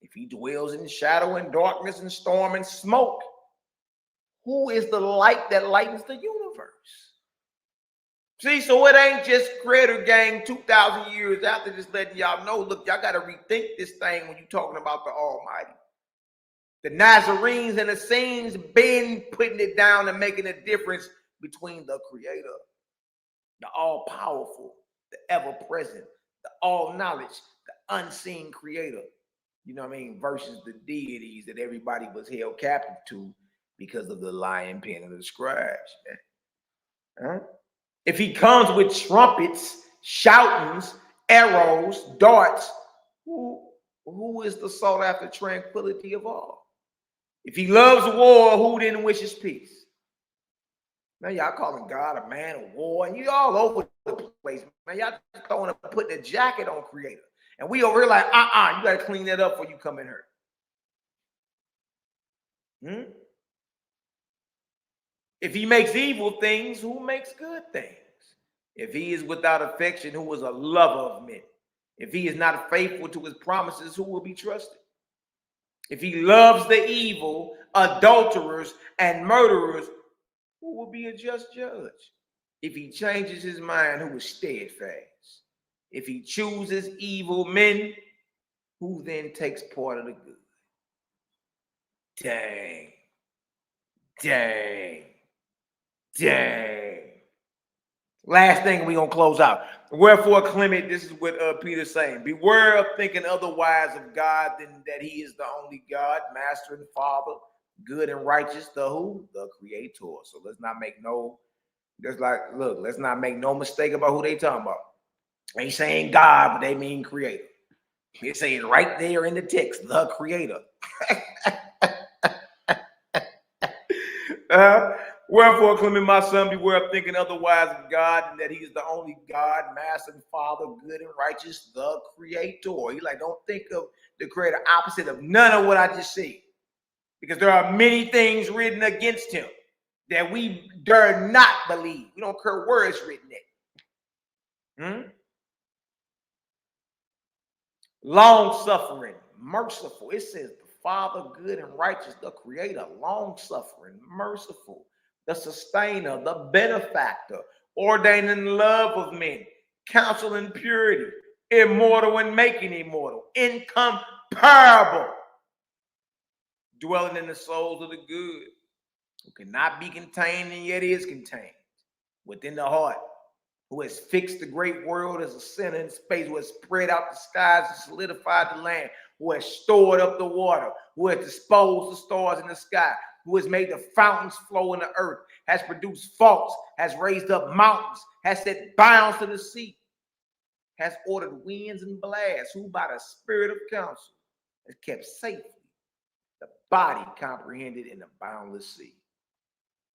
If he dwells in shadow and darkness and storm and smoke, who is the light that lightens the universe? See, so it ain't just creator gang 2,000 years after just letting y'all know, look, y'all got to rethink this thing when you're talking about the Almighty. The Nazarenes and the Essenes been putting it down and making a difference between the Creator, the all-powerful, the ever-present, the all-knowledge, the unseen Creator, you know what I mean, versus the deities that everybody was held captive to because of the lying pen of the scribes. Huh? If he comes with trumpets, shoutings, arrows, darts, who is the sought after tranquility of all? If he loves war, who then wishes peace? Now y'all calling God a man of war, and you all over the place, man. Y'all just putting a jacket on Creator, and we over here like, you gotta clean that up before you come in here. If he makes evil things, who makes good things? If he is without affection, who is a lover of men? If he is not faithful to his promises, who will be trusted? If he loves the evil, adulterers, and murderers, who will be a just judge? If he changes his mind, who is steadfast? If he chooses evil men, who then takes part of the good? Dang. Dang. Dang. Last thing we're going to close out. Wherefore, Clement, this is what Peter's saying. Beware of thinking otherwise of God than that he is the only God, master and father, good and righteous, the who? The creator. So let's not make no, let's not make no mistake about who they talking about. They saying God, but they mean creator. They're saying right there in the text, the creator. Wherefore, Clement, my son, beware of thinking otherwise of God and that he is the only God, master and father, good and righteous, the creator. He like, don't think of the creator opposite of none of what I just said. Because there are many things written against him that we dare not believe. We don't care where it's written at. Long-suffering, merciful. It says the Father, good and righteous, the creator, long-suffering, merciful, the sustainer, the benefactor, ordaining love of men, counsel in purity, immortal and making immortal, incomparable, dwelling in the souls of the good, who cannot be contained and yet is contained within the heart, who has fixed the great world as a center in space, who has spread out the skies and solidified the land, who has stored up the water, who has disposed the stars in the sky, who has made the fountains flow in the earth, has produced faults, has raised up mountains, has set bounds to the sea, has ordered winds and blasts, who by the spirit of counsel has kept safely the body comprehended in the boundless sea.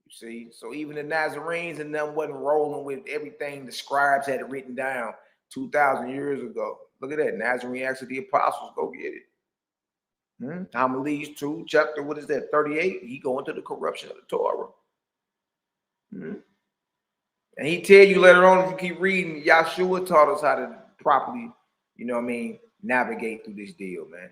You see, so even the Nazarenes and them wasn't rolling with everything the scribes had written down 2,000 years ago. Look at that, Nazarene Acts of the Apostles. Go get it. Homilies 2, chapter, what is that, 38? He go into the corruption of the Torah. And he tell you later on, if you keep reading, Yahshua taught us how to properly, navigate through this deal, man.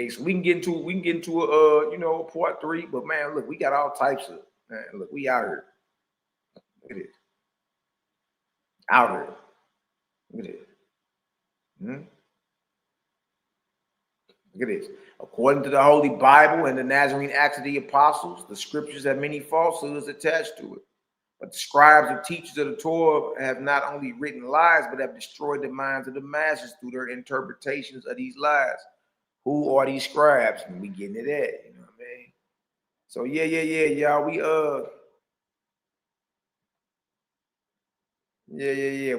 So we can get into a part 3, but man, look, we got all types of, man, look, we out here. Look at this. Out here. Look at this. Look at this. According to the Holy Bible and the Nazarene Acts of the Apostles, the scriptures have many falsehoods attached to it. But the scribes and teachers of the Torah have not only written lies, but have destroyed the minds of the masses through their interpretations of these lies. Who are these scribes? And we getting to that, you know what I mean? So y'all.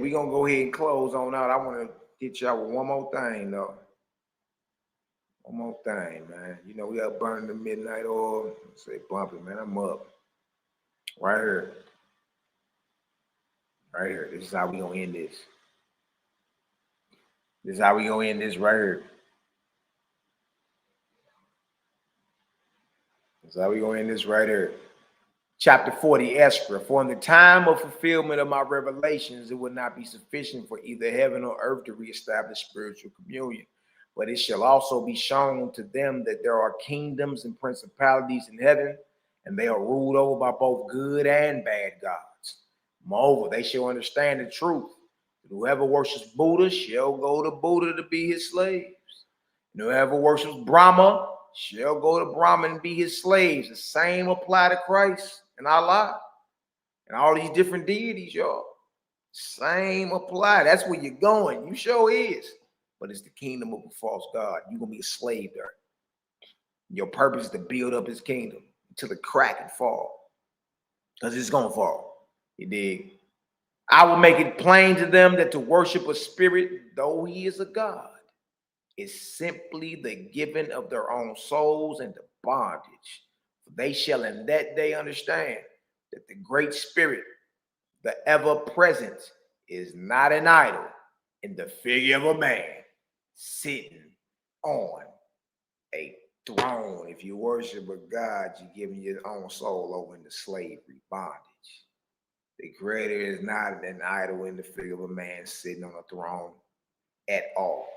We gonna go ahead and close on out. I want to hit y'all with one more thing, though. One more thing, man. We got burning the midnight oil. Say bumping, man. I'm up. Right here. Right here. This is how we gonna end this. This is how we gonna end this right here. This is how we gonna end this right here. Chapter 40, Esdras. For in the time of fulfillment of my revelations, it will not be sufficient for either heaven or earth to reestablish spiritual communion. But it shall also be shown to them that there are kingdoms and principalities in heaven, and they are ruled over by both good and bad gods. Moreover, they shall understand the truth. Whoever worships Buddha shall go to Buddha to be his slaves. And whoever worships Brahma shall go to Brahman and be his slaves. The same apply to Christ and Allah and all these different deities, y'all. Same apply. That's where you're going. You sure is. But it's the kingdom of a false God. You're going to be a slave there. Your purpose is to build up his kingdom until the crack and fall. Because it's going to fall. You dig? I will make it plain to them that to worship a spirit, though he is a God, is simply the giving of their own souls into bondage. For they shall in that day understand that the great spirit, the ever-present, is not an idol in the figure of a man sitting on a throne. If you worship a God, you're giving your own soul over into slavery, bondage. The creator is not an idol in the figure of a man sitting on a throne at all.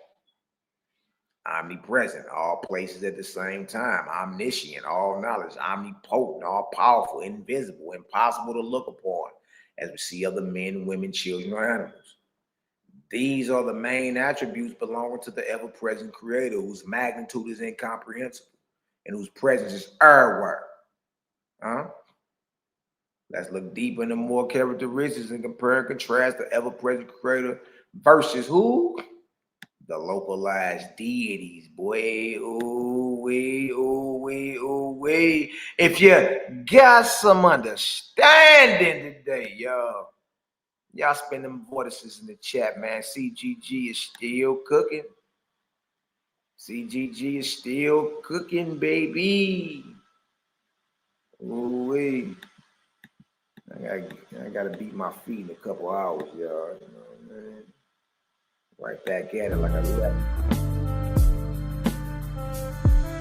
Omnipresent, all places at the same time. Omniscient, all knowledge. Omnipotent, all powerful, invisible, impossible to look upon, as we see other men, women, children, or animals. These are the main attributes belonging to the ever-present creator, whose magnitude is incomprehensible and whose presence is everywhere. Let's look deeper into more characteristics and compare and contrast the ever-present creator versus who? The localized deities, boy. Ooh, wee, ooh, wee, ooh, wee. If you got some understanding today, y'all spend them vortices in the chat, man. CGG is still cooking. CGG is still cooking, baby. Ooh, wee. I gotta beat my feet in a couple hours, y'all. You know what I mean? Right back at it like I left.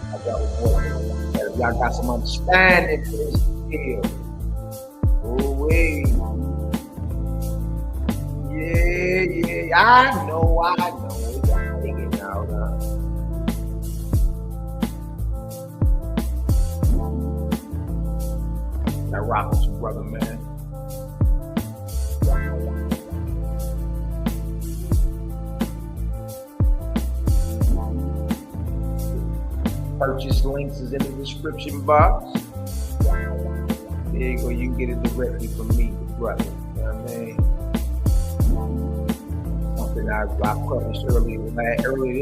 I got what if y'all got some understanding for this deal. Ooh, wee. Yeah, I know. Y'all thinking now, I rock with you, brother, man. Purchase links is in the description box. There you go. You can get it directly from me, brother. You know what I mean? Something I published earlier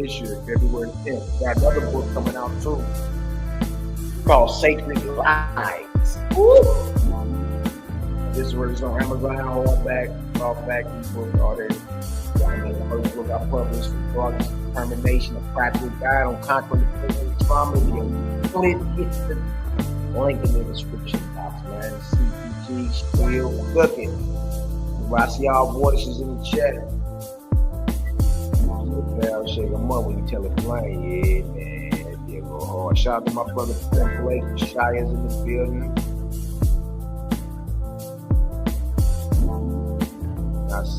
this year, February 10th. Got another book coming out too, called Sacred Lives. Woo! This is on Amazon, hardback, ebook, all that. The first book I published was Determination, a Practical Guide on Conquering the Trauma. Hit the link in the description box, man. CPG still cooking. I see all vortices in the chat. I'll shake them up when you tell it plain. Yeah, man. Yeah, go hard. Shout out to my brother Frank Blake. Shire's in the building.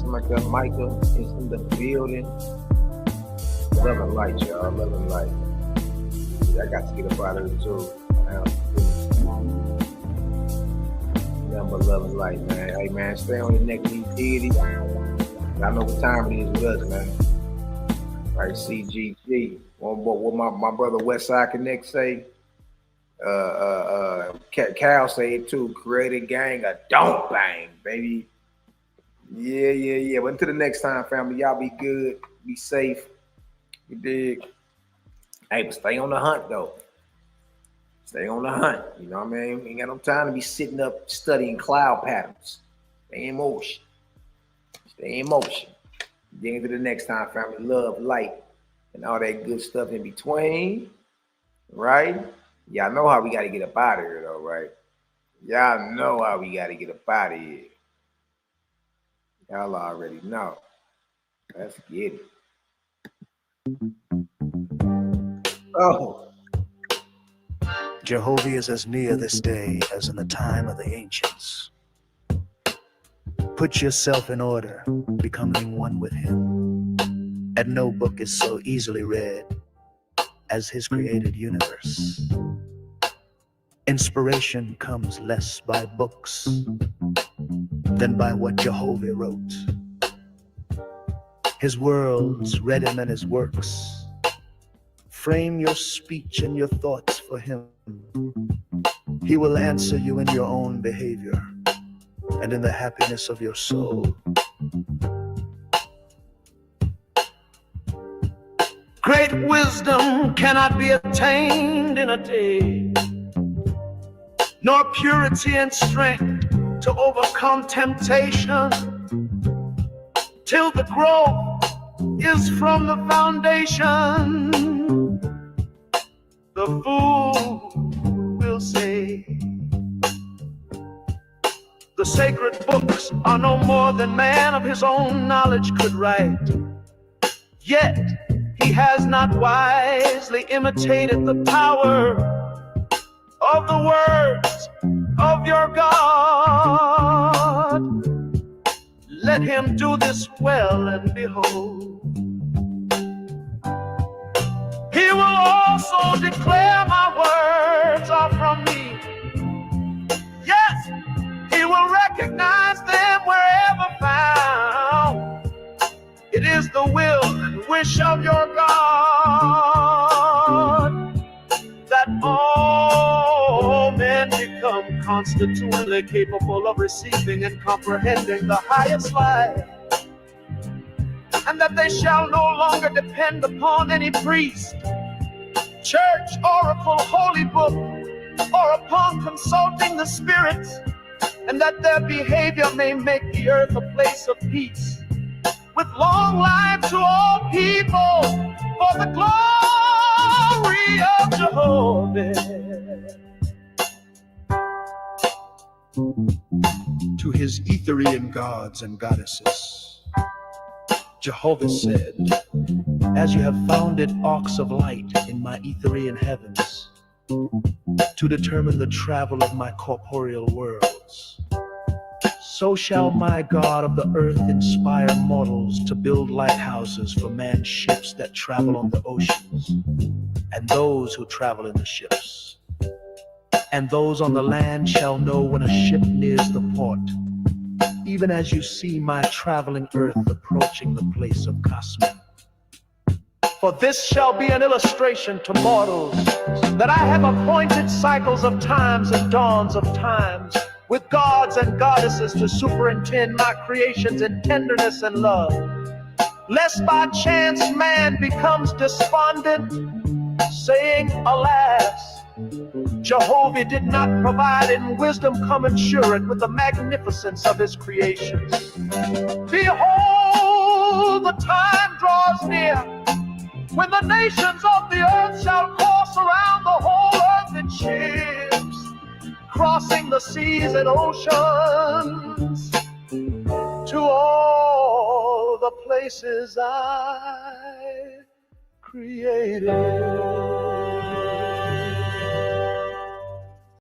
Like Micah is in the building. Love and light, y'all. Love and light. Yeah, I got to get up out of it too. Nothing but love and light, man. Hey, man, stay on the neck of these deities. Y'all know what time it is with us, man. Right, CGG. What my brother Westside Connect say? Cal say it too. Create a gang, don't bang, baby. Yeah. But until the next time, family, y'all be good, be safe. You dig? Hey, but stay on the hunt, though. Stay on the hunt. You know what I mean? We ain't got no time to be sitting up studying cloud patterns. Stay in motion. Stay in motion. Get into the next time, family. Love, light, and all that good stuff in between. Right? Y'all know how we got to get up out of here, though, right? Y'all know how we got to get up out of here. Y'all already know. Let's get it. Oh. Jehovah is as near this day as in the time of the ancients. Put yourself in order, becoming one with him. And no book is so easily read as his created universe. Inspiration comes less by books than by what Jehovah wrote. His worlds read him and his works Frame your speech and your thoughts for him. He will answer you in your own behavior and in the happiness of your soul. Great wisdom cannot be attained in a day, nor purity and strength to overcome temptation, till the growth is from the foundation. The fool will say, the sacred books are no more than man of his own knowledge could write. Yet he has not wisely imitated the power of the words of your God. Let him do this well, and behold, he will also declare my words are from me. Yes, he will recognize them wherever found. It is the will and wish of your God that all men become constitutionally capable of receiving and comprehending the highest life, and that they shall no longer depend upon any priest, church, oracle, holy book, or upon consulting the spirits, and that their behavior may make the earth a place of peace, with long life to all people, for the glory of Jehovah. To his Etherian gods and goddesses, Jehovah said, as you have founded arcs of light in my Etherian heavens, to determine the travel of my corporeal worlds, so shall my God of the earth inspire mortals to build lighthouses for man's ships that travel on the oceans, and those who travel in the ships. And those on the land shall know when a ship nears the port, even as you see my traveling earth approaching the place of Cosmin. For this shall be an illustration to mortals, that I have appointed cycles of times and dawns of times, with gods and goddesses to superintend my creations in tenderness and love, lest by chance man becomes despondent, saying, alas, Jehovah did not provide in wisdom commensurate with the magnificence of his creations. Behold, the time draws near when the nations of the earth shall course around the whole earth in ships, crossing the seas and oceans to all the places I created.